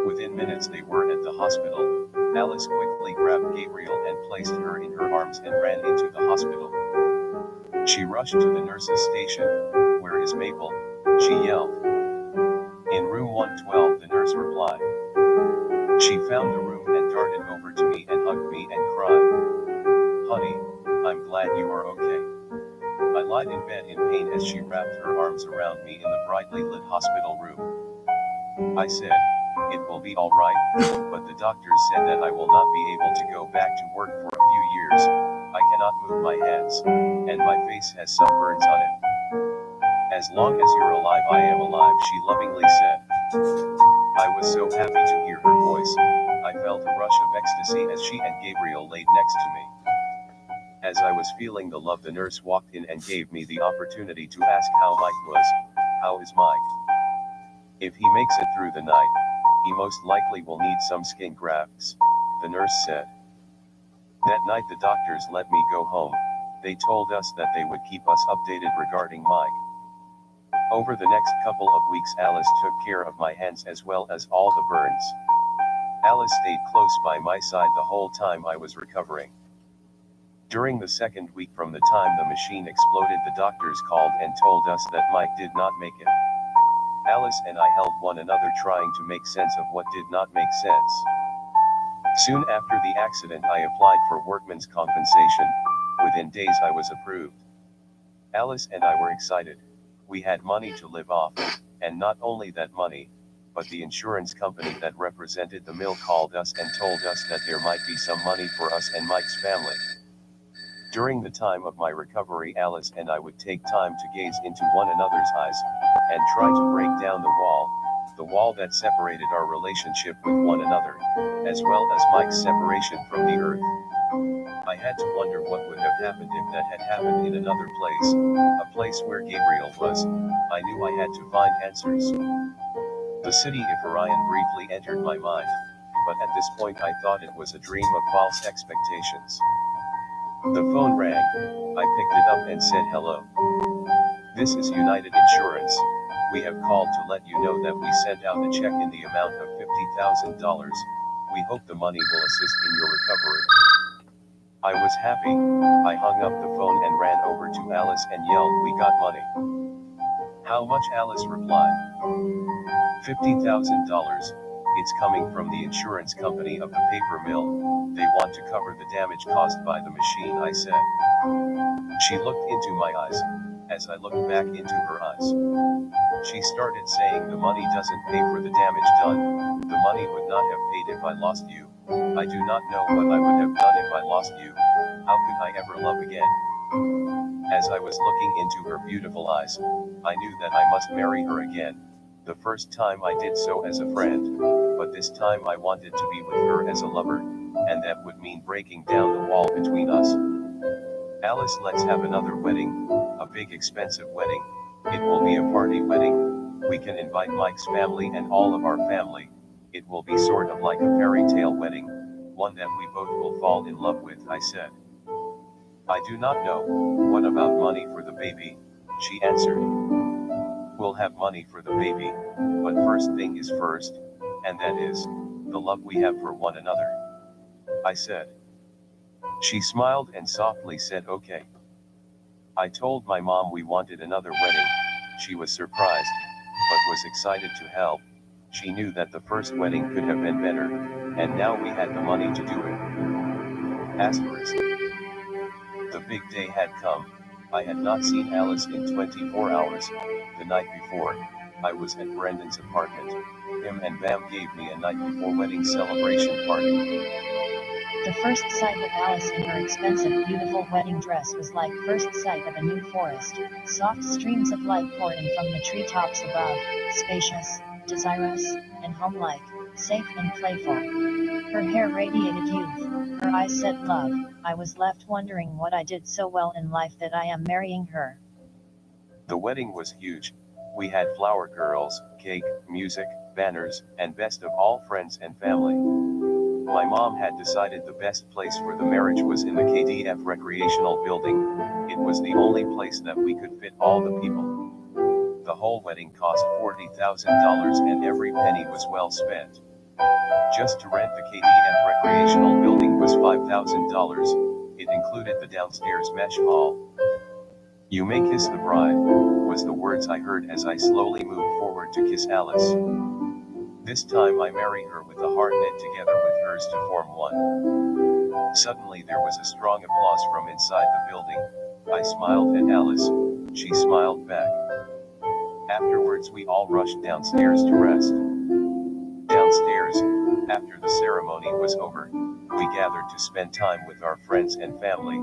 Within minutes they were at the hospital. Alice quickly grabbed Gabriel and placed her in her arms and ran into the hospital. She rushed to the nurse's station. Where is Maple? She yelled. In room 112, the nurse replied. She found the room and darted over to me and hugged me and cried. Honey, I'm glad you are okay. I lied in bed in pain as she wrapped her arms around me in the brightly lit hospital room. I said, it will be all right, but the doctors said that I will not be able to go back to work for a few years. I cannot move my hands, and my face has some burns on it. As long as you're alive, I am alive, she lovingly said. I was so happy to hear her voice. I felt a rush of ecstasy as she and Gabriel laid next to me. As I was feeling the love, the nurse walked in and gave me the opportunity to ask how Mike was. How is Mike? If he makes it through the night, he most likely will need some skin grafts, the nurse said. That night the doctors let me go home. They told us that they would keep us updated regarding Mike. Over the next couple of weeks, Alice took care of my hands as well as all the burns. Alice stayed close by my side the whole time I was recovering. During the second week from the time the machine exploded, the doctors called and told us that Mike did not make it. Alice and I held one another, trying to make sense of what did not make sense. Soon after the accident, I applied for workman's compensation. Within days I was approved. Alice and I were excited. We had money to live off, and not only that money, but the insurance company that represented the mill called us and told us that there might be some money for us and Mike's family. During the time of my recovery, Alice and I would take time to gaze into one another's eyes, and try to break down the wall that separated our relationship with one another, as well as Mike's separation from the earth. I had to wonder what would have happened if that had happened in another place, a place where Gabriel was. I knew I had to find answers. The city of Orion briefly entered my mind, but at this point I thought it was a dream of false expectations. The phone rang. I picked it up and said hello. This is United Insurance. We have called to let you know that we sent out a check in the amount of $50,000. We hope the money will assist in your recovery. I was happy. I hung up the phone and ran over to Alice and yelled, "We got money." "How much?" Alice replied. $50,000. It's coming from the insurance company of the paper mill. They want to cover the damage caused by the machine, I said. She looked into my eyes. As I looked back into her eyes, she started saying, "The money doesn't pay for the damage done. The money would not have paid if I lost you. I do not know what I would have done if I lost you. How could I ever love again?" As I was looking into her beautiful eyes, I knew that I must marry her again. The first time I did so as a friend, but this time I wanted to be with her as a lover, and that would mean breaking down the wall between us. "Alice, let's have another wedding, a big expensive wedding. It will be a party wedding. We can invite Mike's family and all of our family. It will be sort of like a fairy tale wedding, one that we both will fall in love with," I said. "I do not know. What about money for the baby?" she answered. "We'll have money for the baby, but first thing is first, and that is the love we have for one another," I said. She smiled and softly said, "Okay." I told my mom we wanted another wedding. She was surprised, but was excited to help. She knew that the first wedding could have been better, and now we had the money to do it. Asterisk. The big day had come. I had not seen Alice in 24 hours. The night before, I was at Brendon's apartment. Him and Bam gave me a night before wedding celebration party. The first sight of Alice in her expensive, beautiful wedding dress was like first sight of a new forest. Soft streams of light poured in from the treetops above, spacious, desirous, and homelike, safe and playful. Her hair radiated youth, her eyes said love. I was left wondering what I did so well in life that I am marrying her. The wedding was huge. We had flower girls, cake, music, banners, and best of all, friends and family. My mom had decided the best place for the marriage was in the KDF recreational building. It was the only place that we could fit all the people. The whole wedding cost $40,000 and every penny was well spent. Just to rent the KDF recreational building was $5,000. It included the downstairs mesh hall. "You may kiss the bride," was the words I heard as I slowly moved forward to kiss Alice. This time I marry her with the heart knit together with hers to form one. Suddenly there was a strong applause from inside the building. I smiled at Alice. She smiled back. Afterwards we all rushed downstairs to rest. Downstairs, after the ceremony was over, we gathered to spend time with our friends and family,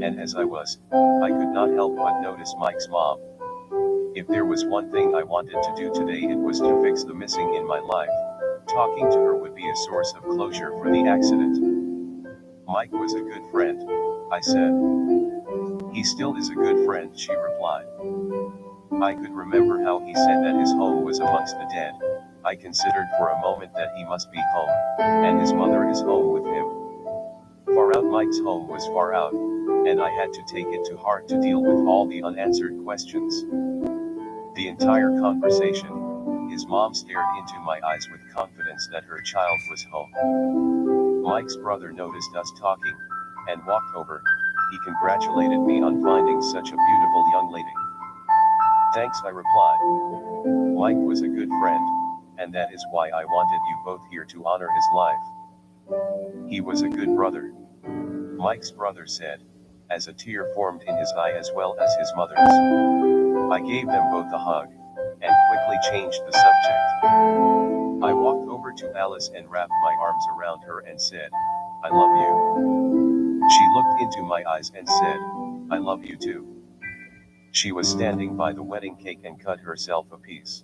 and as I could not help but notice Mike's mom. If there was one thing I wanted to do today, it was to fix the missing in my life. Talking to her would be a source of closure for the accident. "Mike was a good friend," I said. "He still is a good friend," she replied. I could remember how he said that his home was amongst the dead. I considered for a moment that he must be home, and his mother is home with him. Far out, Mike's home was far out, and I had to take it to heart to deal with all the unanswered questions. The entire conversation, his mom stared into my eyes with confidence that her child was home. Mike's brother noticed us talking, and walked over. He congratulated me on finding such a beautiful young lady. "Thanks," I replied. "Mike was a good friend, and that is why I wanted you both here to honor his life. He was a good brother," Mike's brother said, as a tear formed in his eye as well as his mother's. I gave them both a hug, and quickly changed the subject. I walked over to Alice and wrapped my arms around her and said, "I love you." She looked into my eyes and said, "I love you too." She was standing by the wedding cake and cut herself a piece.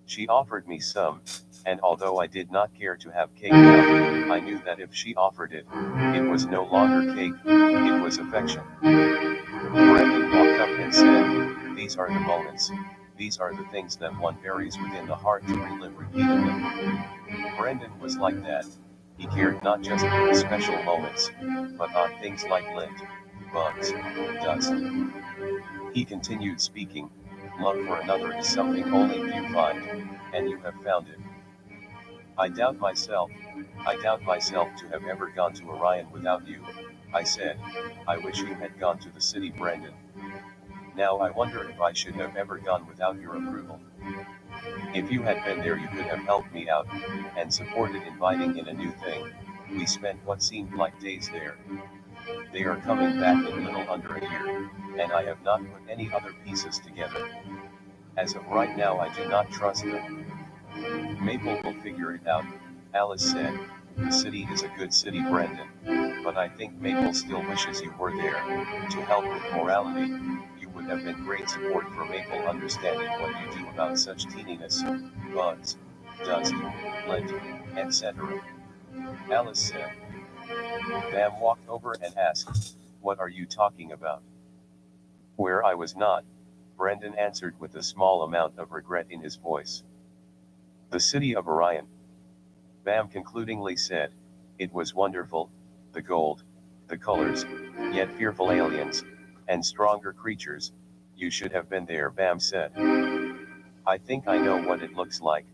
She offered me some, and although I did not care to have cake now, I knew that if she offered it, it was no longer cake, it was affection. Brendon walked up and said, "These are the moments. These are the things that one buries within the heart to relive repeatedly. Brendon was like that. He cared not just for the special moments, but on things like lint, bugs, dust. He continued speaking, love for another is something only few find, and you have found it. I doubt myself to have ever gone to Orion without you, I said. I wish you had gone to the city, Brendon. Now I wonder if I should have ever gone without your approval. If you had been there you could have helped me out, and supported inviting in a new thing. We spent what seemed like days there. They are coming back in little under a year, and I have not put any other pieces together. As of right now I do not trust them. Maple will figure it out, Alice said. The city is a good city, Brendon, but I think Maple still wishes you were there, to help with morality. You would have been great support for Maple understanding what you do about such teeniness, bugs, dust, lint, etc. Alice said. Bam walked over and asked, what are you talking about? Where I was not, Brendon answered with a small amount of regret in his voice. The city of Orion. Bam concludingly said, it was wonderful, the gold, the colors, yet fearful aliens, and stronger creatures. You should have been there, Bam said. I think I know what it looks like,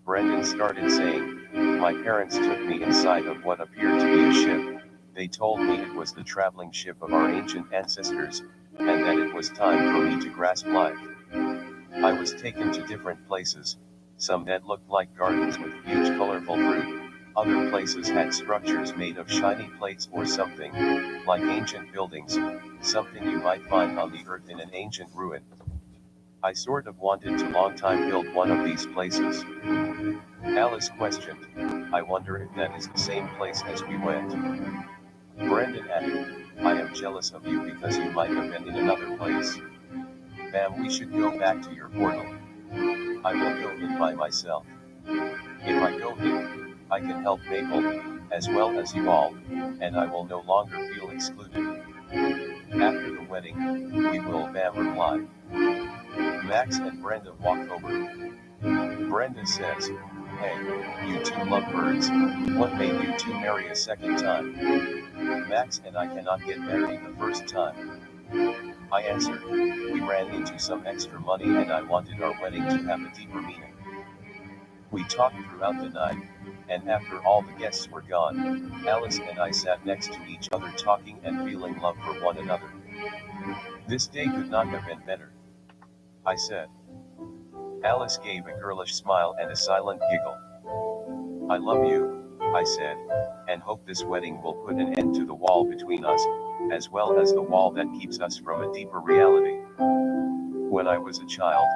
Brendon started saying. My parents took me inside of what appeared to be a ship. They told me it was the traveling ship of our ancient ancestors, and that it was time for me to grasp life. I was taken to different places, some that looked like gardens with huge colorful fruit, other places had structures made of shiny plates or something, like ancient buildings, something you might find on the earth in an ancient ruin. I sort of wanted to long time build one of these places. Alice questioned, I wonder if that is the same place as we went. Brendon added, I am jealous of you because you might have been in another place. Bam, we should go back to your portal. I will go in by myself. If I go in, I can help Maple, as well as you all, and I will no longer feel excluded. After the wedding, we will, Bam replied. Max and Brenda walk over. Brenda says, hey, you two lovebirds, what made you two marry a second time? Max and I cannot get married the first time. I answered, we ran into some extra money and I wanted our wedding to have a deeper meaning. We talked throughout the night, and after all the guests were gone, Alice and I sat next to each other talking and feeling love for one another. This day could not have been better, I said. Alice gave a girlish smile and a silent giggle. I love you, I said, and hope this wedding will put an end to the wall between us, as well as the wall that keeps us from a deeper reality. When I was a child,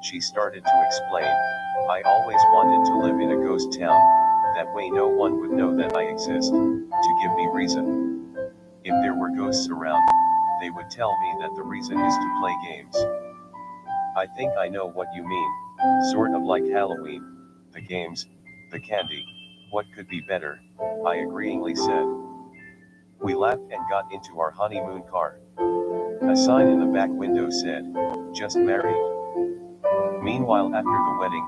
she started to explain, I always wanted to live in a ghost town, that way no one would know that I exist, to give me reason. If there were ghosts around, they would tell me that the reason is to play games. I think I know what you mean, sort of like Halloween, the games, the candy, what could be better, I agreeingly said. We laughed and got into our honeymoon car. A sign in the back window said, just married. Meanwhile after the wedding,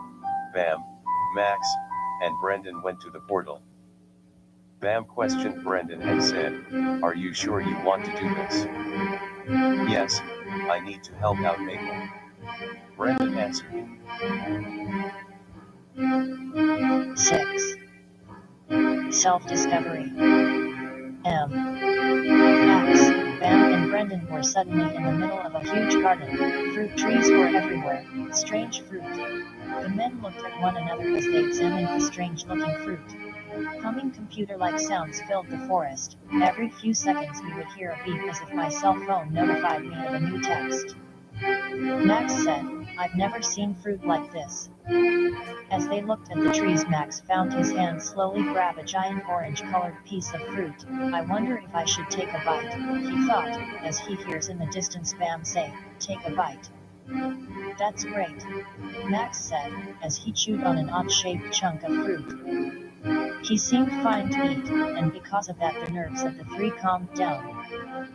Bam, Max, and Brendon went to the portal. Bam questioned Brendon and said, are you sure you want to do this? Yes, I need to help out Maple. Brendon answered. 6. Self-discovery. Max, Bam and Brendon were suddenly in the middle of a huge garden. Fruit trees were everywhere, strange fruit. The men looked at one another as they examined the strange-looking fruit. Humming computer-like sounds filled the forest. Every few seconds we would hear a beep as if my cell phone notified me of a new text. Max said, I've never seen fruit like this. As they looked at the trees, Max found his hand slowly grab a giant orange-colored piece of fruit. I wonder if I should take a bite, he thought, as he hears in the distance Bam say, take a bite. That's great, Max said, as he chewed on an odd-shaped chunk of fruit. He seemed fine to eat, and because of that the nerves of the three calmed down.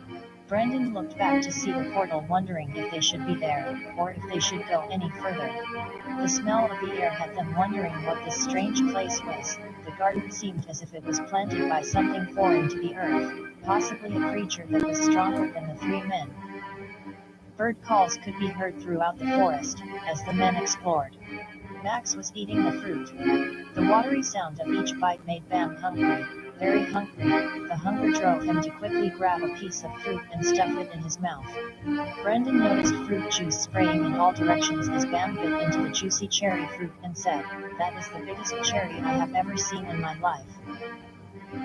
Brendon looked back to see the portal, wondering if they should be there, or if they should go any further. The smell of the air had them wondering what this strange place was. The garden seemed as if it was planted by something foreign to the earth, possibly a creature that was stronger than the three men. Bird calls could be heard throughout the forest, as the men explored. Max was eating the fruit. The watery sound of each bite made Bam hungry, very hungry. The hunger drove him to quickly grab a piece of fruit and stuff it in his mouth. Brendon noticed fruit juice spraying in all directions as Bam bit into the juicy cherry fruit and said, "That is the biggest cherry I have ever seen in my life."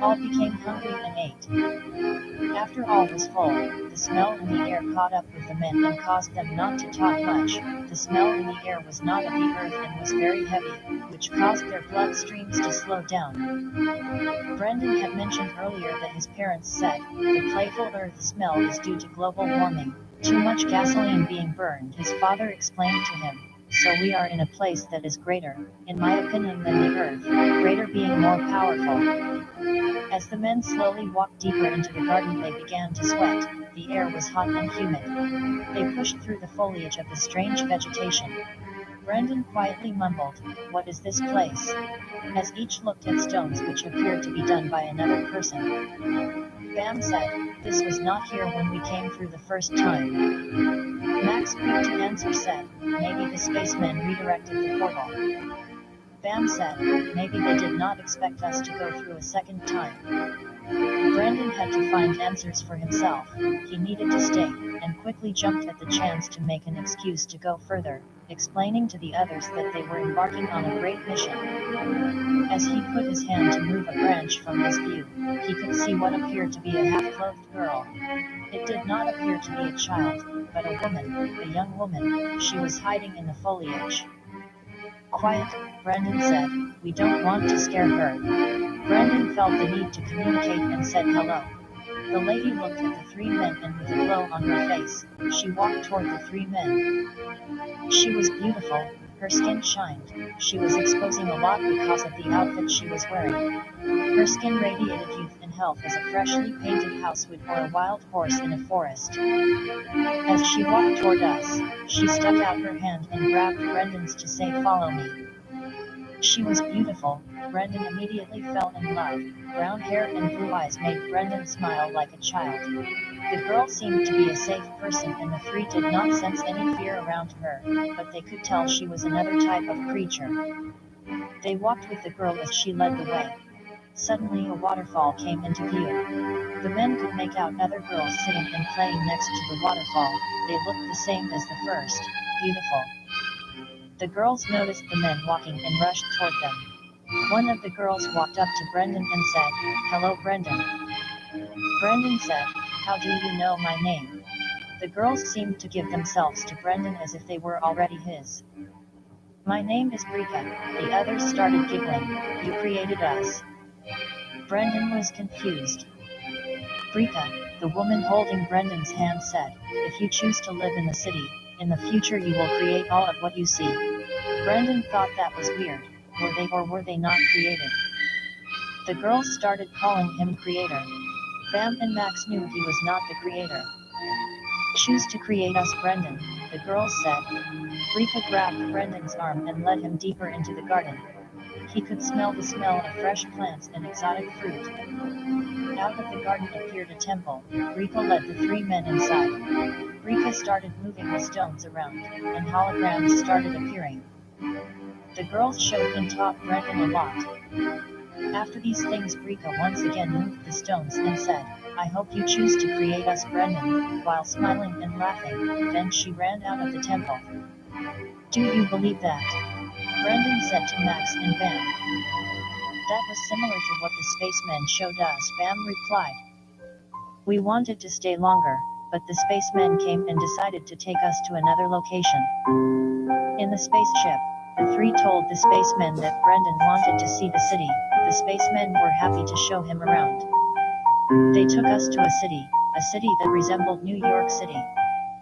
All became hungry and ate. After all was full, the smell in the air caught up with the men and caused them not to talk much. The smell in the air was not of the earth and was very heavy, which caused their blood streams to slow down. Brendon had mentioned earlier that his parents said, the playful earth smell is due to global warming, too much gasoline being burned. His father explained to him, so we are in a place that is greater, in my opinion, than the earth, greater being more powerful. As the men slowly walked deeper into the garden, they began to sweat. The air was hot and humid. They pushed through the foliage of the strange vegetation. Brendon quietly mumbled, "What is this place?" as each looked at stones which appeared to be done by another person. Bam said, "This was not here when we came through the first time." Max, quick to answer, said, "Maybe the spacemen redirected the portal." Bam said, "Maybe they did not expect us to go through a second time." Brendon had to find answers for himself. He needed to stay, and quickly jumped at the chance to make an excuse to go further, explaining to the others that they were embarking on a great mission. As he put his hand to move a branch from his view, he could see what appeared to be a half-clothed girl. It did not appear to be a child, but a woman, a young woman. She was hiding in the foliage. "Quiet," Brendon said, "we don't want to scare her." Brendon felt the need to communicate and said hello. The lady looked at the three men and with a glow on her face, she walked toward the three men. She was beautiful, her skin shined, she was exposing a lot because of the outfit she was wearing. Her skin radiated youth and health as a freshly painted house would or a wild horse in a forest. As she walked toward us, she stuck out her hand and grabbed Brendon's to say, "Follow me." She was beautiful. Brendon immediately fell in love. Brown hair and blue eyes made Brendon smile like a child. The girl seemed to be a safe person and the three did not sense any fear around her, but they could tell she was another type of creature. They walked with the girl as she led the way. Suddenly a waterfall came into view. The men could make out other girls sitting and playing next to the waterfall. They looked the same as the first, beautiful. The girls noticed the men walking and rushed toward them. One of the girls walked up to Brendon and said, "Hello, Brendon." Brendon said, "How do you know my name?" The girls seemed to give themselves to Brendon as if they were already his. "My name is Brika." The others started giggling. "You created us." Brendon was confused. "Brika," the woman holding Brendon's hand said, "if you choose to live in the city, in the future you will create all of what you see." Brendon thought that was weird. Were they or were they not created? The girls started calling him creator. Bam and Max knew he was not the creator. "Choose to create us, Brendon," the girls said. Brika grabbed Brendon's arm and led him deeper into the garden. He could smell the smell of fresh plants and exotic fruit. Out of the garden appeared a temple. Brika led the three men inside. Brika started moving the stones around, and holograms started appearing. The girls showed and taught Brendon a lot. After these things, Brika once again moved the stones and said, "I hope you choose to create us, Brendon," while smiling and laughing. Then she ran out of the temple. "Do you believe that?" Brendon said to Max and Bam. "That was similar to what the spacemen showed us," Bam replied. "We wanted to stay longer, but the spacemen came and decided to take us to another location." In the spaceship, the three told the spacemen that Brendon wanted to see the city. The spacemen were happy to show him around. They took us to a city that resembled New York City.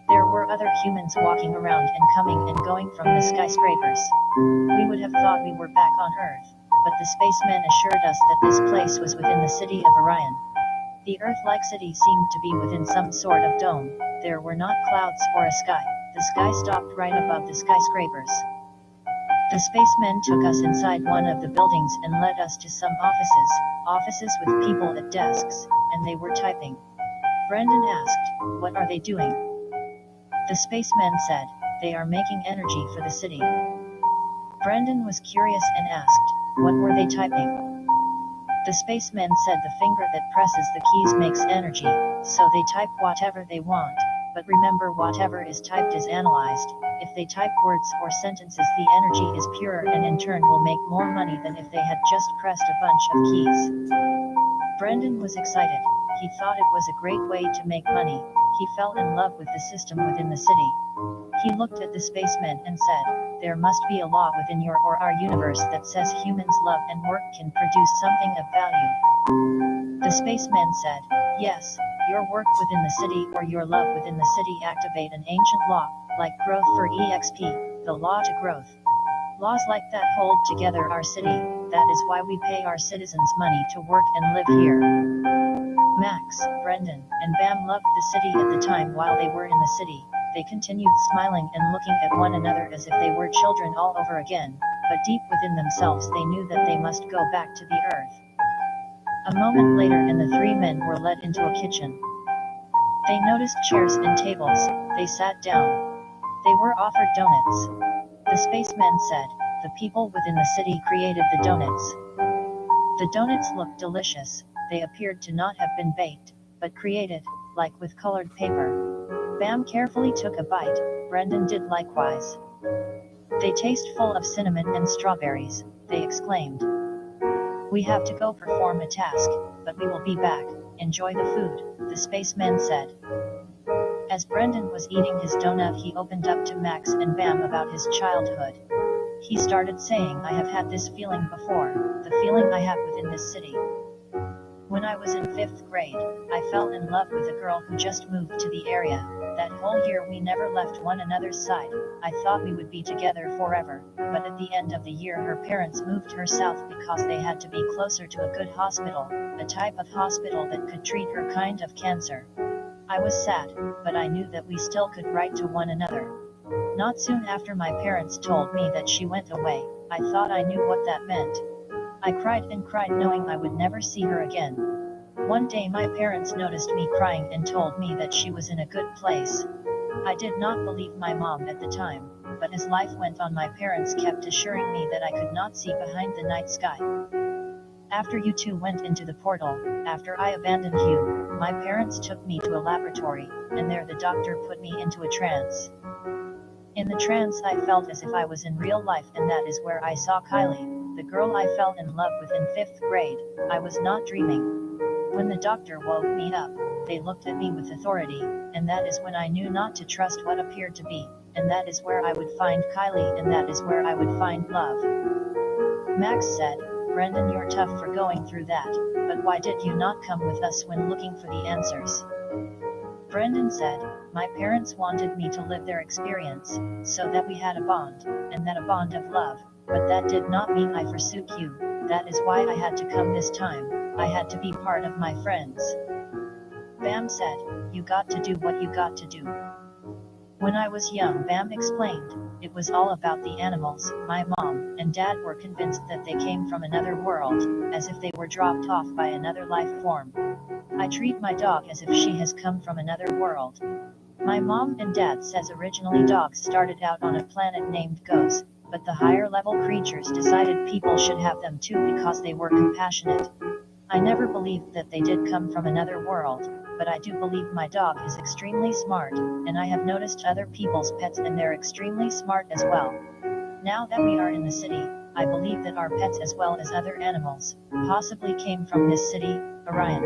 There were other humans walking around and coming and going from the skyscrapers. We would have thought we were back on Earth, but the spacemen assured us that this place was within the city of Orion. The Earth-like city seemed to be within some sort of dome. There were not clouds or a sky. The sky stopped right above the skyscrapers. The spacemen took us inside one of the buildings and led us to some offices with people at desks, and they were typing. Brendon asked, "What are they doing?" The spacemen said, "They are making energy for the city." Brendon was curious and asked, "What were they typing?" The spacemen said the finger that presses the keys makes energy, so they type whatever they want, but remember whatever is typed is analyzed. If they type words or sentences, the energy is purer and in turn will make more money than if they had just pressed a bunch of keys. Brendon was excited. He thought it was a great way to make money. He fell in love with the system within the city. He looked at the spacemen and said, "There must be a law within your or our universe that says humans' love and work can produce something of value." The spacemen said, "Yes, your work within the city or your love within the city activate an ancient law, like growth for EXP, the law to growth. Laws like that hold together our city, that is why we pay our citizens money to work and live here." Max, Brendon, and Bam loved the city at the time while they were in the city. They continued smiling and looking at one another as if they were children all over again, but deep within themselves they knew that they must go back to the Earth. A moment later and the three men were led into a kitchen. They noticed chairs and tables. They sat down. They were offered donuts. The spacemen said, "The people within the city created the donuts." The donuts looked delicious. They appeared to not have been baked, but created, like with colored paper. Bam carefully took a bite. Brendon did likewise. "They taste full of cinnamon and strawberries," they exclaimed. "We have to go perform a task, but we will be back. Enjoy the food," the spaceman said. As Brendon was eating his donut, he opened up to Max and Bam about his childhood. He started saying, "I have had this feeling before, the feeling I have within this city. When I was in 5th grade, I fell in love with a girl who just moved to the area. That whole year we never left one another's side. I thought we would be together forever, but at the end of the year her parents moved her south because they had to be closer to a good hospital, a type of hospital that could treat her kind of cancer. I was sad, but I knew that we still could write to one another. Not soon after my parents told me that she went away, I thought I knew what that meant. I cried and cried knowing I would never see her again. One day my parents noticed me crying and told me that she was in a good place. I did not believe my mom at the time, but as life went on my parents kept assuring me that I could not see behind the night sky. After you two went into the portal, after I abandoned you, my parents took me to a laboratory, and there the doctor put me into a trance. In the trance I felt as if I was in real life, and that is where I saw Kylie, the girl I fell in love with in 5th grade. I was not dreaming. When the doctor woke me up, they looked at me with authority, and that is when I knew not to trust what appeared to be, and that is where I would find Kylie, and that is where I would find love." Max said, "Brendon, you're tough for going through that, but why did you not come with us when looking for the answers?" Brendon said, "My parents wanted me to live their experience, so that we had a bond, and that a bond of love, but that did not mean I forsook you. That is why I had to come this time. I had to be part of my friends." Bam said, "You got to do what you got to do." "When I was young," Bam explained, "it was all about the animals. My mom and dad were convinced that they came from another world, as if they were dropped off by another life form. I treat my dog as if she has come from another world. My mom and dad says originally dogs started out on a planet named Goes, but the higher level creatures decided people should have them too because they were compassionate. I never believed that they did come from another world, but I do believe my dog is extremely smart, and I have noticed other people's pets and they're extremely smart as well. Now that we are in the city, I believe that our pets as well as other animals, possibly came from this city, Orion."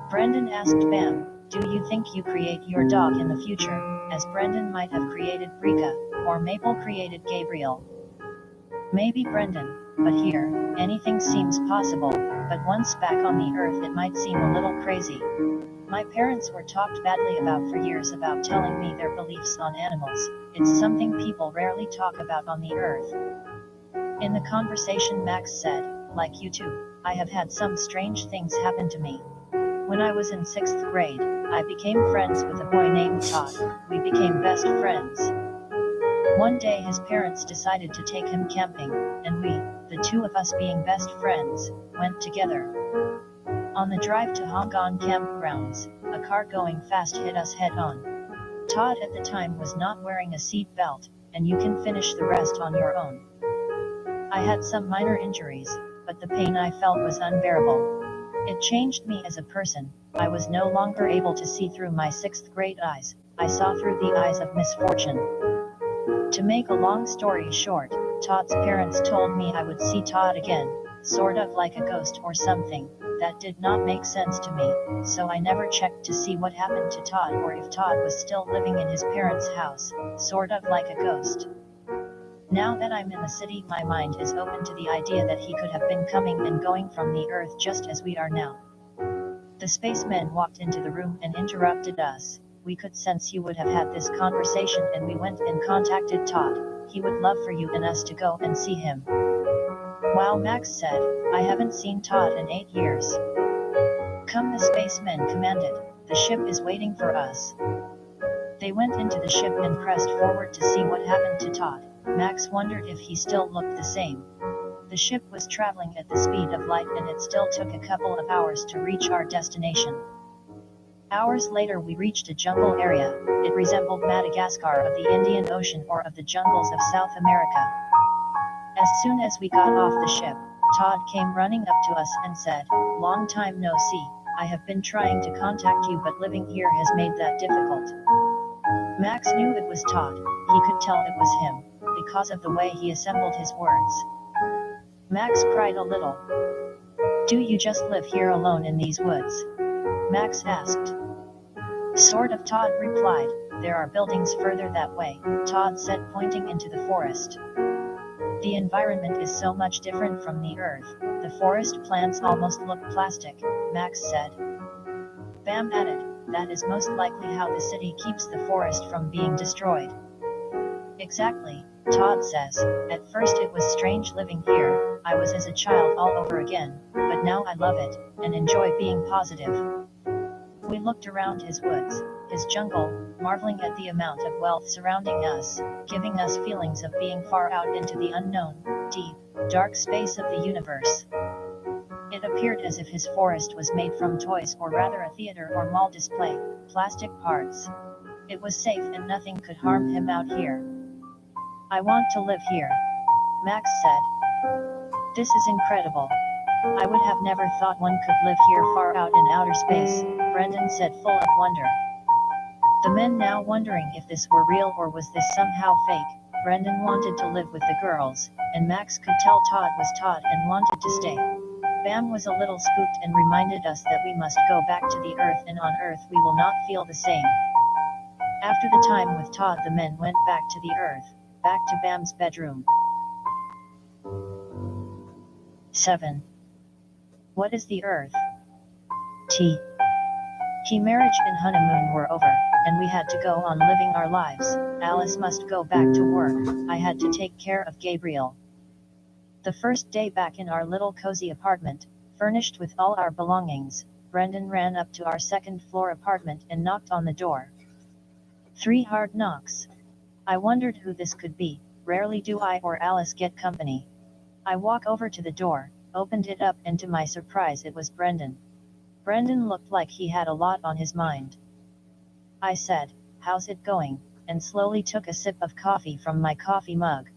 Brendon asked Bam, "Do you think you create your dog in the future, as Brendon might have created Brika, or Maple created Gabriel?" "Maybe, Brendon, but here, anything seems possible, but once back on the Earth it might seem a little crazy. My parents were talked badly about for years about telling me their beliefs on animals. It's something people rarely talk about on the Earth." In the conversation Max said, "Like you too, I have had some strange things happen to me. When I was in 6th grade, I became friends with a boy named Todd. We became best friends. One day his parents decided to take him camping, and we, the two of us being best friends, went together. On the drive to Hongkong campgrounds, a car going fast hit us head-on. Todd at the time was not wearing a seat belt, and you can finish the rest on your own. I had some minor injuries, but the pain I felt was unbearable. It changed me as a person. I was no longer able to see through my 6th grade eyes, I saw through the eyes of misfortune. To make a long story short, Todd's parents told me I would see Todd again, sort of like a ghost or something. That did not make sense to me, so I never checked to see what happened to Todd or if Todd was still living in his parents' house, sort of like a ghost. Now that I'm in the city, my mind is open to the idea that he could have been coming and going from the Earth just as we are now. The spacemen walked into the room and interrupted us. We could sense you would have had this conversation, and we went and contacted Todd. He would love for you and us to go and see him. Wow, Max said, I haven't seen Todd in 8 years. Come, the spacemen commanded. The ship is waiting for us. They went into the ship and pressed forward to see what happened to Todd. Max wondered if he still looked the same. The ship was traveling at the speed of light, and it still took a couple of hours to reach our destination. Hours later we reached a jungle area. It resembled Madagascar of the Indian Ocean or of the jungles of South America. As soon as we got off the ship, Todd came running up to us and said, "Long time no see. I have been trying to contact you, but living here has made that difficult." Max knew it was Todd. He could tell it was him, because of the way he assembled his words. Max cried a little. "Do you just live here alone in these woods?" Max asked. "Sort of," Todd replied. "There are buildings further that way," Todd said, pointing into the forest. "The environment is so much different from the Earth. The forest plants almost look plastic," Max said. Bam added, "That is most likely how the city keeps the forest from being destroyed." "Exactly," Todd says. "At first it was strange living here. I was as a child all over again, but now I love it, and enjoy being positive." We looked around his woods, his jungle, marveling at the amount of wealth surrounding us, giving us feelings of being far out into the unknown, deep, dark space of the universe. It appeared as if his forest was made from toys, or rather a theater or mall display, plastic parts. It was safe and nothing could harm him out here. "I want to live here," Max said. "This is incredible. I would have never thought one could live here far out in outer space," Brendon said, full of wonder. The men now wondering if this were real or was this somehow fake. Brendon wanted to live with the girls, and Max could tell Todd was Todd and wanted to stay. Bam was a little spooked and reminded us that we must go back to the Earth, and on Earth we will not feel the same. After the time with Todd, the men went back to the Earth, back to Bam's bedroom. 7. What is the Earth? Marriage and honeymoon were over, and we had to go on living our lives. Alice must go back to work. I had to take care of Gabriel. The first day back in our little cozy apartment, furnished with all our belongings, Brendon ran up to our second-floor apartment and knocked on the door. 3 hard knocks. I wondered who this could be. Rarely do I or Alice get company. I walk over to the door, opened it up, and to my surprise it was Brendon. Brendon looked like he had a lot on his mind. I said, "How's it going?" and slowly took a sip of coffee from my coffee mug.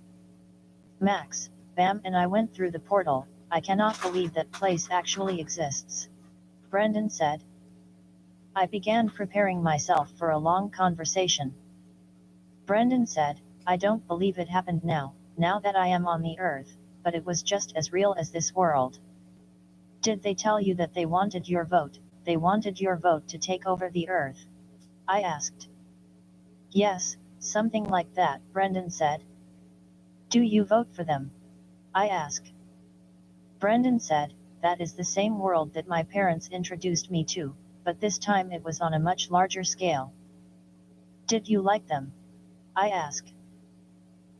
"Max, Bam and I went through the portal. I cannot believe that place actually exists," Brendon said. I began preparing myself for a long conversation. Brendon said, "I don't believe it happened now that I am on the Earth, but it was just as real as this world." "Did they tell you that they wanted your vote? They wanted your vote to take over the Earth?" I asked. "Yes, something like that," Brendon said. "Do you vote for them?" I asked. Brendon said, "That is the same world that my parents introduced me to, but this time it was on a much larger scale." "Did you like them?" I asked.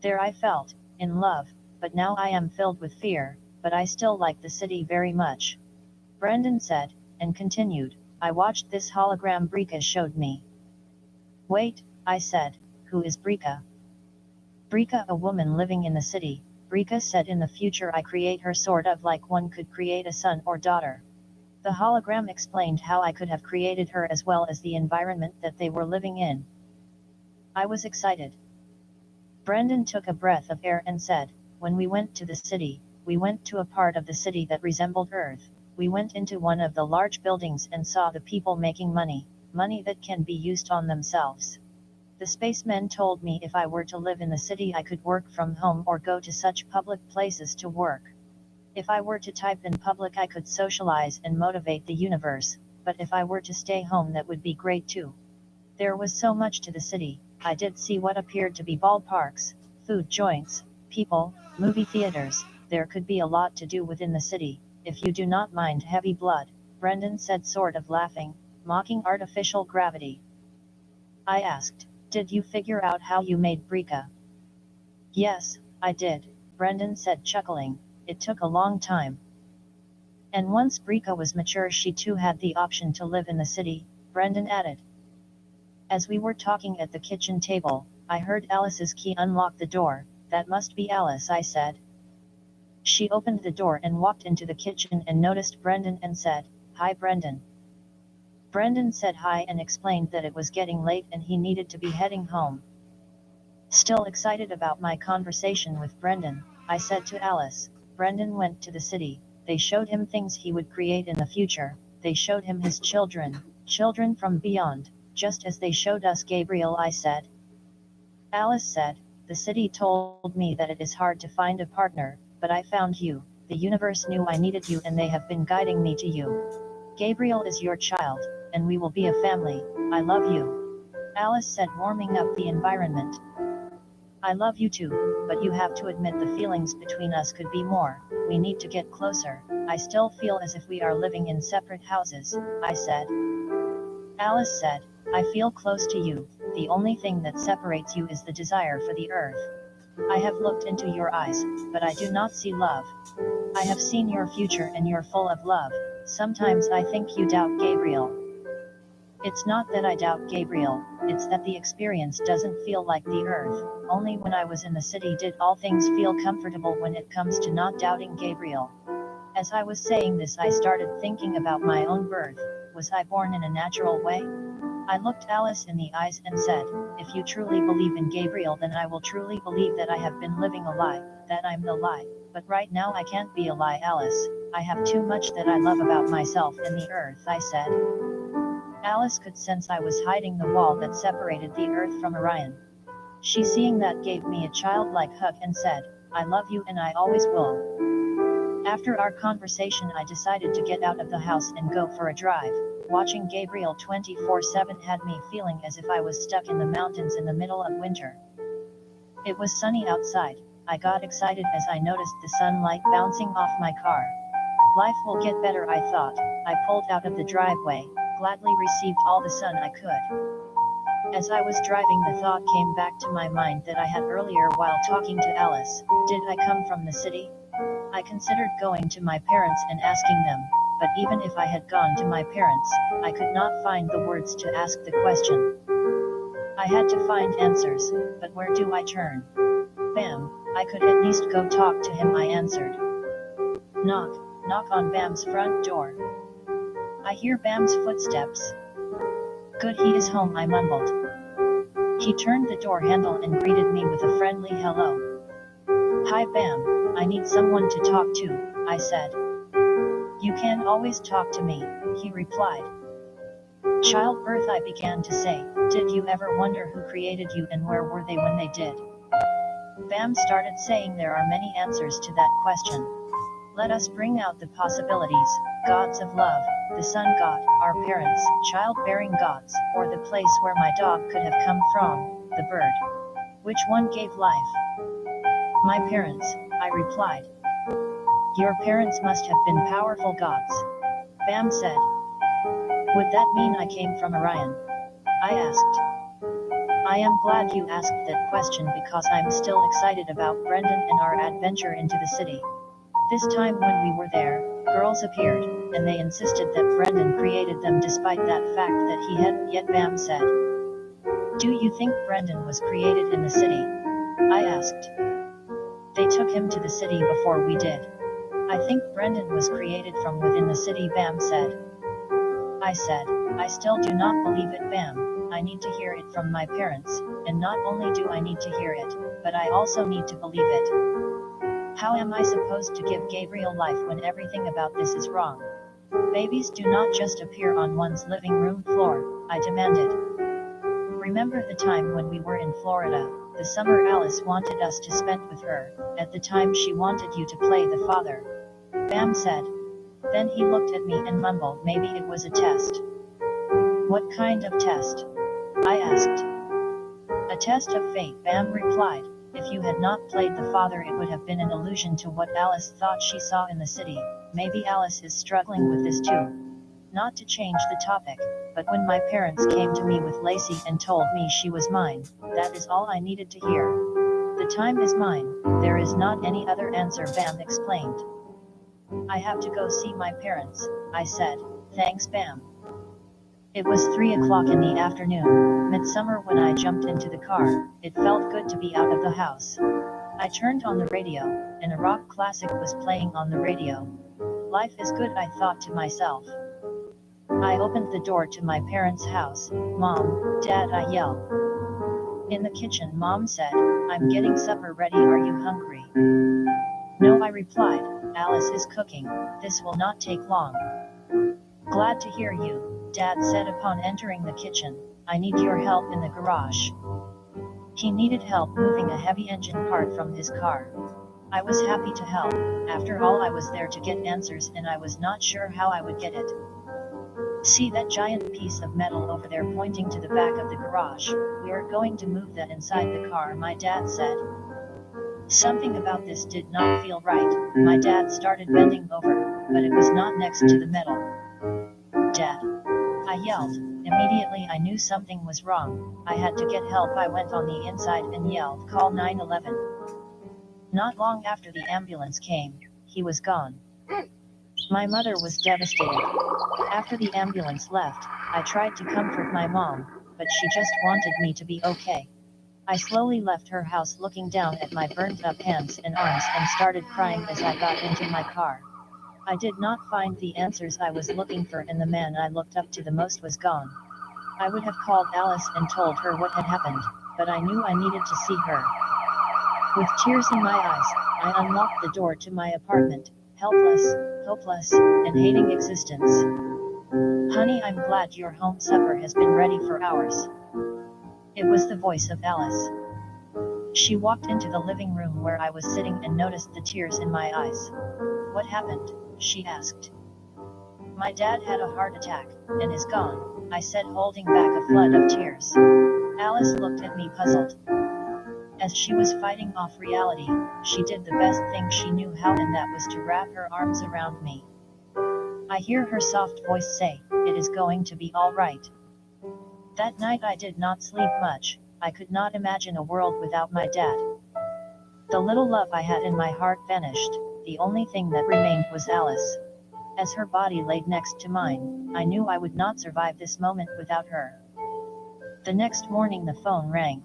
There I felt in love, but now I am filled with fear, but I still like the city very much," Brendon said, and continued, I watched this hologram Brika showed me. Wait, I said, who is Brika? Brika, a woman living in the city. Brika said in the future I create her sort of like one could create a son or daughter. The hologram explained how I could have created her as well as the environment that they were living in. I was excited. Brendon took a breath of air and said, when we went to the city, we went to a part of the city that resembled Earth. We went into one of the large buildings and saw the people making money, money that can be used on themselves. The spacemen told me if I were to live in the city I could work from home or go to such public places to work. If I were to type in public I could socialize and motivate the universe, but if I were to stay home that would be great too. There was so much to the city. I did see what appeared to be ballparks, food joints, people, movie theaters. There could be a lot to do within the city, if you do not mind heavy blood, Brendon said, sort of laughing, mocking artificial gravity. I asked, did you figure out how you made Brika? Yes, I did, Brendon said, chuckling. It took a long time. And once Brika was mature she too had the option to live in the city, Brendon added. As we were talking at the kitchen table, I heard Alice's key unlock the door. That must be Alice, I said. She opened the door and walked into the kitchen and noticed Brendon and said, hi Brendon. Brendon said hi and explained that it was getting late and he needed to be heading home. Still excited about my conversation with Brendon, I said to Alice, Brendon went to the city, they showed him things he would create in the future, they showed him his children, children from beyond, just as they showed us Gabriel, I said. Alice said, the city told me that it is hard to find a partner, but I found you, the universe knew I needed you and they have been guiding me to you. Gabriel is your child, and we will be a family, I love you. Alice said, warming up the environment. I love you too, but you have to admit the feelings between us could be more, we need to get closer, I still feel as if we are living in separate houses, I said. Alice said, I feel close to you, the only thing that separates you is the desire for the earth. I have looked into your eyes, but I do not see love. I have seen your future and you're full of love, sometimes I think you doubt Gabriel. It's not that I doubt Gabriel, it's that the experience doesn't feel like the earth, only when I was in the city did all things feel comfortable when it comes to not doubting Gabriel. As I was saying this I started thinking about my own birth, was I born in a natural way? I looked Alice in the eyes and said, if you truly believe in Gabriel then I will truly believe that I have been living a lie, that I'm the lie, but right now I can't be a lie Alice, I have too much that I love about myself and the earth I said. Alice could sense I was hiding the wall that separated the earth from Orion. She seeing that gave me a childlike hug and said, I love you and I always will. After our conversation I decided to get out of the house and go for a drive. Watching Gabriel 24/7 had me feeling as if I was stuck in the mountains in the middle of winter. It was sunny outside. I got excited as I noticed the sunlight bouncing off my car. Life will get better, I thought. I pulled out of the driveway, gladly received all the sun I could. As I was driving the thought came back to my mind that I had earlier while talking to Alice. Did I come from the city? I considered going to my parents and asking them, but even if I had gone to my parents, I could not find the words to ask the question. I had to find answers, but where do I turn? Bam, I could at least go talk to him, I answered. Knock, knock on Bam's front door. I hear Bam's footsteps. Good, he is home, I mumbled. He turned the door handle and greeted me with a friendly hello. Hi Bam, I need someone to talk to, I said. You can always talk to me, he replied. Childbirth, I began to say. Did you ever wonder who created you and where were they when they did? Bam started saying there are many answers to that question. Let us bring out the possibilities, gods of love, the sun god, our parents, childbearing gods, or the place where my dog could have come from, the bird. Which one gave life? My parents, I replied. Your parents must have been powerful gods. Bam said. Would that mean I came from Orion? I asked. I am glad you asked that question because I'm still excited about Brendon and our adventure into the city. This time when we were there, girls appeared. and they insisted that Brendon created them despite that fact that he hadn't yet. Bam said. Do you think Brendon was created in the city? I asked. They took him to the city before we did. I think Brendon was created from within the city, Bam said. I said, I still do not believe it, Bam. I need to hear it from my parents, and not only do I need to hear it, but I also need to believe it. How am I supposed to give Gabriel life when everything about this is wrong? Babies do not just appear on one's living room floor, I demanded. Remember the time when we were in Florida, the summer Alice wanted us to spend with her, at the time she wanted you to play the father. Bam said. Then he looked at me and mumbled maybe it was a test. What kind of test? I asked. A test of fate, Bam replied. If you had not played the father it would have been an allusion to what Alice thought she saw in the city. Maybe Alice is struggling with this too. Not to change the topic, but when my parents came to me with Lacey and told me she was mine, that is all I needed to hear. The time is mine, there is not any other answer, Bam explained. I have to go see my parents, I said. Thanks, Bam. It was 3 o'clock in the afternoon, midsummer, when I jumped into the car. It felt good to be out of the house. I turned on the radio, and a rock classic was playing on the radio. Life is good, I thought to myself. I opened the door to my parents' house. Mom, Dad, I yelled. In the kitchen, Mom said, I'm getting supper ready, are you hungry? No, I replied, Alice is cooking, this will not take long. Glad to hear you, Dad said upon entering the kitchen. I need your help in the garage. He needed help moving a heavy engine part from his car. I was happy to help. After all, I was there to get answers and I was not sure how I would get it. See that giant piece of metal over there, pointing to the back of the garage? We are going to move that inside the car, my dad said. Something about this did not feel right. My dad started bending over, but it was not next to the metal. Dad! I yelled. Immediately I knew something was wrong. I had to get help. I went on the inside and yelled, call 911. Not long after the ambulance came, he was gone. My mother was devastated. After the ambulance left, I tried to comfort my mom, but she just wanted me to be okay. I slowly left her house, looking down at my burnt up hands and arms, and started crying as I got into my car. I did not find the answers I was looking for, and the man I looked up to the most was gone. I would have called Alice and told her what had happened, but I knew I needed to see her. With tears in my eyes, I unlocked the door to my apartment, helpless, hopeless, and hating existence. Honey, I'm glad your home supper has been ready for hours. It was the voice of Alice. She walked into the living room where I was sitting and noticed the tears in my eyes. What happened? She asked. My dad had a heart attack, and is gone, I said, holding back a flood of tears. Alice looked at me puzzled. As she was fighting off reality, she did the best thing she knew how, and that was to wrap her arms around me. I hear her soft voice say, it is going to be all right. That night I did not sleep much. I could not imagine a world without my dad. The little love I had in my heart vanished. The only thing that remained was Alice. As her body laid next to mine, I knew I would not survive this moment without her. The next morning the phone rang.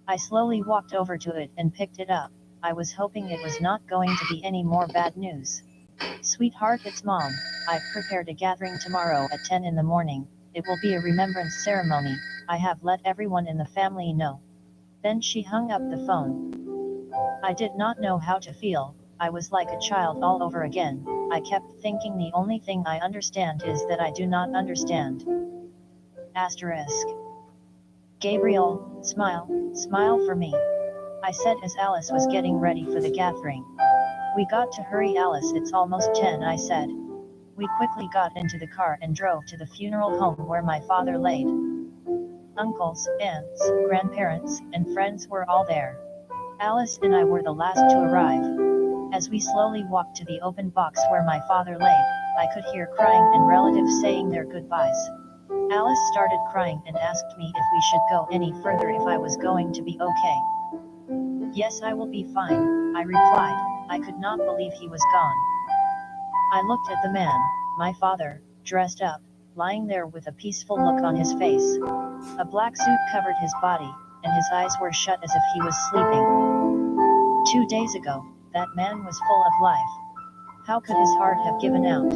I slowly walked over to it and picked it up. I was hoping it was not going to be any more bad news. Sweetheart, it's Mom. I've prepared a gathering tomorrow at 10 in the morning. It will be a remembrance ceremony. I have let everyone in the family know. Then she hung up the phone. I did not know how to feel. I was like a child all over again. I kept thinking the only thing I understand is that I do not understand. Asterisk. Gabriel, smile, smile for me, I said as Alice was getting ready for the gathering. We got to hurry, Alice, it's almost 10, I said. We quickly got into the car and drove to the funeral home where my father laid. Uncles, aunts, grandparents, and friends were all there. Alice and I were the last to arrive. As we slowly walked to the open box where my father laid, I could hear crying and relatives saying their goodbyes. Alice started crying and asked me if we should go any further, if I was going to be okay. Yes, I will be fine, I replied. I could not believe he was gone. I looked at the man. my father, dressed up, lying there with a peaceful look on his face. A black suit covered his body, and his eyes were shut as if he was sleeping. 2 days ago, that man was full of life. How could his heart have given out?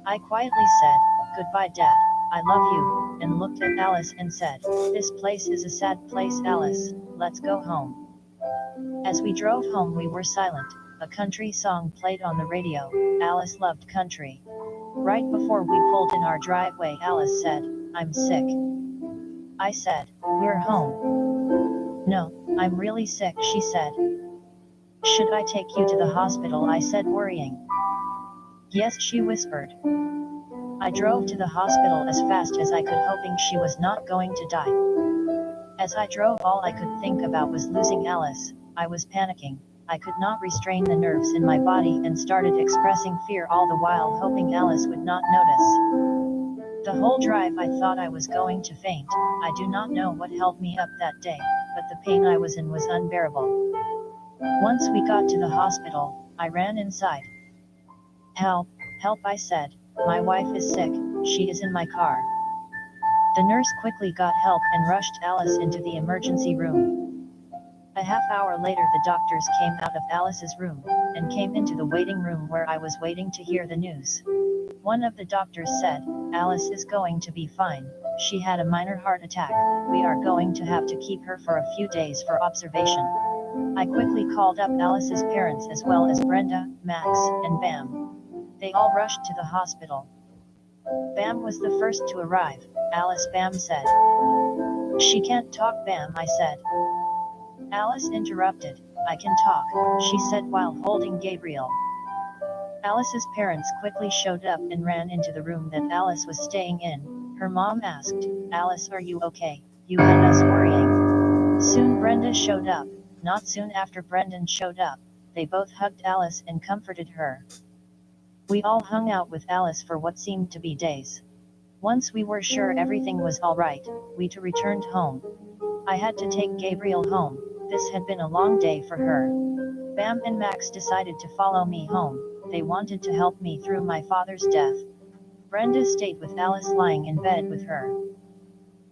I quietly said, "Goodbye, Dad, I love you," and looked at Alice and said, "This place is a sad place, Alice, let's go home." As we drove home, we were silent. A country song played on the radio. Alice loved country. Right before we pulled in our driveway, Alice said, "I'm sick." I said, "We're home." "No, I'm really sick," she said. "Should I take you to the hospital?" I said, worrying. "Yes," she whispered. I drove to the hospital as fast as I could, hoping she was not going to die. As I drove, all I could think about was losing Alice. I was panicking. I could not restrain the nerves in my body and started expressing fear, all the while hoping Alice would not notice. The whole drive I thought I was going to faint. I do not know what held me up that day, but the pain I was in was unbearable. Once we got to the hospital, I ran inside. "Help, help," I said. "My wife is sick, she is in my car." The nurse quickly got help and rushed Alice into the emergency room. A half hour later, the doctors came out of Alice's room, and came into the waiting room where I was waiting to hear the news. One of the doctors said, "Alice is going to be fine, she had a minor heart attack, we are going to have to keep her for a few days for observation." I quickly called up Alice's parents as well as Brenda, Max, and Bam. They all rushed to the hospital. Bam was the first to arrive. "Alice," Bam said. "She can't talk, Bam," I said. Alice interrupted. "I can talk," she said while holding Gabriel. Alice's parents quickly showed up and ran into the room that Alice was staying in. Her mom asked, "Alice, are you okay? You had us worrying." Soon Brenda showed up. Not soon after Brendon showed up, they both hugged Alice and comforted her. We all hung out with Alice for what seemed to be days. Once we were sure everything was alright, we too returned home. I had to take Gabriel home. This had been a long day for her. Bam and Max decided to follow me home. They wanted to help me through my father's death. Brenda stayed with Alice, lying in bed with her.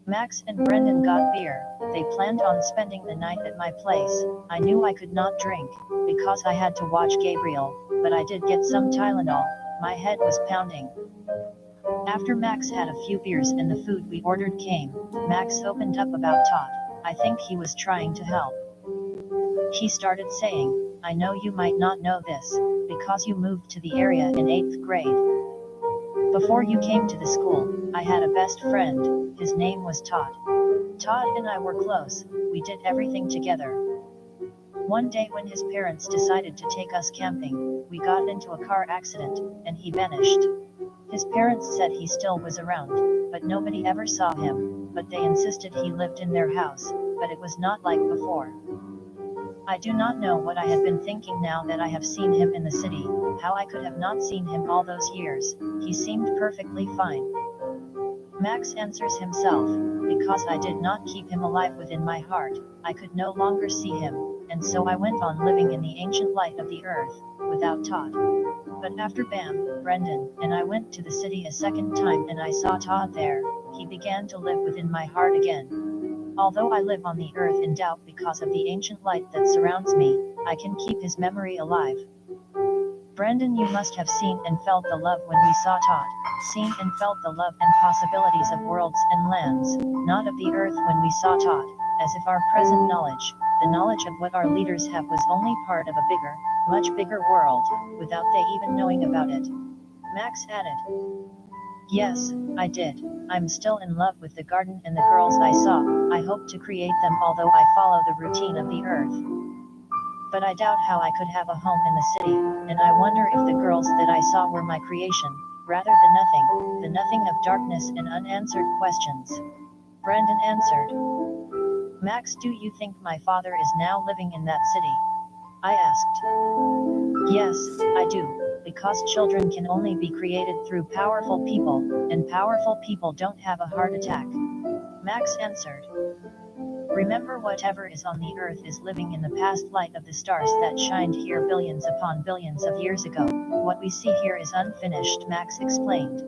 Max and Brendon got beer. They planned on spending the night at my place. I knew I could not drink, because I had to watch Gabriel, but I did get some Tylenol. My head was pounding. After Max had a few beers and the food we ordered came, Max opened up about Todd. I think he was trying to help. He started saying, "I know you might not know this, because you moved to the area in 8th grade. Before you came to the school, I had a best friend, his name was Todd. Todd and I were close, we did everything together. One day when his parents decided to take us camping, we got into a car accident, and he vanished. His parents said he still was around, but nobody ever saw him, but they insisted he lived in their house, but it was not like before. I do not know what I had been thinking now that I have seen him in the city, how I could have not seen him all those years. He seemed perfectly fine." Max answers himself, "Because I did not keep him alive within my heart, I could no longer see him, and so I went on living in the ancient light of the earth, without Todd. But after Bam, Brendon, and I went to the city a second time and I saw Todd there, he began to live within my heart again. Although I live on the earth in doubt because of the ancient light that surrounds me, I can keep his memory alive." Brendon, you must have seen and felt the love when we saw Todd, seen and felt the love and possibilities of worlds and lands, not of the earth when we saw Todd, as if our present knowledge, the knowledge of what our leaders have, was only part of a bigger, much bigger world, without they even knowing about it. Max added. "Yes, I did. I'm still in love with the garden and the girls I saw. I hope to create them, although I follow the routine of the earth. But I doubt how I could have a home in the city, and I wonder if the girls that I saw were my creation, rather the nothing of darkness and unanswered questions." Brendon answered. "Max, do you think my father is now living in that city?" I asked. "Yes, I do, because children can only be created through powerful people, and powerful people don't have a heart attack." Max answered. Remember, whatever is on the earth is living in the past light of the stars that shined here billions upon billions of years ago. What we see here is unfinished, Max explained.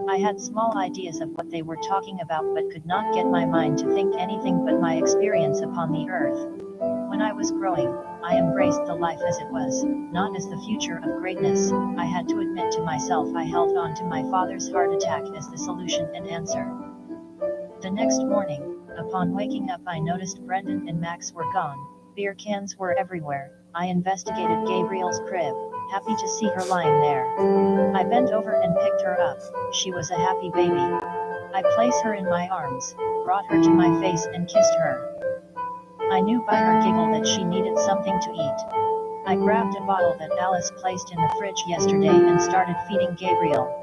I had small ideas of what they were talking about but could not get my mind to think anything but my experience upon the earth. When I was growing, I embraced the life as it was, not as the future of greatness. I had to admit to myself I held on to my father's heart attack as the solution and answer. The next morning, upon waking up, I noticed Brendon and Max were gone. Beer cans were everywhere. I investigated Gabriel's crib, happy to see her lying there. I bent over and picked her up. She was a happy baby. I placed her in my arms, brought her to my face and kissed her. I knew by her giggle that she needed something to eat. I grabbed a bottle that Alice placed in the fridge yesterday and started feeding Gabriel.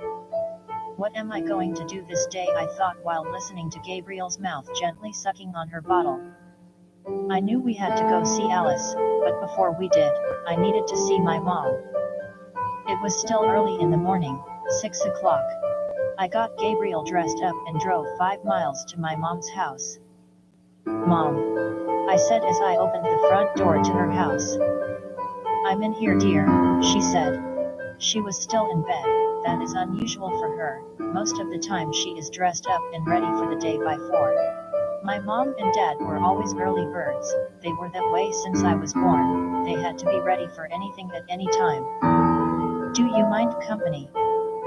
What am I going to do this day, I thought while listening to Gabriel's mouth gently sucking on her bottle. I knew we had to go see Alice, but before we did, I needed to see my mom. It was still early in the morning, 6 o'clock. I got Gabriel dressed up and drove 5 miles to my mom's house. "Mom," I said as I opened the front door to her house. "I'm in here, dear," she said. She was still in bed. That is unusual for her. Most of the time she is dressed up and ready for the day by 4. My mom and dad were always early birds. They were that way since I was born. They had to be ready for anything at any time. "Do you mind company?"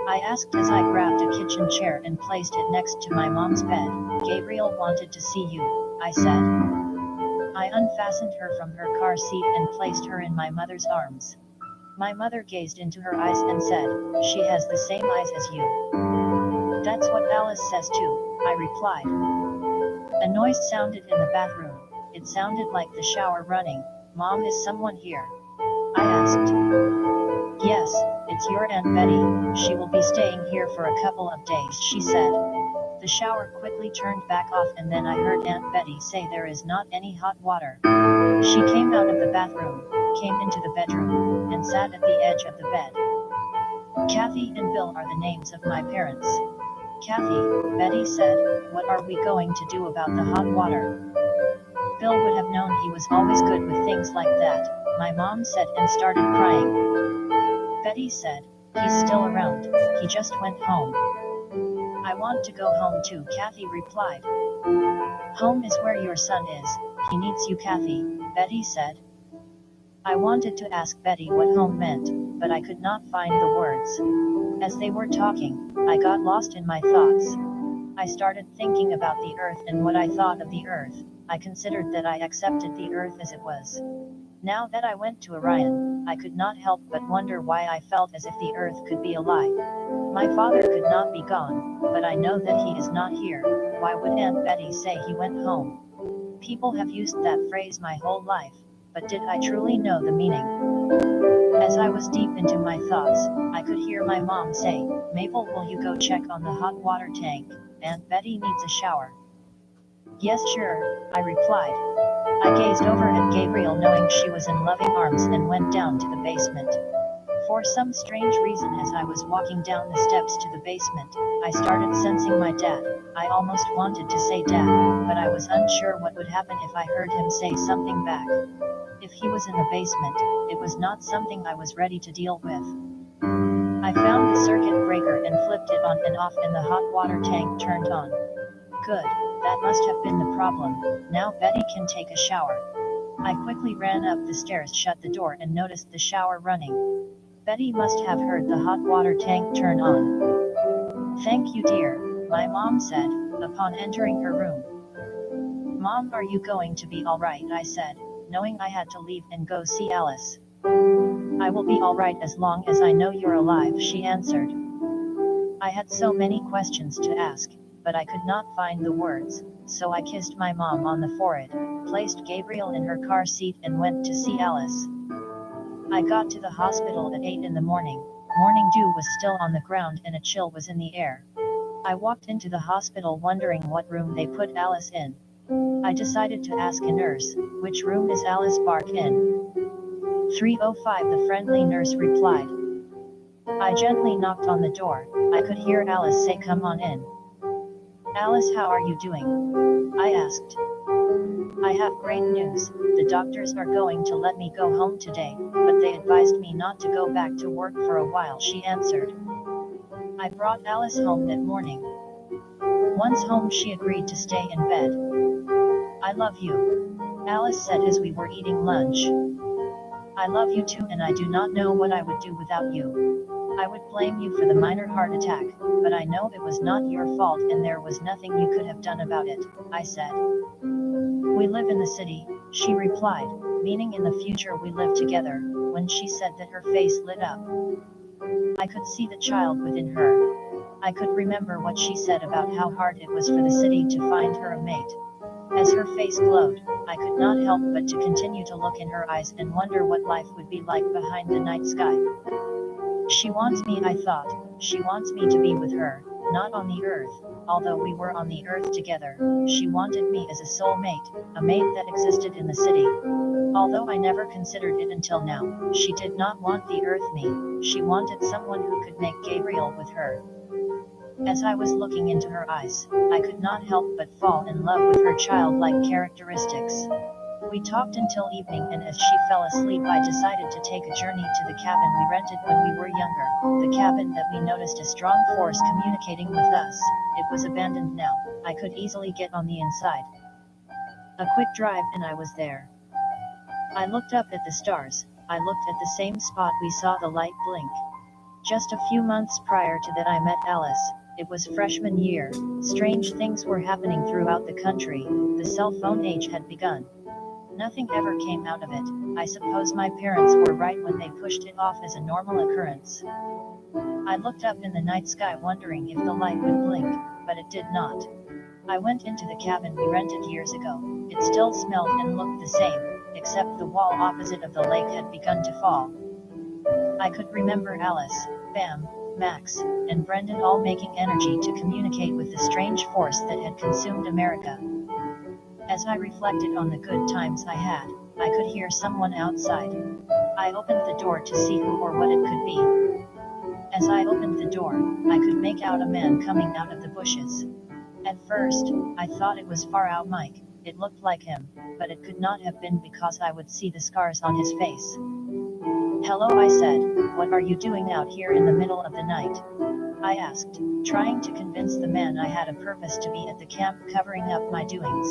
I asked as I grabbed a kitchen chair and placed it next to my mom's bed. "Gabriel wanted to see you," I said. I unfastened her from her car seat and placed her in my mother's arms. My mother gazed into her eyes and said, "She has the same eyes as you." "That's what Alice says too," I replied. A noise sounded in the bathroom. It sounded like the shower running. "Mom, is someone here?" I asked. "Yes, it's your Aunt Betty. She will be staying here for a couple of days," she said. The shower quickly turned back off and then I heard Aunt Betty say there is not any hot water. She came out of the bathroom, came into the bedroom, and sat at the edge of the bed. Kathy and Bill are the names of my parents. "Kathy," Betty said, "what are we going to do about the hot water?" Bill would have known, he was always good with things like that, my mom said and started crying. Betty said, "He's still around, he just went home." "I want to go home too," Kathy replied. "Home is where your son is, he needs you, Kathy," Betty said. I wanted to ask Betty what home meant, but I could not find the words. As they were talking, I got lost in my thoughts. I started thinking about the earth and what I thought of the earth. I considered that I accepted the earth as it was. Now that I went to Orion, I could not help but wonder why I felt as if the earth could be a lie. My father could not be gone, but I know that he is not here. Why would Aunt Betty say he went home? People have used that phrase my whole life, but did I truly know the meaning? As I was deep into my thoughts, I could hear my mom say, "Mabel, will you go check on the hot water tank? Aunt Betty needs a shower." "Yes, sure," I replied. I gazed over at Gabriel knowing she was in loving arms and went down to the basement. For some strange reason, as I was walking down the steps to the basement, I started sensing my dad. I almost wanted to say Dad, but I was unsure what would happen if I heard him say something back. If he was in the basement, it was not something I was ready to deal with. I found the circuit breaker and flipped it on and off and the hot water tank turned on. Good, that must have been the problem. Now Betty can take a shower. I quickly ran up the stairs, shut the door and noticed the shower running. Betty must have heard the hot water tank turn on. "Thank you, dear," my mom said, upon entering her room. "Mom, are you going to be alright?" I said, knowing I had to leave and go see Alice. "I will be alright as long as I know you're alive," she answered. I had so many questions to ask, but I could not find the words, so I kissed my mom on the forehead, placed Gabriel in her car seat and went to see Alice. I got to the hospital at 8 in the morning. Morning dew was still on the ground and a chill was in the air. I walked into the hospital wondering what room they put Alice in. I decided to ask a nurse, "Which room is Alice Bark in?" 305, the friendly nurse replied. I gently knocked on the door. I could hear Alice say, "Come on in." "Alice, how are you doing?" I asked. I have great news. The doctors are going to let me go home today, but they advised me not to go back to work for a while, she answered. I brought Alice home that morning. Once home, she agreed to stay in bed. I love you, Alice said as we were eating lunch. I love you too, and I do not know what I would do without you. I would blame you for the minor heart attack, but I know it was not your fault and there was nothing you could have done about it, I said. We live in the city, she replied, meaning in the future we live together. When she said that, her face lit up. I could see the child within her. I could remember what she said about how hard it was for the city to find her a mate. As her face glowed, I could not help but to continue to look in her eyes and wonder what life would be like behind the night sky. She wants me, I thought. She wants me to be with her, not on the earth, although we were on the earth together. She wanted me as a soulmate, a mate that existed in the city. Although I never considered it until now, she did not want the earth me, she wanted someone who could make Gabriel with her. As I was looking into her eyes, I could not help but fall in love with her childlike characteristics. We talked until evening, and as she fell asleep I decided to take a journey to the cabin we rented when we were younger, the cabin that we noticed a strong force communicating with us. It was abandoned now, I could easily get on the inside. A quick drive and I was there. I looked up at the stars. I looked at the same spot we saw the light blink. Just a few months prior to that I met Alice. It was freshman year. Strange things were happening throughout the country. The cell phone age had begun. Nothing ever came out of it. I suppose my parents were right when they pushed it off as a normal occurrence. I looked up in the night sky wondering if the light would blink, but it did not. I went into the cabin we rented years ago. It still smelled and looked the same, except the wall opposite of the lake had begun to fall. I could remember Alice, Bam, Max, and Brendon all making energy to communicate with the strange force that had consumed America. As I reflected on the good times I had, I could hear someone outside. I opened the door to see who or what it could be. As I opened the door, I could make out a man coming out of the bushes. At first, I thought it was Far Out Mike. It looked like him, but it could not have been because I would see the scars on his face. Hello, I said. What are you doing out here in the middle of the night? I asked, trying to convince the man I had a purpose to be at the camp covering up my doings.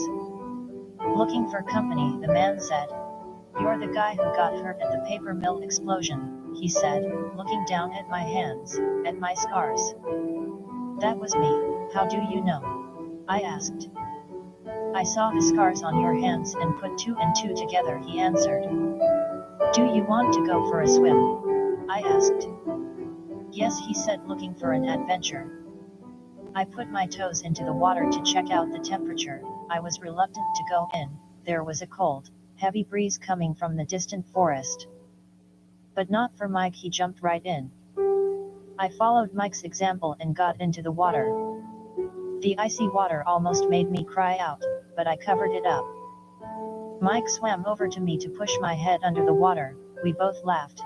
Looking for company, the man said. You're the guy who got hurt at the paper mill explosion, he said, looking down at my hands, at my scars. That was me. How do you know? I asked. I saw the scars on your hands and put two and two together, he answered. Do you want to go for a swim? I asked. Yes, he said, looking for an adventure. I put my toes into the water to check out the temperature. I was reluctant to go in. There was a cold, heavy breeze coming from the distant forest. But not for Mike, he jumped right in. I followed Mike's example and got into the water. The icy water almost made me cry out, but I covered it up. Mike swam over to me to push my head under the water. We both laughed.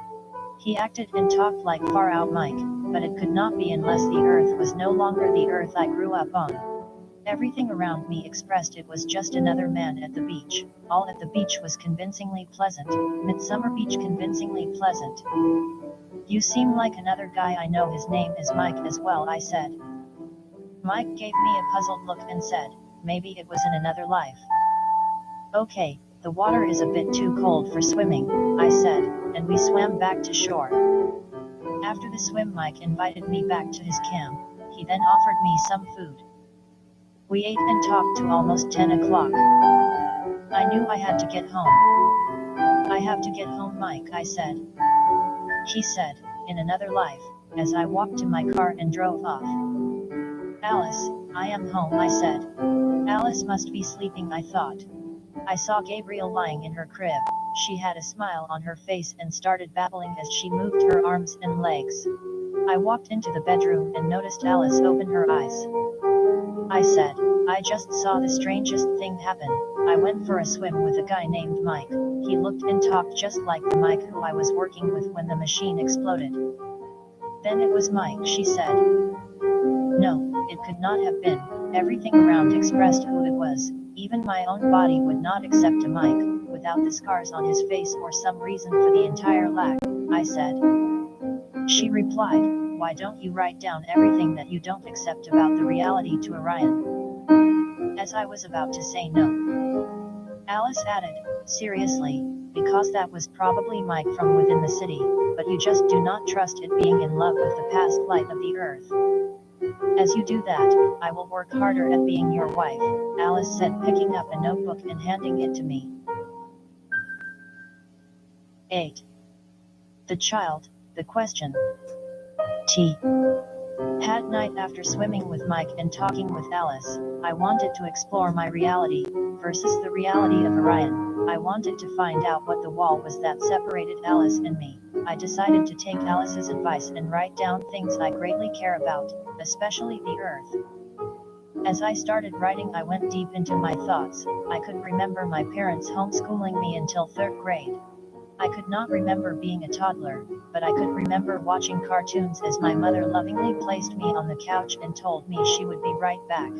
He acted and talked like Far Out Mike, but it could not be unless the earth was no longer the earth I grew up on. Everything around me expressed it was just another man at the beach. All at the beach was convincingly pleasant. Midsummer Beach convincingly pleasant. You seem like another guy I know, his name is Mike as well, I said. Mike gave me a puzzled look and said, maybe it was in another life. Okay, the water is a bit too cold for swimming, I said, and we swam back to shore. After the swim, Mike invited me back to his camp. He then offered me some food. We ate and talked to almost 10 o'clock. I knew I had to get home. I have to get home, Mike, I said. He said, in another life, as I walked to my car and drove off. Alice, I am home, I said. Alice must be sleeping, I thought. I saw Gabriel lying in her crib. She had a smile on her face and started babbling as she moved her arms and legs. I walked into the bedroom and noticed Alice open her eyes. I said, I just saw the strangest thing happen. I went for a swim with a guy named Mike. He looked and talked just like the Mike who I was working with when the machine exploded. Then it was Mike, she said. No, it could not have been. Everything around expressed who it was. Even my own body would not accept a Mike, without the scars on his face or some reason for the entire lack, I said. She replied, why don't you write down everything that you don't accept about the reality to Orion? As I was about to say no, Alice added, seriously, because that was probably Mike from within the city, but you just do not trust it being in love with the past light of the earth. As you do that, I will work harder at being your wife, Alice said, picking up a notebook and handing it to me. 8. The child, the question. T. That night after swimming with Mike and talking with Alice, I wanted to explore my reality, versus the reality of Orion. I wanted to find out what the wall was that separated Alice and me. I decided to take Alice's advice and write down things I greatly care about, especially the earth. As I started writing, I went deep into my thoughts. I could remember my parents homeschooling me until 3rd grade. I could not remember being a toddler, but I could remember watching cartoons as my mother lovingly placed me on the couch and told me she would be right back.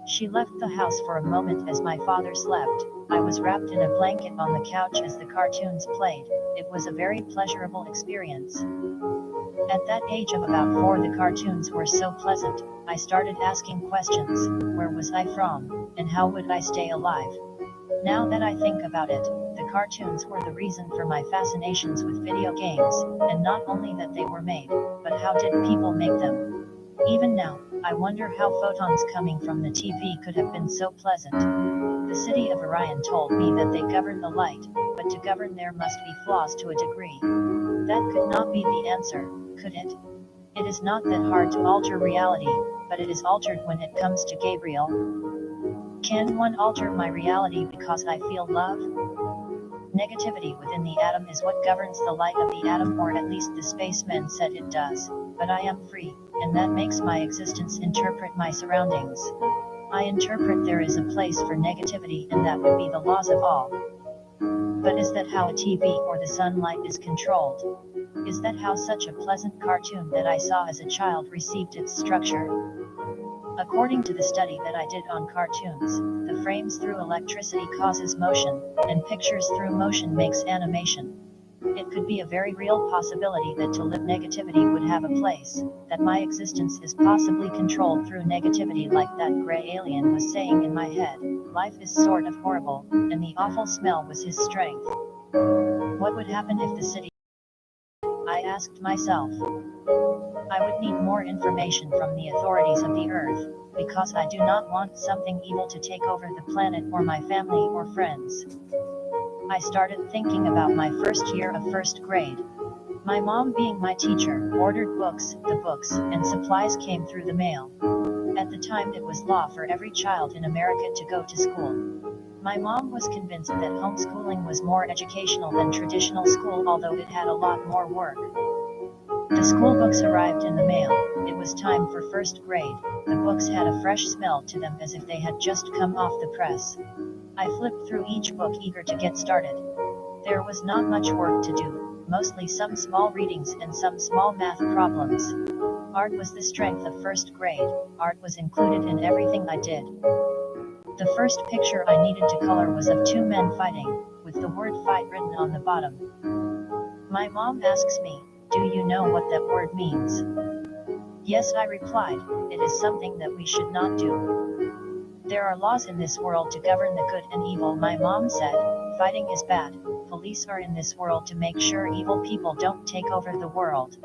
She left the house for a moment as my father slept. I was wrapped in a blanket on the couch as the cartoons played. It was a very pleasurable experience. At that age of about 4, the cartoons were so pleasant. I started asking questions. Where was I from, and how would I stay alive? Now that I think about it, the cartoons were the reason for my fascinations with video games, and not only that they were made, but how did people make them? Even now, I wonder how photons coming from the TV could have been so pleasant. The city of Orion told me that they govern the light, but to govern there must be flaws to a degree. That could not be the answer, could it? It is not that hard to alter reality, but it is altered when it comes to Gabriel. Can one alter my reality because I feel love? Negativity within the atom is what governs the light of the atom, or at least the spacemen said it does, but I am free, and that makes my existence interpret my surroundings. I interpret there is a place for negativity, and that would be the laws of all. But is that how a TV or the sunlight is controlled? Is that how such a pleasant cartoon that I saw as a child received its structure? According to the study that I did on cartoons, the frames through electricity causes motion, and pictures through motion makes animation. It could be a very real possibility that to live negativity would have a place, that my existence is possibly controlled through negativity, like that gray alien was saying in my head. Life is sort of horrible, and the awful smell was his strength. What would happen if the city? I asked myself. I would need more information from the authorities of the earth, because I do not want something evil to take over the planet or my family or friends. I started thinking about my first year of 1st grade. My mom, being my teacher, ordered books. The books and supplies came through the mail. At the time, it was law for every child in America to go to school. My mom was convinced that homeschooling was more educational than traditional school, although it had a lot more work. The school books arrived in the mail. It was time for 1st grade. The books had a fresh smell to them, as if they had just come off the press. I flipped through each book, eager to get started. There was not much work to do, mostly some small readings and some small math problems. Art was the strength of 1st grade. Art was included in everything I did. The first picture I needed to color was of 2 men fighting, with the word fight written on the bottom. My mom asks me, do you know what that word means? Yes, I replied, it is something that we should not do. There are laws in this world to govern the good and evil, my mom said. Fighting is bad. Police are in this world to make sure evil people don't take over the world.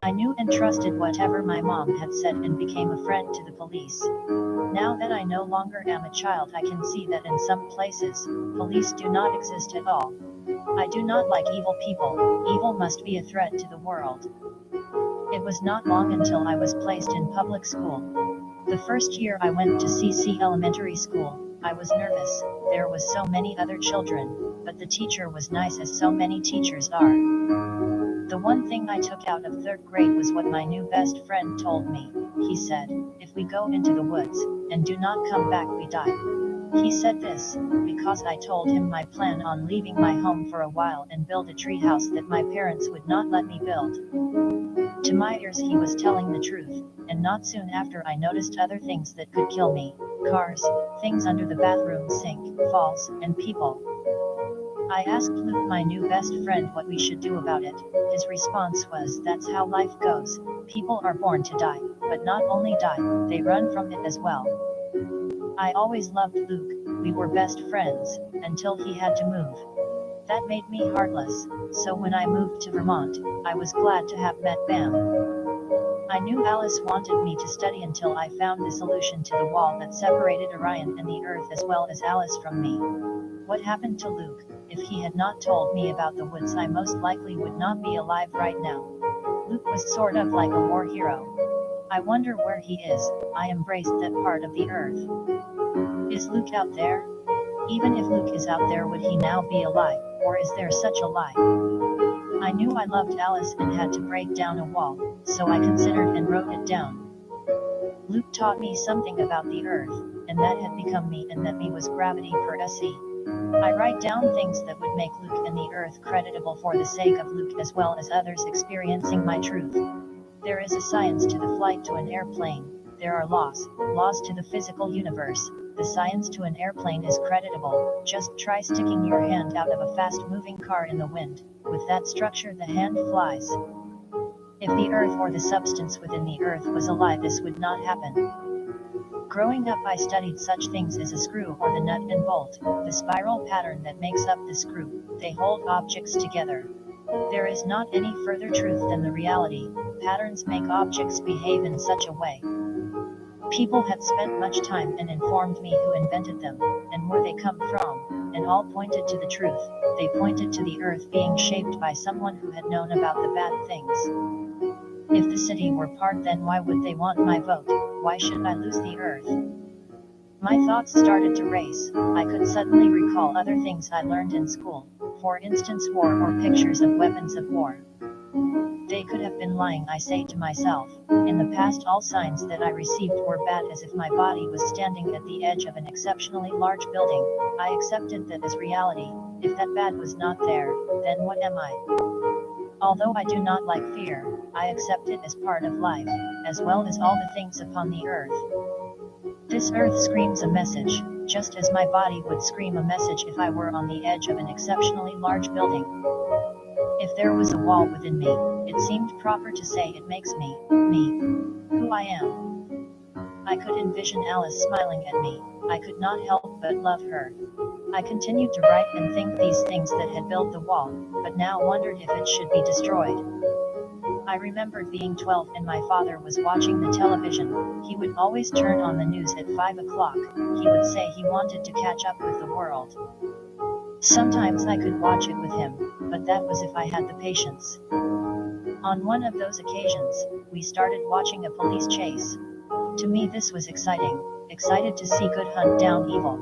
I knew and trusted whatever my mom had said and became a friend to the police. Now that I no longer am a child, I can see that in some places, police do not exist at all. I do not like evil people. Evil must be a threat to the world. It was not long until I was placed in public school. The first year I went to CC Elementary School, I was nervous. There was so many other children, but the teacher was nice, as so many teachers are. The one thing I took out of 3rd grade was what my new best friend told me. He said, if we go into the woods, and do not come back, we die. He said this because I told him my plan on leaving my home for a while and build a treehouse that my parents would not let me build. To my ears he was telling the truth, and not soon after I noticed other things that could kill me: cars, things under the bathroom sink, falls, and people. I asked Luke, my new best friend, what we should do about it. His response was, "That's how life goes. People are born to die, but not only die, they run from it as well." I always loved Luke, we were best friends, until he had to move. That made me heartless, so when I moved to Vermont, I was glad to have met Bam. I knew Alice wanted me to study until I found the solution to the wall that separated Orion and the Earth as well as Alice from me. What happened to Luke? If he had not told me about the woods, I most likely would not be alive right now. Luke was sort of like a war hero. I wonder where he is. I embraced that part of the Earth. Is Luke out there? Even if Luke is out there, would he now be alive, or is there such a lie? I knew I loved Alice and had to break down a wall, so I considered and wrote it down. Luke taught me something about the Earth, and that had become me, and that me was gravity per se. I write down things that would make Luke and the Earth creditable for the sake of Luke as well as others experiencing my truth. There is a science to the flight to an airplane. There are laws to the physical universe. The science to an airplane is creditable. Just try sticking your hand out of a fast-moving car in the wind. With that structure, the hand flies. If the Earth or the substance within the Earth was a lie, this would not happen. Growing up, I studied such things as a screw or the nut and bolt, the spiral pattern that makes up the screw. They hold objects together. There is not any further truth than the reality. Patterns make objects behave in such a way. People had spent much time and informed me who invented them, and where they come from, and all pointed to the truth. They pointed to the Earth being shaped by someone who had known about the bad things. If the city were part, then why would they want my vote? Why should I lose the Earth? My thoughts started to race. I could suddenly recall other things I learned in school, for instance war or pictures of weapons of war. They could have been lying, I say to myself. In the past, all signs that I received were bad, as if my body was standing at the edge of an exceptionally large building. I accepted that as reality. If that bad was not there, then what am I? Although I do not like fear, I accept it as part of life, as well as all the things upon the Earth. This Earth screams a message, just as my body would scream a message if I were on the edge of an exceptionally large building. If there was a wall within me, it seemed proper to say it makes me, who I am. I could envision Alice smiling at me. I could not help but love her. I continued to write and think these things that had built the wall, but now wondered if it should be destroyed. I remembered being 12 and my father was watching the television. He would always turn on the news at 5 o'clock. He would say he wanted to catch up with the world. Sometimes I could watch it with him, but that was if I had the patience. On one of those occasions, we started watching a police chase. To me this was excited to see good hunt down evil.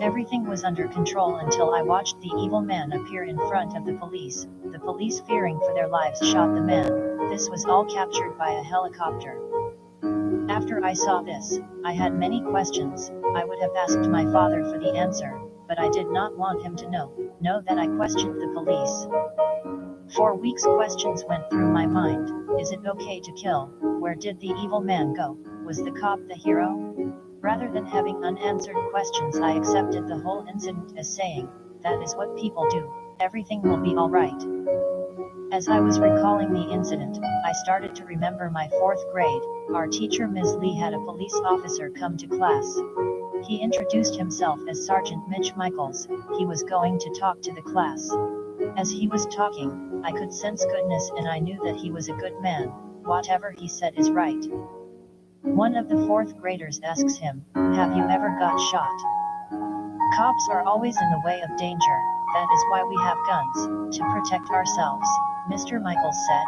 Everything was under control until I watched the evil man appear in front of the police. The police, fearing for their lives, shot the man. This was all captured by a helicopter. After I saw this, I had many questions. I would have asked my father for the answer, but I did not want him to know that I questioned the police. For weeks questions went through my mind. Is it okay to kill? Where did the evil man go? Was the cop the hero? Rather than having unanswered questions, I accepted the whole incident as saying, that is what people do. Everything will be all right. As I was recalling the incident, I started to remember my 4th grade. Our teacher Ms. Lee had a police officer come to class. He introduced himself as Sergeant Mitch Michaels. He was going to talk to the class. As he was talking, I could sense goodness, and I knew that he was a good man. Whatever he said is right. One of the 4th graders asks him, "Have you ever got shot?" Cops are always in the way of danger. That is why we have guns, to protect ourselves, Mr. Michaels said.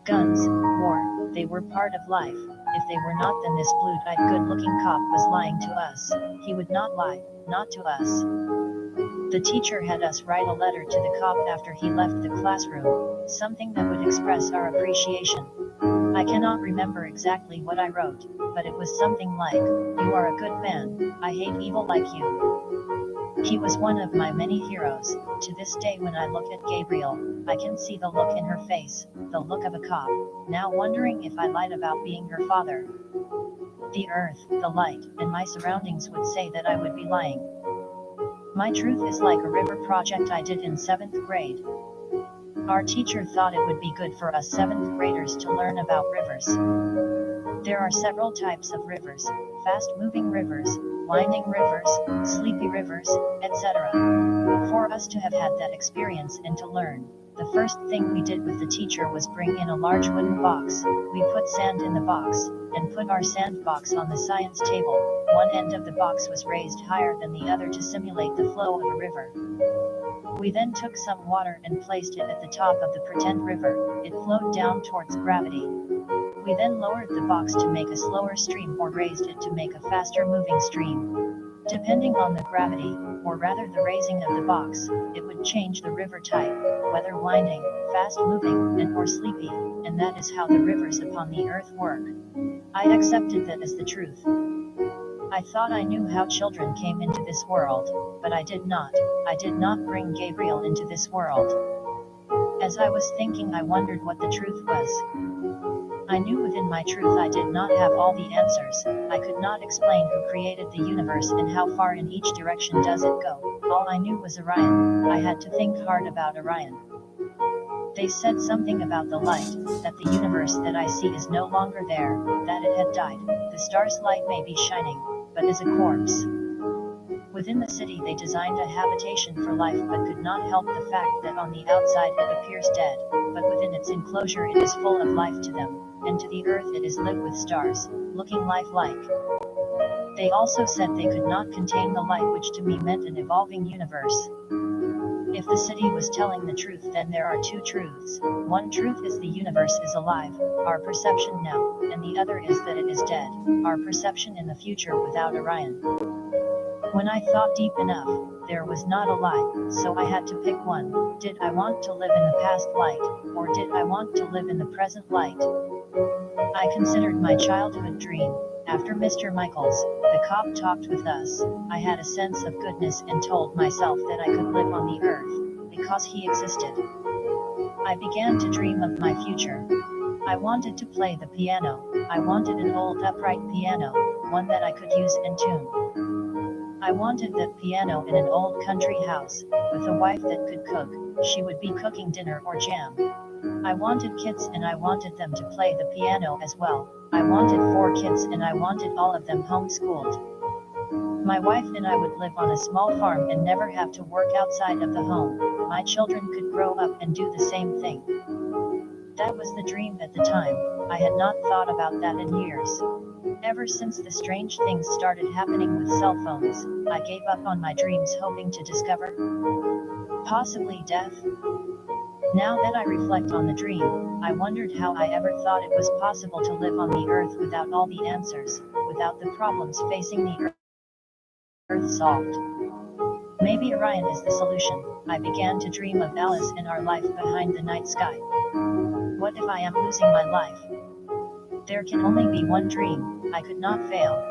Guns, war, they were part of life. If they were not, then this blue-eyed good-looking cop was lying to us. He would not lie, not to us. The teacher had us write a letter to the cop after he left the classroom, something that would express our appreciation. I cannot remember exactly what I wrote, but it was something like, "You are a good man, I hate evil like you." He was one of my many heroes. To this day when I look at Gabriel, I can see the look in her face, the look of a cop, now wondering if I lied about being her father. The earth, the light, and my surroundings would say that I would be lying. My truth is like a river project I did in 7th grade. Our teacher thought it would be good for us 7th graders to learn about rivers. There are several types of rivers: fast-moving rivers, winding rivers, sleepy rivers, etc. For us to have had that experience and to learn, the first thing we did with the teacher was bring in a large wooden box. We put sand in the box, and put our sandbox on the science table. One end of the box was raised higher than the other to simulate the flow of a river. We then took some water and placed it at the top of the pretend river. It flowed down towards gravity. We then lowered the box to make a slower stream or raised it to make a faster moving stream. Depending on the gravity, or rather the raising of the box, it would change the river type, whether winding, fast moving, and or sleepy, and that is how the rivers upon the earth work. I accepted that as the truth. I thought I knew how children came into this world, but I did not. I did not bring Gabriel into this world. As I was thinking, I wondered what the truth was. I knew within my truth I did not have all the answers. I could not explain who created the universe and how far in each direction does it go. All I knew was Orion. I had to think hard about Orion. They said something about the light, that the universe that I see is no longer there, that it had died. The star's light may be shining, but is a corpse. Within the city they designed a habitation for life but could not help the fact that on the outside it appears dead, but within its enclosure it is full of life to them, and to the earth it is lit with stars, looking lifelike. They also said they could not contain the light, which to me meant an evolving universe. If the city was telling the truth, then there are two truths. One truth is the universe is alive, our perception now, and the other is that it is dead, our perception in the future without Orion. When I thought deep enough, there was not a lie, so I had to pick one. Did I want to live in the past light, or did I want to live in the present light? I considered my childhood dream. After Mr. Michaels, the cop, talked with us, I had a sense of goodness and told myself that I could live on the earth, because he existed. I began to dream of my future. I wanted to play the piano. I wanted an old upright piano, one that I could use and tune. I wanted that piano in an old country house, with a wife that could cook. She would be cooking dinner or jam. I wanted kids and I wanted them to play the piano as well. I wanted 4 kids and I wanted all of them homeschooled. My wife and I would live on a small farm and never have to work outside of the home. My children could grow up and do the same thing. That was the dream at the time. I had not thought about that in years. Ever since the strange things started happening with cell phones, I gave up on my dreams, hoping to discover possibly death. Now that I reflect on the dream, I wondered how I ever thought it was possible to live on the earth without all the answers, without the problems facing the earth solved. Maybe Orion is the solution. I began to dream of Alice and our life behind the night sky. What if I am losing my life? There can only be one dream. I could not fail.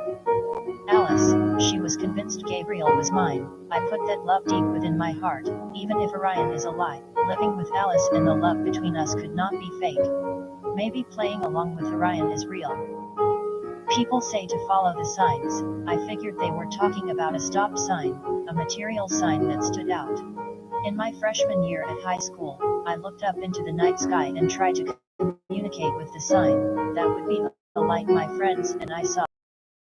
Alice, she was convinced Gabriel was mine. I put that love deep within my heart. Even if Orion is a lie, living with Alice and the love between us could not be fake. Maybe playing along with Orion is real. People say to follow the signs. I figured they were talking about a stop sign, a material sign that stood out. In my freshman year at high school, I looked up into the night sky and tried to communicate with the sign. That would be a light my friends and I saw.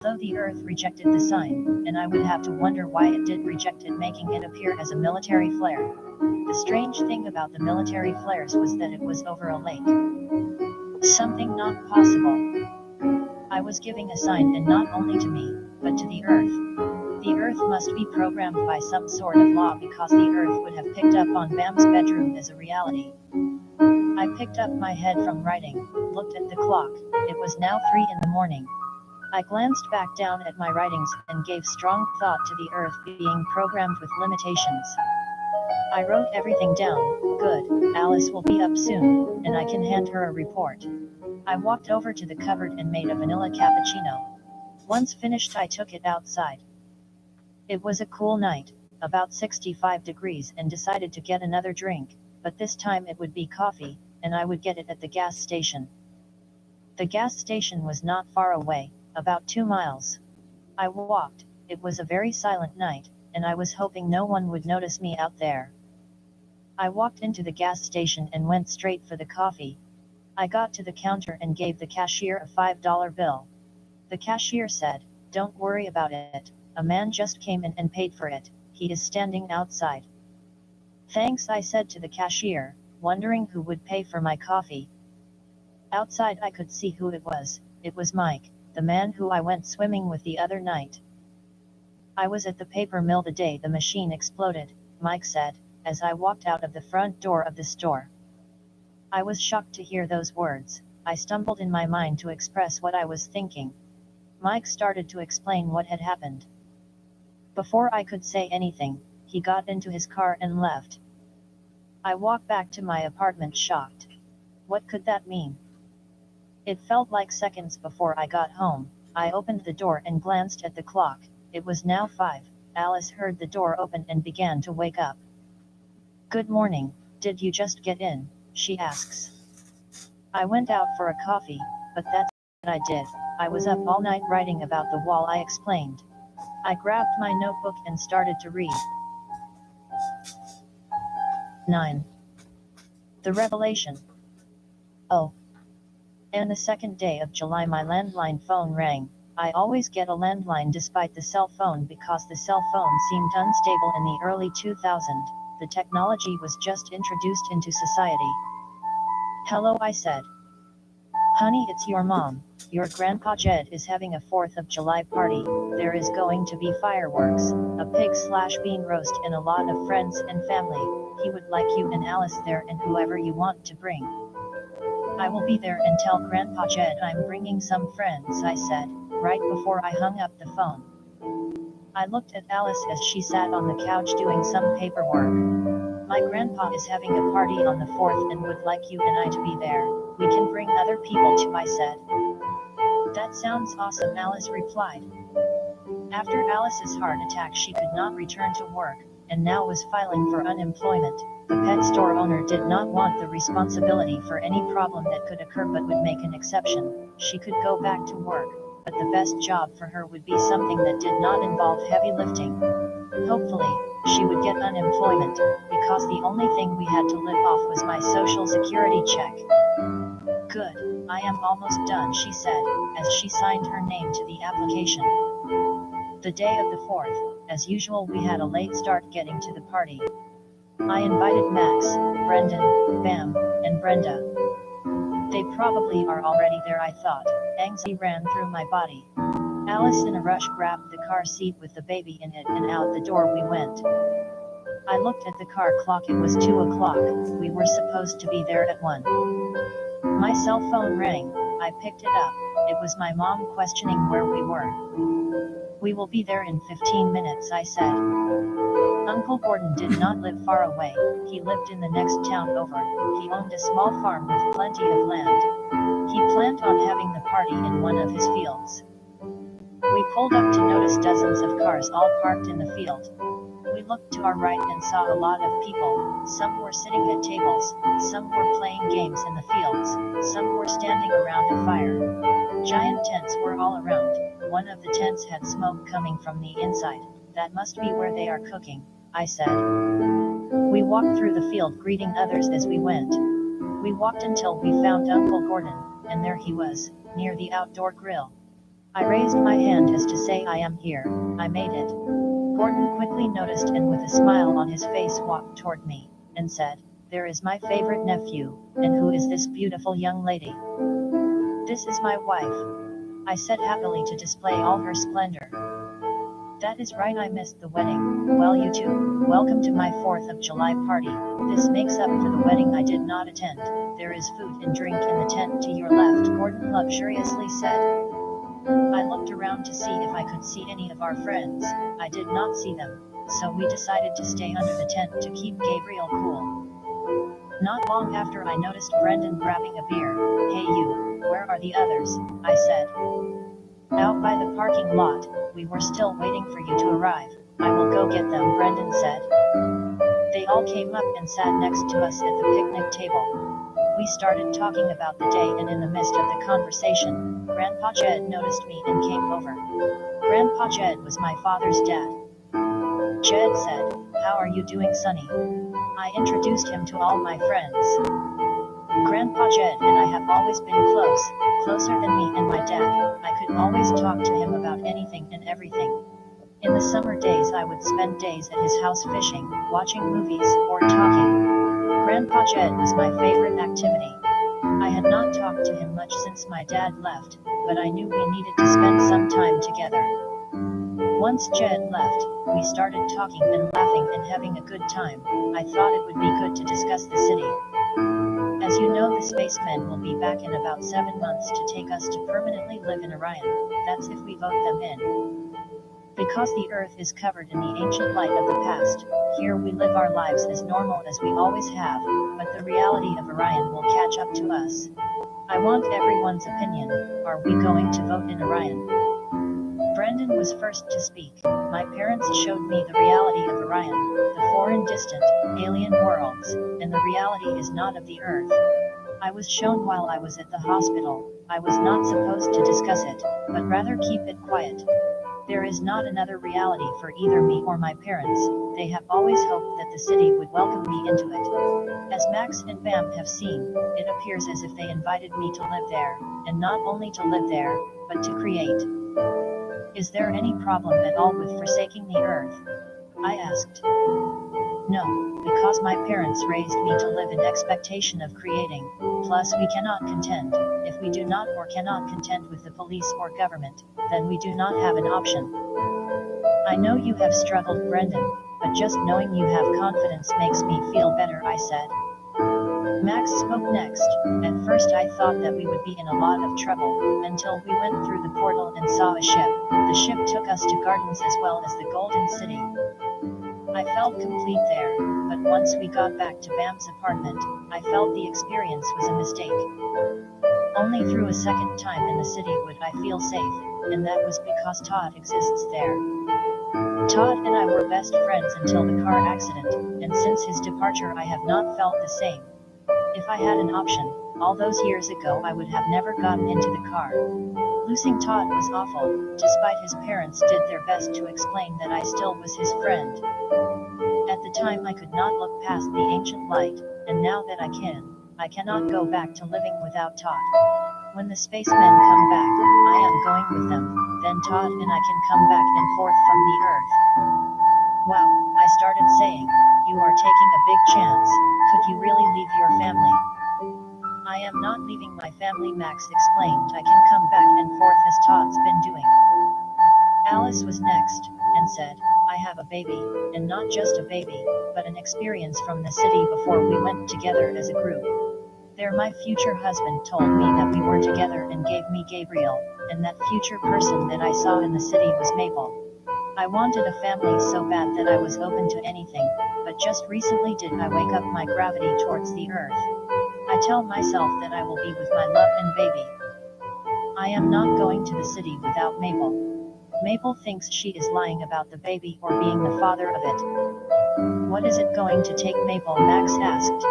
Though the earth rejected the sign, and I would have to wonder why it did reject it, making it appear as a military flare. The strange thing about the military flares was that it was over a lake. Something not possible. I was giving a sign, and not only to me, but to the earth. The earth must be programmed by some sort of law, because the earth would have picked up on Bam's bedroom as a reality. I picked up my head from writing, looked at the clock. It was now 3 in the morning. I glanced back down at my writings and gave strong thought to the earth being programmed with limitations. I wrote everything down. Good, Alice will be up soon, and I can hand her a report. I walked over to the cupboard and made a vanilla cappuccino. Once finished, I took it outside. It was a cool night, about 65 degrees, and decided to get another drink, but this time it would be coffee, and I would get it at the gas station. The gas station was not far away, about 2 miles. I walked. It was a very silent night, and I was hoping no one would notice me out there. I walked into the gas station and went straight for the coffee. I got to the counter and gave the cashier a $5 bill. The cashier said, "Don't worry about it, a man just came in and paid for it, he is standing outside." "Thanks," I said to the cashier, wondering who would pay for my coffee. Outside I could see who it was Mike, the man who I went swimming with the other night. "I was at the paper mill the day the machine exploded," Mike said, as I walked out of the front door of the store. I was shocked to hear those words. I stumbled in my mind to express what I was thinking. Mike started to explain what had happened. Before I could say anything, he got into his car and left. I walked back to my apartment shocked. What could that mean? It felt like seconds before I got home. I opened the door and glanced at the clock. It was now 5. Alice heard the door open and began to wake up. "Good morning, did you just get in?" she asks. "I went out for a coffee, but that's what I did. I was up all night writing about the wall," I explained. I grabbed my notebook and started to read. 9. The revelation. Oh. On the second day of July my landline phone rang. I always get a landline despite the cell phone because the cell phone seemed unstable in the early 2000s. The technology was just introduced into society. "Hello," I said. "Honey, it's your mom. Your grandpa Jed is having a 4th of July party. There is going to be fireworks, a pig/bean roast, and a lot of friends and family. He would like you and Alice there and whoever you want to bring." "I will be there, and tell Grandpa Jed I'm bringing some friends," I said, right before I hung up the phone. I looked at Alice as she sat on the couch doing some paperwork. "My grandpa is having a party on the 4th and would like you and I to be there. We can bring other people too," I said. "That sounds awesome," Alice replied. After Alice's heart attack, she could not return to work, and now was filing for unemployment. The pet store owner did not want the responsibility for any problem that could occur but would make an exception. She could go back to work, but the best job for her would be something that did not involve heavy lifting. Hopefully, she would get unemployment, because the only thing we had to live off was my social security check. "Good, I am almost done," she said, as she signed her name to the application. The day of the 4th, as usual, we had a late start getting to the party. I invited Max, Brendon, Bam, and Brenda. They probably are already there, I thought. Anxiety ran through my body. Alice in a rush grabbed the car seat with the baby in it and out the door we went. I looked at the car clock. It was 2 o'clock. We were supposed to be there at 1. My cell phone rang. I picked it up. It was my mom questioning where we were. "We will be there in 15 minutes," I said. Uncle Gordon did not live far away. He lived in the next town over. He owned a small farm with plenty of land. He planned on having the party in one of his fields. We pulled up to notice dozens of cars all parked in the field. We looked to our right and saw a lot of people. Some were sitting at tables, some were playing games in the fields, some were standing around a fire. Giant tents were all around. One of the tents had smoke coming from the inside. "That must be where they are cooking," I said. We walked through the field greeting others as we went. We walked until we found Uncle Gordon, and there he was, near the outdoor grill. I raised my hand as to say, "I am here, I made it." Gordon quickly noticed and with a smile on his face walked toward me, and said, "There is my favorite nephew, and who is this beautiful young lady?" "This is my wife," I said happily to display all her splendor. "That is right, I missed the wedding. Well, you two, welcome to my 4th of July party. This makes up for the wedding I did not attend. There is food and drink in the tent to your left," Gordon luxuriously said. I looked around to see if I could see any of our friends. I did not see them, so we decided to stay under the tent to keep Gabriel cool. Not long after I noticed Brendon grabbing a beer. Hey you, where are the others? I said. Out by the parking lot, we were still waiting for you to arrive. I will go get them, Brendon said. They all came up and sat next to us at the picnic table. We started talking about the day, and in the midst of the conversation, Grandpa Jed noticed me and came over. Grandpa Jed was my father's dad. Jed said, "How are you doing, Sonny?" I introduced him to all my friends. Grandpa Jed and I have always been close, closer than me and my dad. I could always talk to him about anything and everything. In the summer days I would spend days at his house fishing, watching movies, or talking. Grandpa Jed was my favorite activity. I had not talked to him much since my dad left, but I knew we needed to spend some time together. Once Jed left, we started talking and laughing and having a good time. I thought it would be good to discuss the city. As you know, the spacemen will be back in about 7 months to take us to permanently live in Orion. That's if we vote them in. Because the Earth is covered in the ancient light of the past, here we live our lives as normal as we always have, but the reality of Orion will catch up to us. I want everyone's opinion. Are we going to vote in Orion? Brendon was first to speak. My parents showed me the reality of Orion, the foreign distant, alien worlds, and the reality is not of the Earth. I was shown while I was at the hospital. I was not supposed to discuss it, but rather keep it quiet. There is not another reality for either me or my parents. They have always hoped that the city would welcome me into it. As Max and Bam have seen, it appears as if they invited me to live there, and not only to live there, but to create. Is there any problem at all with forsaking the Earth? I asked. No, because my parents raised me to live in expectation of creating. Plus we cannot contend. If we do not or cannot contend with the police or government, then we do not have an option. I know you have struggled, Brendon, but just knowing you have confidence makes me feel better, I said. Max spoke next. At first I thought that we would be in a lot of trouble, until we went through the portal and saw a ship. The ship took us to gardens as well as the Golden City. I felt complete there, but once we got back to Bam's apartment, I felt the experience was a mistake. Only through a second time in the city would I feel safe, and that was because Todd exists there. Todd and I were best friends until the car accident, and since his departure I have not felt the same. If I had an option, all those years ago I would have never gotten into the car. Losing Todd was awful, despite his parents did their best to explain that I still was his friend. At the time I could not look past the ancient light, and now that I cannot go back to living without Todd. When the spacemen come back, I am going with them, then Todd and I can come back and forth from the Earth. Wow, I started saying, you are taking a big chance. Could you really leave your family? I am not leaving my family, Max explained. I can come back and forth as Todd's been doing. Alice was next, and said, I have a baby, and not just a baby, but an experience from the city before we went together as a group. There my future husband told me that we were together and gave me Gabriel, and that future person that I saw in the city was Mabel. I wanted a family so bad that I was open to anything, but just recently did I wake up my gravity towards the Earth. I tell myself that I will be with my love and baby. I am not going to the city without Mabel. Mabel thinks she is lying about the baby or being the father of it. What is it going to take, Mabel? Max asked.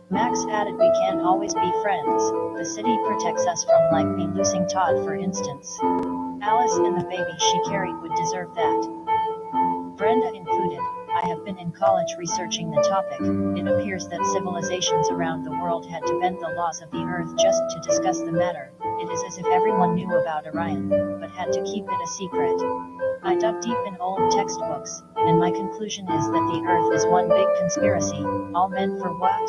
Max added, we can't always be friends. The city protects us from, like me losing Todd for instance. Alice and the baby she carried would deserve that. Brenda included. I have been in college researching the topic. It appears that civilizations around the world had to bend the laws of the Earth just to discuss the matter. It is as if everyone knew about Orion, but had to keep it a secret. I dug deep in old textbooks, and my conclusion is that the Earth is one big conspiracy, all meant for what?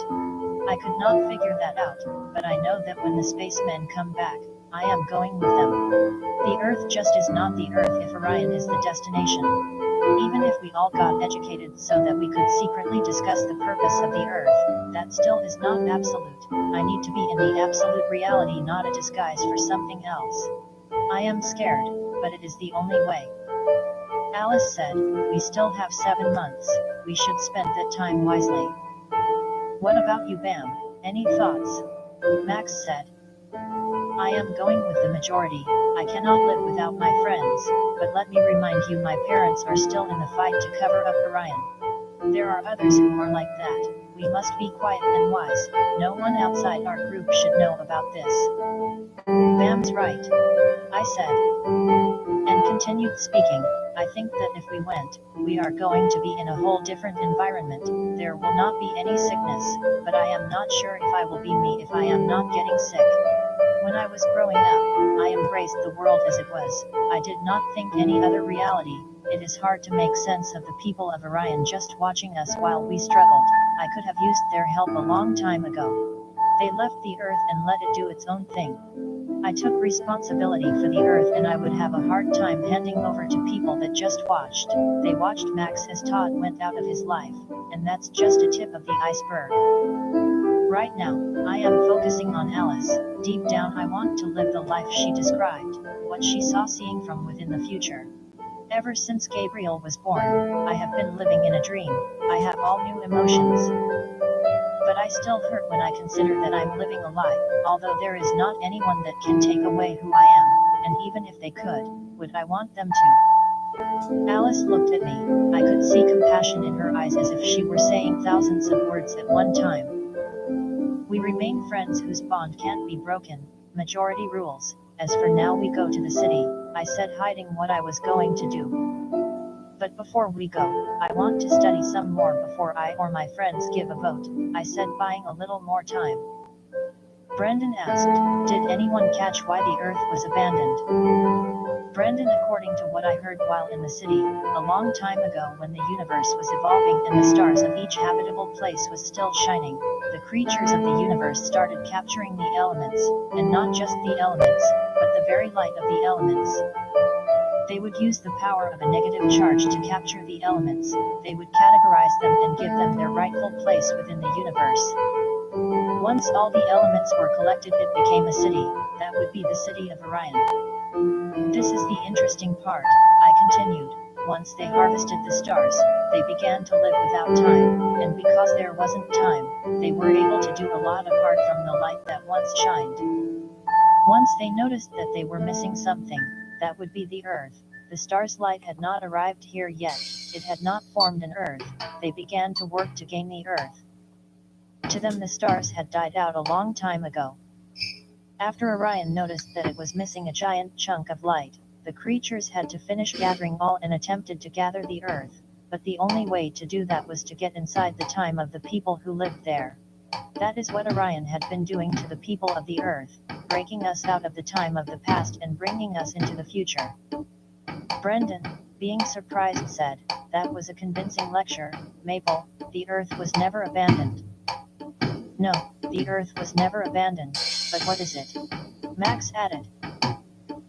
I could not figure that out, but I know that when the spacemen come back, I am going with them. The Earth just is not the Earth if Orion is the destination. Even if we all got educated so that we could secretly discuss the purpose of the Earth, that still is not absolute. I need to be in the absolute reality, not a disguise for something else. I am scared, but it is the only way. Alice said, we still have 7 months. We should spend that time wisely. What about you, Bam? Any thoughts? Max said. I am going with the majority. I cannot live without my friends, but let me remind you my parents are still in the fight to cover up Orion. There are others who are like that. We must be quiet and wise. No one outside our group should know about this. Bam's right, I said, and continued speaking. I think that if we went, we are going to be in a whole different environment. There will not be any sickness, but I am not sure if I will be me if I am not getting sick. When I was growing up, I embraced the world as it was. I did not think any other reality. It is hard to make sense of the people of Orion just watching us while we struggled. I could have used their help a long time ago. They left the Earth and let it do its own thing. I took responsibility for the Earth and I would have a hard time handing over to people that just watched. They watched Max as Todd went out of his life, and that's just a tip of the iceberg. Right now, I am focusing on Alice. Deep down I want to live the life she described, what she saw seeing from within the future. Ever since Gabriel was born, I have been living in a dream. I have all new emotions. But I still hurt when I consider that I'm living a lie, although there is not anyone that can take away who I am, and even if they could, would I want them to? Alice looked at me. I could see compassion in her eyes as if she were saying thousands of words at one time. We remain friends whose bond can't be broken. Majority rules. As for now we go to the city, I said, hiding what I was going to do. But before we go, I want to study some more before I or my friends give a vote, I said, buying a little more time. Brendon asked, did anyone catch why the Earth was abandoned? Brendon, according to what I heard while in the city, a long time ago when the universe was evolving and the stars of each habitable place was still shining, the creatures of the universe started capturing the elements, and not just the elements, but the very light of the elements. They would use the power of a negative charge to capture the elements. They would categorize them and give them their rightful place within the universe. Once all the elements were collected, it became a city. That would be the city of Orion. This is the interesting part, I continued. Once they harvested the stars, they began to live without time, and because there wasn't time, they were able to do a lot apart from the light that once shined. Once they noticed that they were missing something, that would be the Earth. The star's light had not arrived here yet, it had not formed an Earth. They began to work to gain the Earth. To them the stars had died out a long time ago. After Orion noticed that it was missing a giant chunk of light, the creatures had to finish gathering all and attempted to gather the Earth, but the only way to do that was to get inside the time of the people who lived there. That is what Orion had been doing to the people of the Earth, breaking us out of the time of the past and bringing us into the future. Brendon, being surprised, said, that was a convincing lecture, Maple. The Earth was never abandoned. No, the Earth was never abandoned, but what is it? Max added.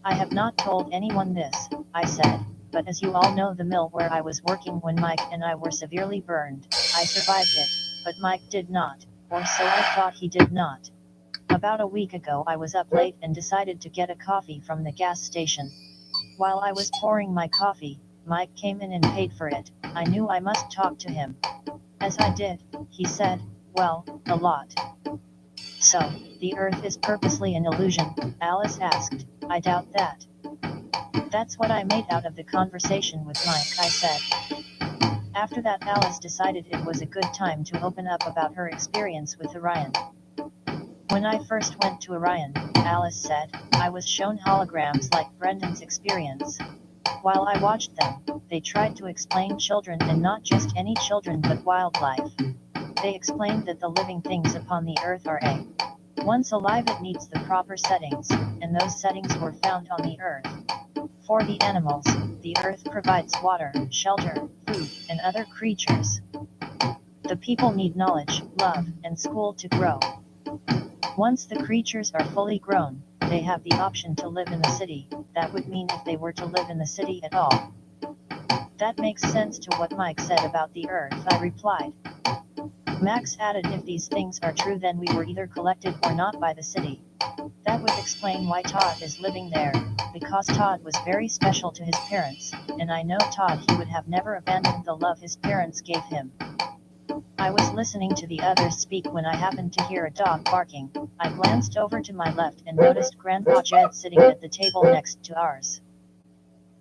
I have not told anyone this, I said, but as you all know, the mill where I was working when Mike and I were severely burned, I survived it, but Mike did not, or so I thought he did not. About a week ago I was up late and decided to get a coffee from the gas station. While I was pouring my coffee, Mike came in and paid for it. I knew I must talk to him. As I did, he said, well, a lot. So, the Earth is purposely an illusion? Alice asked. I doubt that. That's what I made out of the conversation with Mike, I said. After that, Alice decided it was a good time to open up about her experience with Orion. When I first went to Orion, Alice said, I was shown holograms like Brendon's experience. While I watched them, they tried to explain children, and not just any children but wildlife. They explained that the living things upon the Earth are once alive, it needs the proper settings, and those settings were found on the Earth. For the animals, the Earth provides water, shelter, food, and other creatures. The people need knowledge, love, and school to grow. Once the creatures are fully grown, they have the option to live in the city. That would mean if they were to live in the city at all. That makes sense to what Mike said about the Earth, I replied. Max added, if these things are true, then we were either collected or not by the city. That would explain why Todd is living there, because Todd was very special to his parents, and I know Todd, he would have never abandoned the love his parents gave him. I was listening to the others speak when I happened to hear a dog barking. I glanced over to my left and noticed Grandpa Jed sitting at the table next to ours.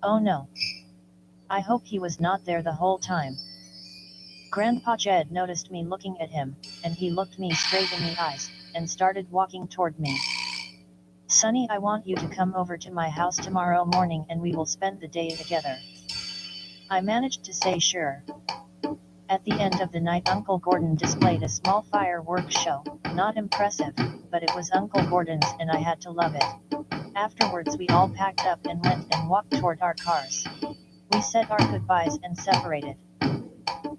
Oh no. I hope he was not there the whole time. Grandpa Jed noticed me looking at him, and he looked me straight in the eyes, and started walking toward me. Sonny, I want you to come over to my house tomorrow morning and we will spend the day together. I managed to say sure. At the end of the night, Uncle Gordon displayed a small fireworks show. Not impressive, but it was Uncle Gordon's and I had to love it. Afterwards we all packed up and went and walked toward our cars. We said our goodbyes and separated.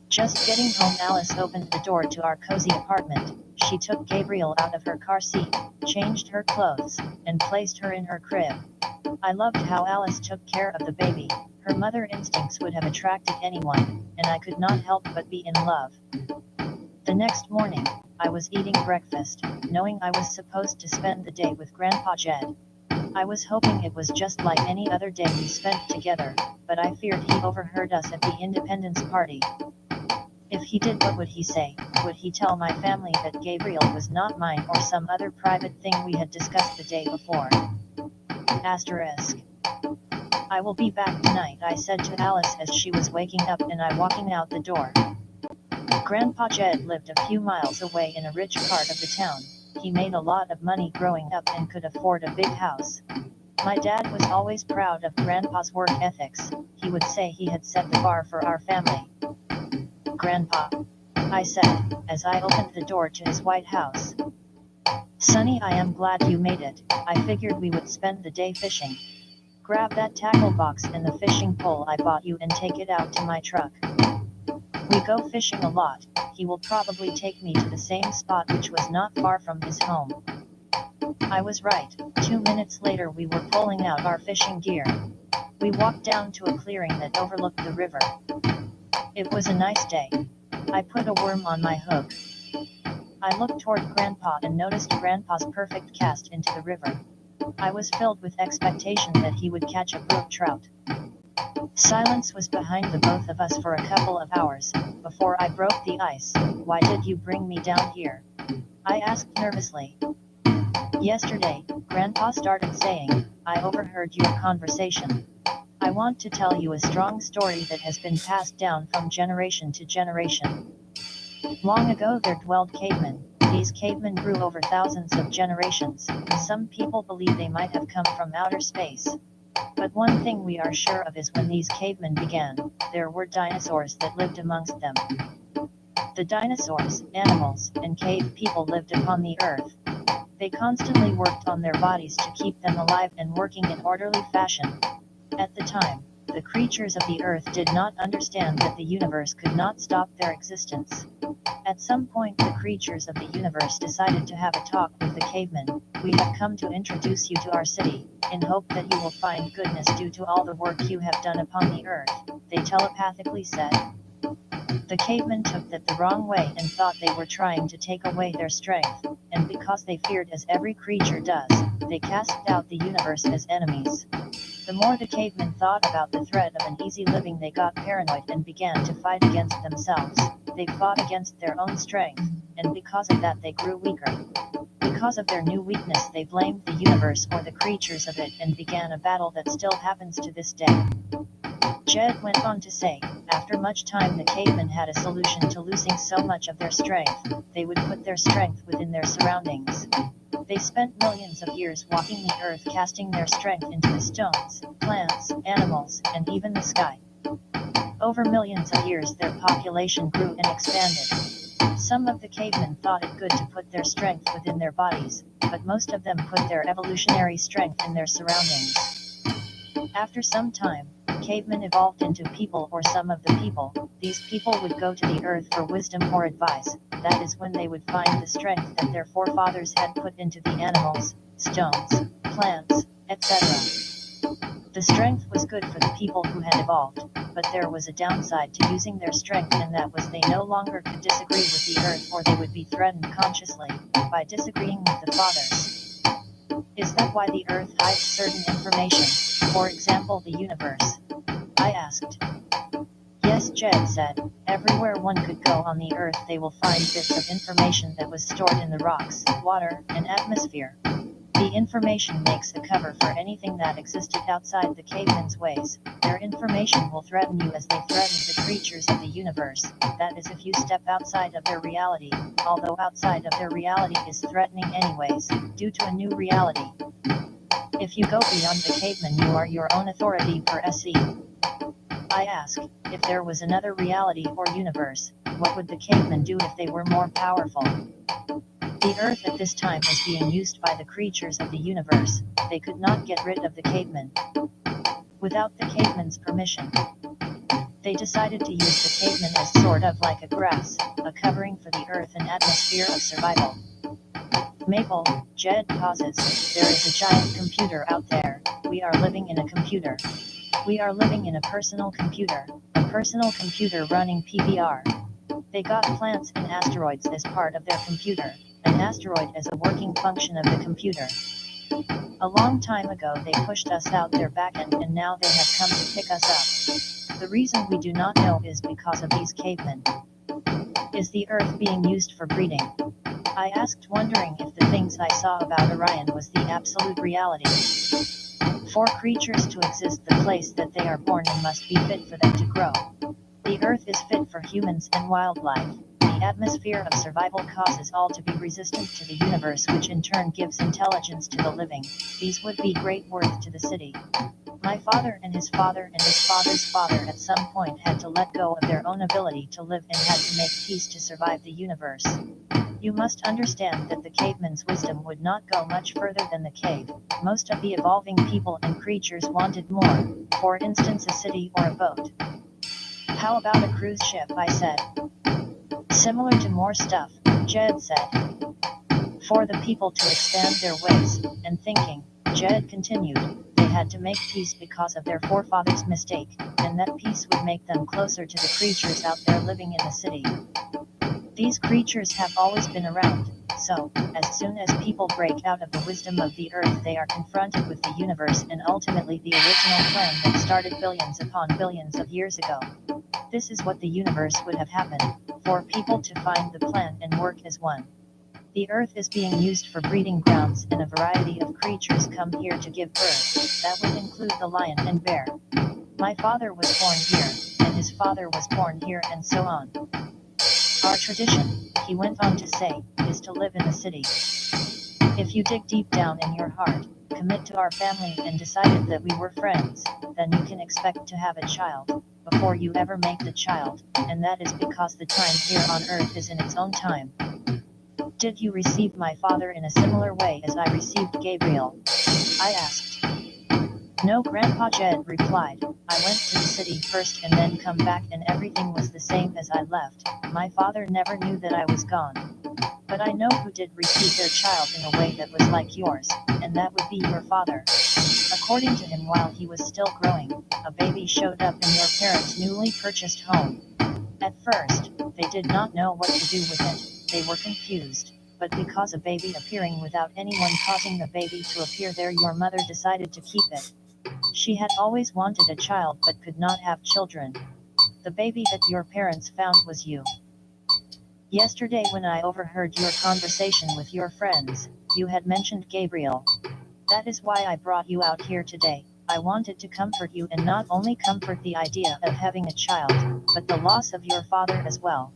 Just getting home, Alice opened the door to our cozy apartment. She took Gabriel out of her car seat, changed her clothes, and placed her in her crib. I loved how Alice took care of the baby. Her mother instincts would have attracted anyone, and I could not help but be in love. The next morning, I was eating breakfast, knowing I was supposed to spend the day with Grandpa Jed. I was hoping it was just like any other day we spent together, but I feared he overheard us at the Independence Party. If he did, what would he say? Would he tell my family that Gabriel was not mine or some other private thing we had discussed the day before? Asterisk. I will be back tonight, I said to Alice as she was waking up and I walking out the door. Grandpa Jed lived a few miles away in a rich part of the town. He made a lot of money growing up and could afford a big house. My dad was always proud of Grandpa's work ethics. He would say he had set the bar for our family. Grandpa, I said, as I opened the door to his white house. Sonny, I am glad you made it. I figured we would spend the day fishing. Grab that tackle box and the fishing pole I bought you and take it out to my truck. We go fishing a lot. He will probably take me to the same spot which was not far from his home. I was right. 2 minutes later we were pulling out our fishing gear. We walked down to a clearing that overlooked the river. It was a nice day. I put a worm on my hook. I looked toward Grandpa and noticed Grandpa's perfect cast into the river. I was filled with expectation that he would catch a brook trout. Silence was behind the both of us for a couple of hours, before I broke the ice. Why did you bring me down here? I asked nervously. Yesterday, Grandpa started saying, I overheard your conversation. I want to tell you a strong story that has been passed down from generation to generation. Long ago there dwelled cavemen. These cavemen grew over thousands of generations. Some people believe they might have come from outer space. But one thing we are sure of is when these cavemen began, there were dinosaurs that lived amongst them. The dinosaurs, animals, and cave people lived upon the earth. They constantly worked on their bodies to keep them alive and working in orderly fashion. At the time, the creatures of the earth did not understand that the universe could not stop their existence. At some point the creatures of the universe decided to have a talk with the cavemen. We have come to introduce you to our city, in hope that you will find goodness due to all the work you have done upon the earth, they telepathically said. The cavemen took that the wrong way and thought they were trying to take away their strength, and because they feared as every creature does, they cast out the universe as enemies. The more the cavemen thought about the threat of an easy living, they got paranoid and began to fight against themselves. They fought against their own strength, and because of that they grew weaker. Because of their new weakness they blamed the universe or the creatures of it and began a battle that still happens to this day. Jed went on to say, after much time the cavemen had a solution to losing so much of their strength. They would put their strength within their surroundings. They spent millions of years walking the earth, casting their strength into the stones, plants, animals, and even the sky. Over millions of years their population grew and expanded. Some of the cavemen thought it good to put their strength within their bodies, but most of them put their evolutionary strength in their surroundings. After some time, cavemen evolved into people or some of the people. These people would go to the earth for wisdom or advice. That is when they would find the strength that their forefathers had put into the animals, stones, plants, etc. The strength was good for the people who had evolved, but there was a downside to using their strength, and that was they no longer could disagree with the earth, or they would be threatened consciously by disagreeing with the fathers. Is that why the earth hides certain information, for example the universe? I asked. Yes, Jed said. Everywhere one could go on the earth they will find bits of information that was stored in the rocks, water, and atmosphere. The information makes a cover for anything that existed outside the cavemen's ways. Their information will threaten you as they threatened the creatures of the universe. That is if you step outside of their reality, although outside of their reality is threatening anyways, due to a new reality. If you go beyond the cavemen you are your own authority per se. I ask, if there was another reality or universe, what would the cavemen do if they were more powerful? The earth at this time is being used by the creatures of the universe. They could not get rid of the cavemen without the cavemen's permission. They decided to use the cavemen as sort of like a grass, a covering for the earth and atmosphere of survival. Maple, Jed pauses. There is a giant computer out there. We are living in a computer. We are living in a personal computer running PVR. They got plants and asteroids as part of their computer, an asteroid as a working function of the computer. A long time ago they pushed us out their backend and now they have come to pick us up. The reason we do not know is because of these cavemen. Is the earth being used for breeding? I asked, wondering if the things I saw about Orion was the absolute reality. For creatures to exist, the place that they are born in must be fit for them to grow. The earth is fit for humans and wildlife. The atmosphere of survival causes all to be resistant to the universe, which in turn gives intelligence to the living. These would be great worth to the city. My father and his father and his father's father at some point had to let go of their own ability to live and had to make peace to survive the universe. You must understand that the caveman's wisdom would not go much further than the cave. Most of the evolving people and creatures wanted more, for instance a city or a boat. How about a cruise ship, I said. Similar to more stuff, Jed said. For the people to expand their ways and thinking, Jed continued, they had to make peace because of their forefathers' mistake, and that peace would make them closer to the creatures out there living in the city. These creatures have always been around, so, as soon as people break out of the wisdom of the earth they are confronted with the universe and ultimately the original plan that started billions upon billions of years ago. This is what the universe would have happened, for people to find the plan and work as one. The earth is being used for breeding grounds and a variety of creatures come here to give birth. That would include the lion and bear. My father was born here, and his father was born here and so on. Our tradition, he went on to say, is to live in the city. If you dig deep down in your heart, commit to our family and decided that we were friends, then you can expect to have a child, before you ever make the child, and that is because the time here on earth is in its own time. Did you receive my father in a similar way as I received Gabriel? I asked. No, Grandpa, Jed replied. I went to the city first and then come back and everything was the same as I left. My father never knew that I was gone. But I know who did receive their child in a way that was like yours, and that would be your father. According to him, while he was still growing, a baby showed up in your parents' newly purchased home. At first, they did not know what to do with it, they were confused. But because a baby appearing without anyone causing the baby to appear there, your mother decided to keep it. She had always wanted a child but could not have children. The baby that your parents found was you. Yesterday when I overheard your conversation with your friends, you had mentioned Gabriel. That is why I brought you out here today. I wanted to comfort you and not only comfort the idea of having a child, but the loss of your father as well.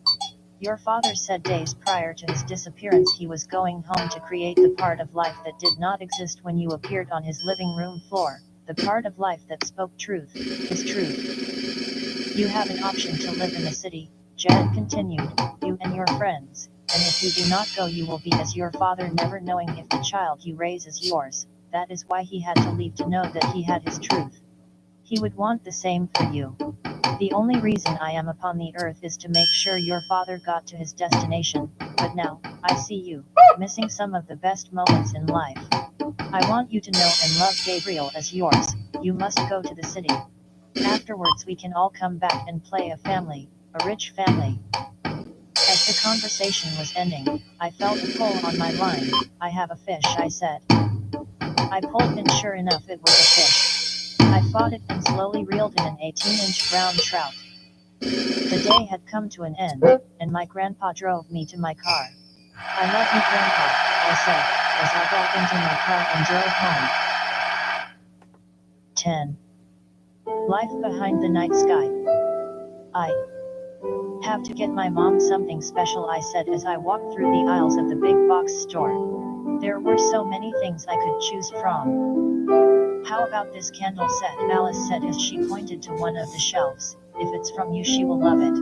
Your father said days prior to his disappearance he was going home to create the part of life that did not exist when you appeared on his living room floor, the part of life that spoke truth, his truth. You have an option to live in the city, Jed continued, you and your friends, and if you do not go you will be as your father, never knowing if the child you raise is yours. That is why he had to leave to know that he had his truth. He would want the same for you. The only reason I am upon the earth is to make sure your father got to his destination, but now, I see you, missing some of the best moments in life. I want you to know and love Gabriel as yours. You must go to the city. Afterwards we can all come back and play a family, a rich family. As the conversation was ending, I felt a pull on my line. I have a fish, I said. I pulled and sure enough it was a fish. I fought it and slowly reeled in an 18-inch brown trout. The day had come to an end, and my grandpa drove me to my car. "I love you, Grandpa," I said, as I got into my car and drove home. 10. Life behind the night sky. "I have to get my mom something special," I said as I walked through the aisles of the big box store. There were so many things I could choose from. "How about this candle set?" Alice said as she pointed to one of the shelves. "If it's from you, she will love it."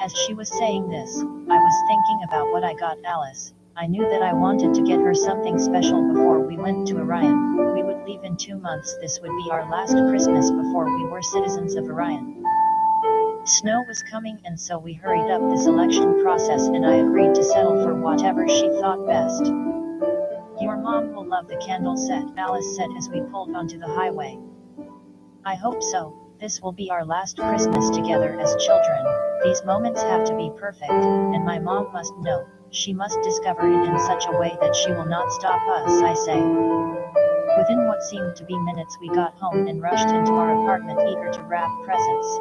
As she was saying this, I was thinking about what I got Alice. I knew that I wanted to get her something special before we went to Orion. We would leave in 2 months. This would be our last Christmas before we were citizens of Orion. Snow was coming, and so we hurried up the selection process, and I agreed to settle for whatever she thought best. "Your mom will love the candle set," Alice said as we pulled onto the highway. "I hope so. This will be our last Christmas together as children. These moments have to be perfect, and my mom must know. She must discover it in such a way that she will not stop us," I say. Within what seemed to be minutes, we got home and rushed into our apartment, eager to wrap presents.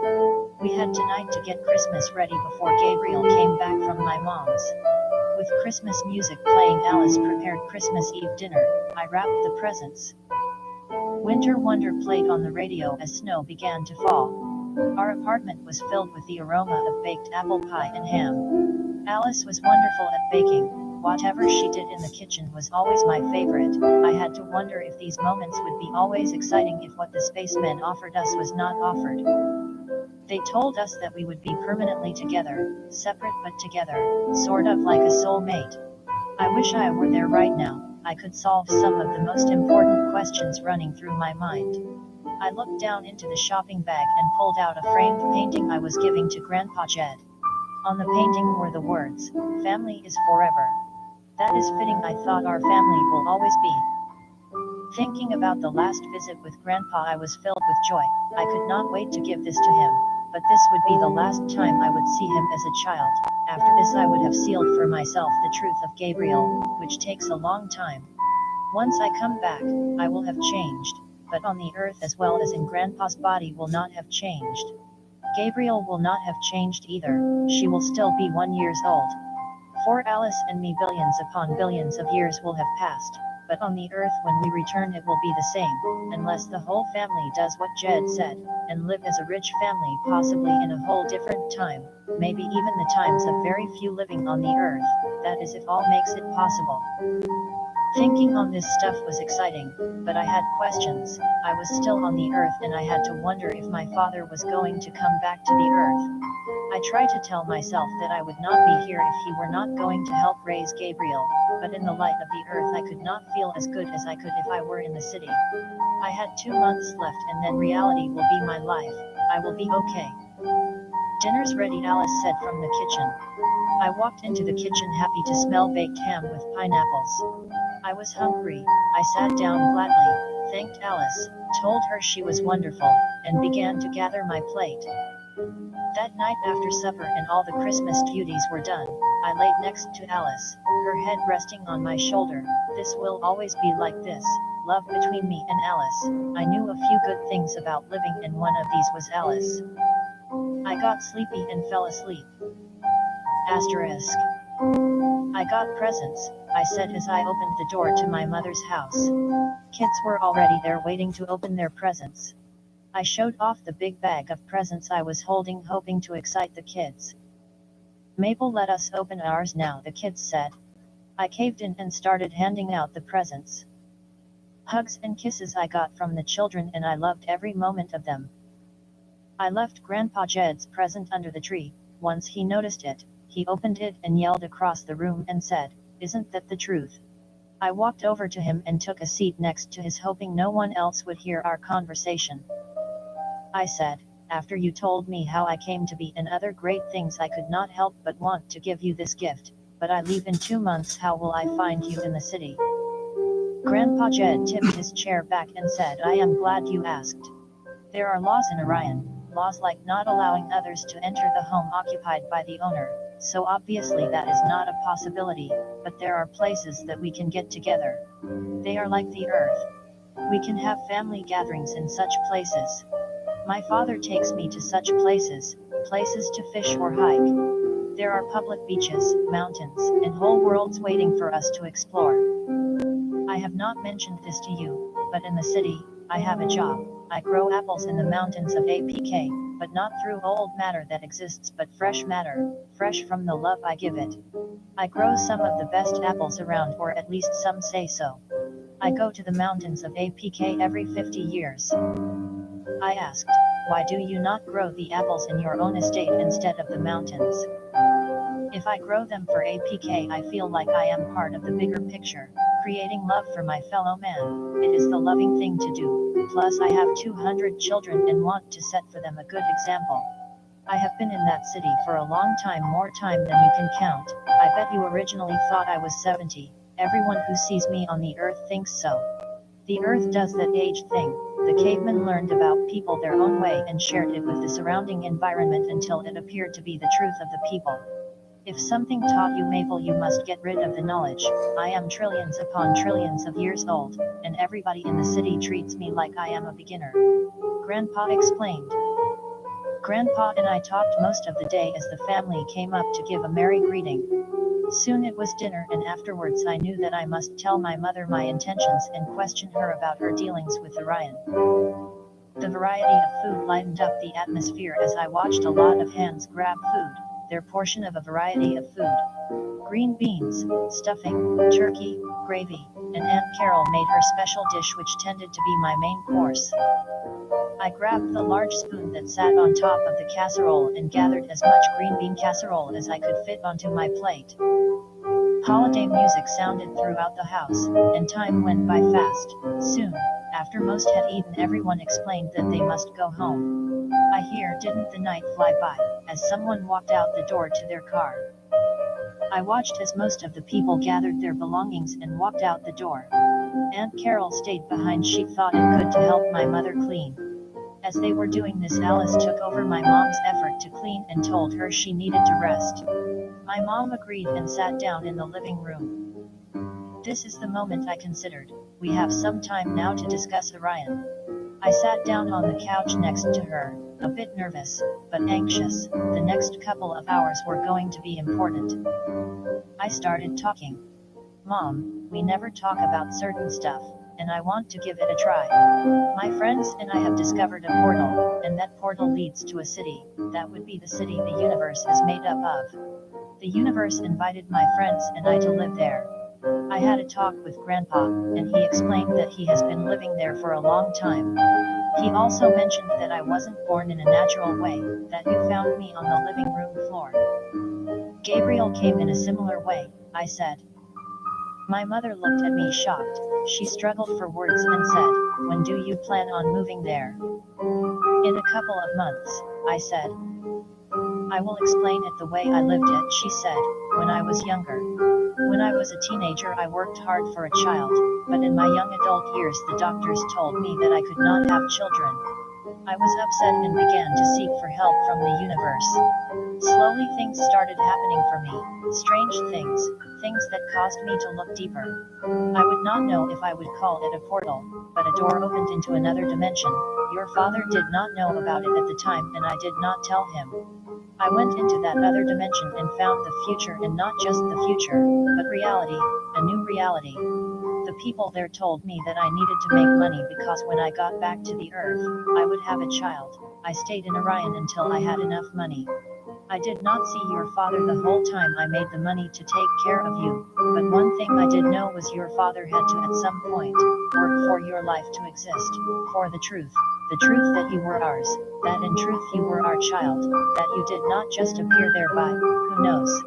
We had tonight to get Christmas ready before Gabriel came back from my mom's. With Christmas music playing, Alice prepared Christmas Eve dinner. I wrapped the presents. Winter Wonder played on the radio as snow began to fall. Our apartment was filled with the aroma of baked apple pie and ham. Alice was wonderful at baking. Whatever she did in the kitchen was always my favorite. I had to wonder if these moments would be always exciting if what the spacemen offered us was not offered. They told us that we would be permanently together, separate but together, sort of like a soulmate. I wish I were there right now. I could solve some of the most important questions running through my mind. I looked down into the shopping bag and pulled out a framed painting I was giving to Grandpa Jed. On the painting were the words, "Family is forever." That is fitting. I thought our family will always be. Thinking about the last visit with Grandpa, I was filled with joy. I could not wait to give this to him. But this would be the last time I would see him as a child. After this, I would have sealed for myself the truth of Gabriel, which takes a long time. Once I come back, I will have changed, but on the earth as well as in Grandpa's body will not have changed. Gabriel will not have changed either. She will still be 1 year old. For Alice and me, billions upon billions of years will have passed, but on the earth when we return it will be the same, unless the whole family does what Jed said, and live as a rich family, possibly in a whole different time, maybe even the times of very few living on the earth. That is if all makes it possible. Thinking on this stuff was exciting, but I had questions. I was still on the earth and I had to wonder if my father was going to come back to the earth. I tried to tell myself that I would not be here if he were not going to help raise Gabriel, but in the light of the earth I could not feel as good as I could if I were in the city. I had 2 months left and then reality will be my life. I will be okay. "Dinner's ready," Alice said from the kitchen. I walked into the kitchen happy to smell baked ham with pineapples. I was hungry. I sat down gladly, thanked Alice, told her she was wonderful, and began to gather my plate. That night after supper and all the Christmas duties were done, I laid next to Alice, her head resting on my shoulder. This will always be like this, love between me and Alice. I knew a few good things about living and one of these was Alice. I got sleepy and fell asleep. Asterisk. I got presents, I said as I opened the door to my mother's house. Kids were already there waiting to open their presents. I showed off the big bag of presents I was holding, hoping to excite the kids. "Mabel, let us open ours now," the kids said. I caved in and started handing out the presents. Hugs and kisses I got from the children and I loved every moment of them. I left Grandpa Jed's present under the tree. Once he noticed it, he opened it and yelled across the room and said, "Isn't that the truth?" I walked over to him and took a seat next to his, hoping no one else would hear our conversation. I said, "After you told me how I came to be and other great things, I could not help but want to give you this gift, but I leave in 2 months. How will I find you in the city?" Grandpa Jed tipped his chair back and said, "I am glad you asked. There are laws in Orion, laws like not allowing others to enter the home occupied by the owner, so obviously that is not a possibility, but there are places that we can get together. They are like the earth. We can have family gatherings in such places. My father takes me to such places, places to fish or hike. There are public beaches, mountains, and whole worlds waiting for us to explore. I have not mentioned this to you, but in the city, I have a job. I grow apples in the mountains of APK, but not through old matter that exists but fresh matter, fresh from the love I give it. I grow some of the best apples around, or at least some say so. I go to the mountains of APK every 50 years. I asked, why do you not grow the apples in your own estate instead of the mountains? If I grow them for APK, I feel like I am part of the bigger picture, creating love for my fellow man. It is the loving thing to do. Plus I have 200 children and want to set for them a good example. I have been in that city for a long time, more time than you can count. I bet you originally thought I was 70. Everyone who sees me on the earth thinks so. The earth does that age thing. The cavemen learned about people their own way and shared it with the surrounding environment until it appeared to be the truth of the people. If something taught you Maple, you must get rid of the knowledge. I am trillions upon trillions of years old, and everybody in the city treats me like I am a beginner. Grandpa explained. Grandpa and I talked most of the day as the family came up to give a merry greeting. Soon it was dinner, and afterwards I knew that I must tell my mother my intentions and question her about her dealings with Orion. The variety of food lightened up the atmosphere as I watched a lot of hands grab food, their portion of a variety of food. Green beans, stuffing, turkey, gravy, and Aunt Carol made her special dish, which tended to be my main course. I grabbed the large spoon that sat on top of the casserole and gathered as much green bean casserole as I could fit onto my plate. Holiday music sounded throughout the house, and time went by fast. Soon, after most had eaten, everyone explained that they must go home. I hear, didn't the night fly by, as someone walked out the door to their car. I watched as most of the people gathered their belongings and walked out the door. Aunt Carol stayed behind. She thought it good to help my mother clean. As they were doing this, Alice took over my mom's effort to clean and told her she needed to rest. My mom agreed and sat down in the living room. This is the moment I considered. We have some time now to discuss Orion. I sat down on the couch next to her, a bit nervous, but anxious. The next couple of hours were going to be important. I started talking. Mom, we never talk about certain stuff, and I want to give it a try. My friends and I have discovered a portal, and that portal leads to a city. That would be the city the universe is made up of. The universe invited my friends and I to live there. I had a talk with Grandpa, and he explained that he has been living there for a long time. He also mentioned that I wasn't born in a natural way, that you found me on the living room floor. Gabriel came in a similar way, I said. My mother looked at me shocked. She struggled for words and said, when do you plan on moving there? In a couple of months, I said. I will explain it the way I lived it, she said, when I was younger. When I was a teenager, I worked hard for a child, but in my young adult years the doctors told me that I could not have children. I was upset and began to seek for help from the universe. Slowly things started happening for me, strange things that caused me to look deeper. I would not know if I would call it a portal, but a door opened into another dimension. Your father did not know about it at the time, and I did not tell him. I went into that other dimension and found the future, and not just the future, but reality, a new reality. The people there told me that I needed to make money because when I got back to the earth, I would have a child. I stayed in Orion until I had enough money. I did not see your father the whole time I made the money to take care of you, but one thing I did know was your father had to at some point work for your life to exist, for the truth that you were ours, that in truth you were our child, that you did not just appear there by, who knows.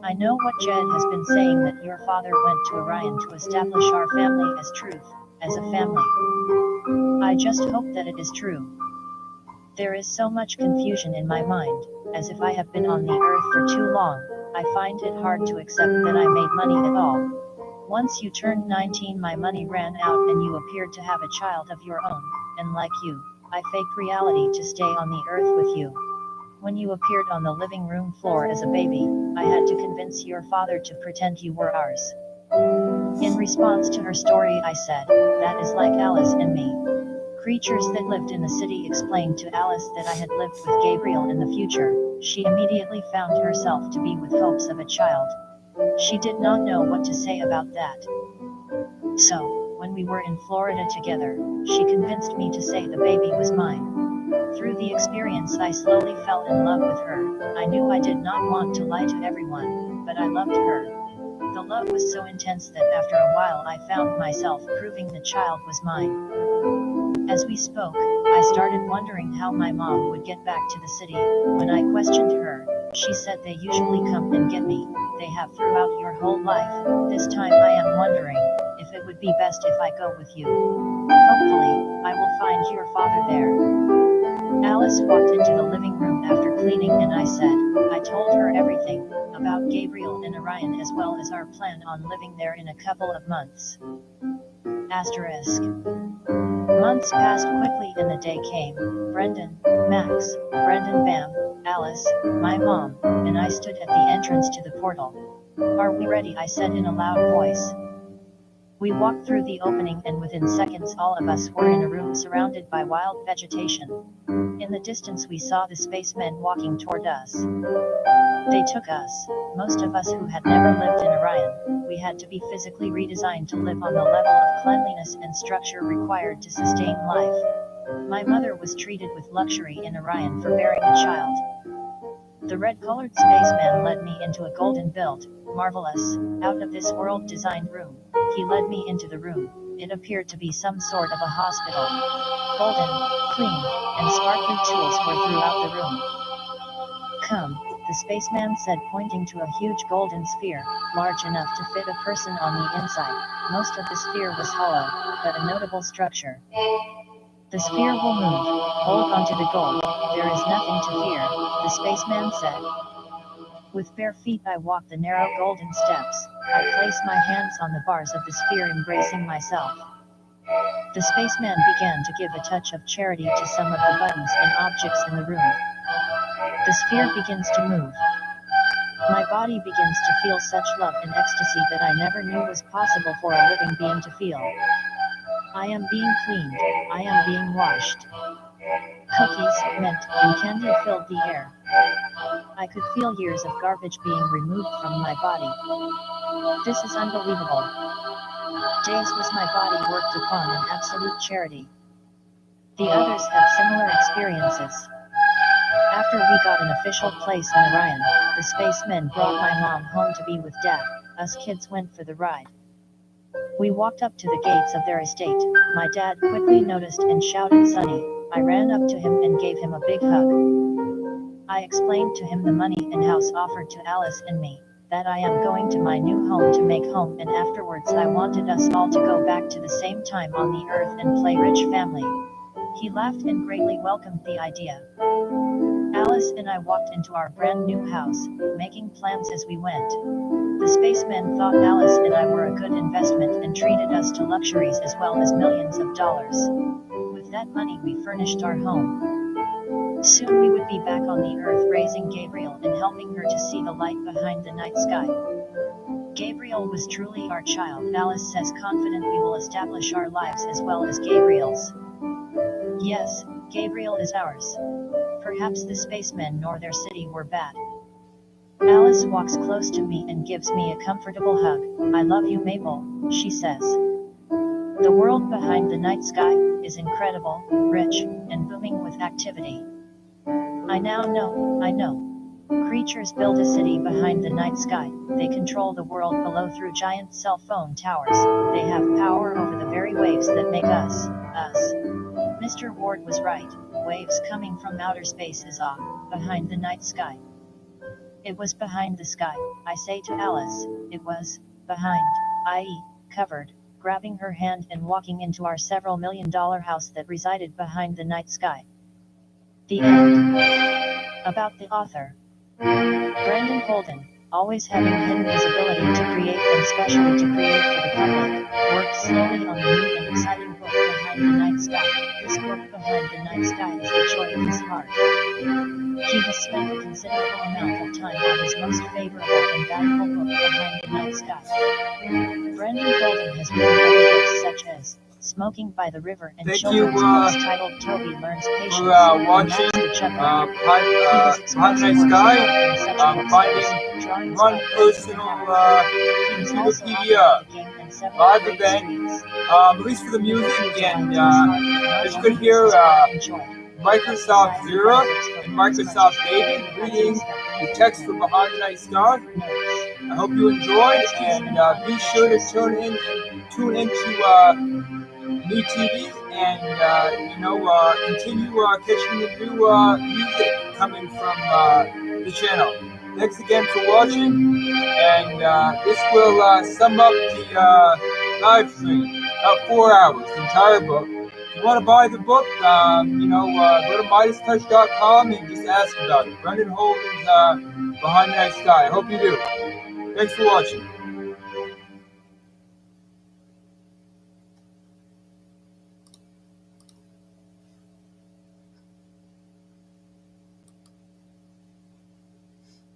I know what Jed has been saying, that your father went to Orion to establish our family as truth, as a family. I just hope that it is true. There is so much confusion in my mind, as if I have been on the earth for too long. I find it hard to accept that I made money at all. Once you turned 19, my money ran out and you appeared to have a child of your own, and like you, I faked reality to stay on the earth with you. When you appeared on the living room floor as a baby, I had to convince your father to pretend you were ours. In response to her story, I said, that is like Alice and me. Creatures that lived in the city explained to Alice that I had lived with Gabriel in the future. She immediately found herself to be with hopes of a child. She did not know what to say about that. So, when we were in Florida together, she convinced me to say the baby was mine. Through the experience, I slowly fell in love with her. I knew I did not want to lie to everyone, but I loved her. The love was so intense that after a while I found myself proving the child was mine. As we spoke, I started wondering how my mom would get back to the city. When I questioned her, she said they usually come and get me. They have throughout your whole life. This time I am wondering if it would be best if I go with you. Hopefully, I will find your father there. Alice walked into the living room after cleaning and I told her everything about Gabriel and Orion as well as our plan on living there in a couple of months. Asterisk. Months passed quickly and the day came. Brendon, Max, Brendon, Bam, Alice, my mom, and I stood at the entrance to the portal. Are we ready? I said in a loud voice. We walked through the opening and within seconds all of us were in a room surrounded by wild vegetation. In the distance we saw the spacemen walking toward us. They took us, most of us who had never lived in Orion. We had to be physically redesigned to live on the level of cleanliness and structure required to sustain life. My mother was treated with luxury in Orion for bearing a child. The red-colored spaceman led me into a golden-built, marvelous, out-of-this-world designed room. He led me into the room. It appeared to be some sort of a hospital. Golden, clean, and sparkly tools were throughout the room. Come, the spaceman said, pointing to a huge golden sphere, large enough to fit a person on the inside. Most of the sphere was hollow, but a notable structure. The sphere will move. Hold onto the gold. There is nothing to fear, the spaceman said. With bare feet I walked the narrow golden steps. I placed my hands on the bars of the sphere, embracing myself. The spaceman began to give a touch of charity to some of the buttons and objects in the room. The sphere begins to move. My body begins to feel such love and ecstasy that I never knew was possible for a living being to feel. I am being cleaned, I am being washed. Cookies, mint, and candy filled the air. I could feel years of garbage being removed from my body. This is unbelievable. Days was my body worked upon in absolute charity. The others had similar experiences. After we got an official place in Orion, the spacemen brought my mom home to be with Dad. Us kids went for the ride. We walked up to the gates of their estate. My dad quickly noticed and shouted, "Sonny." I ran up to him and gave him a big hug. I explained to him the money and house offered to Alice and me, that I am going to my new home to make home, and afterwards I wanted us all to go back to the same time on the earth and play rich family. He laughed and greatly welcomed the idea. Alice and I walked into our brand new house, making plans as we went. The spacemen thought Alice and I were a good investment and treated us to luxuries as well as millions of dollars. With that money we furnished our home. Soon we would be back on the earth raising Gabriel and helping her to see the light behind the night sky. Gabriel was truly our child. Alice says confident we will establish our lives as well as Gabriel's. Yes, Gabriel is ours. Perhaps the spacemen nor their city were bad. Alice walks close to me and gives me a comfortable hug. I love you, Mabel, she says. The world behind the night sky is incredible, rich, and booming with activity. I now know, I know. Creatures build a city behind the night sky. They control the world below through giant cell phone towers. They have power over the very waves that make us, us. Mr. Ward was right. Waves coming from outer space is behind the night sky. It was behind the sky, I say to Alice. It was behind, i.e., covered, grabbing her hand and walking into our several $1,000,000 house that resided behind the night sky. The end. About the author. Brendon Holden, always having hidden his ability to create and specially to create for the public, worked slowly on the new and exciting book Behind the Night Sky. This book Behind the Night Sky is the joy of his heart. He has spent a considerable amount of time on his most favorable and valuable book Behind the Night Sky. Brendon Holden has written other books such as Smoking by the River and Thank children's you, books titled Toby Learns Patience for and watching Max the Chipmunk. Behind His the Night expressive works Sky, apart from such books finding as Drawings Run by Brendon Personal House. He is also author Computerpedia of the Game and Seven live Great event, Series. at least for the He music, proves life and to his heart that not as you only could hear, is his work enjoyed, Microsoft society Zera benefits and from it as much Microsoft as David the reading ideas that the benefit text from him. Behind the Night Sky. Notes. I hope you enjoyed, Text is and seen on be the sure to pictures. tune into new TV, and continue catching the new music coming from the channel. Thanks again for watching, and this will sum up the live stream. About 4 hours, the entire book. If you want to buy the book, go to MidasTouch.com and just ask about it. Brendan Holden's Behind the Night Sky. I hope you do. Thanks for watching.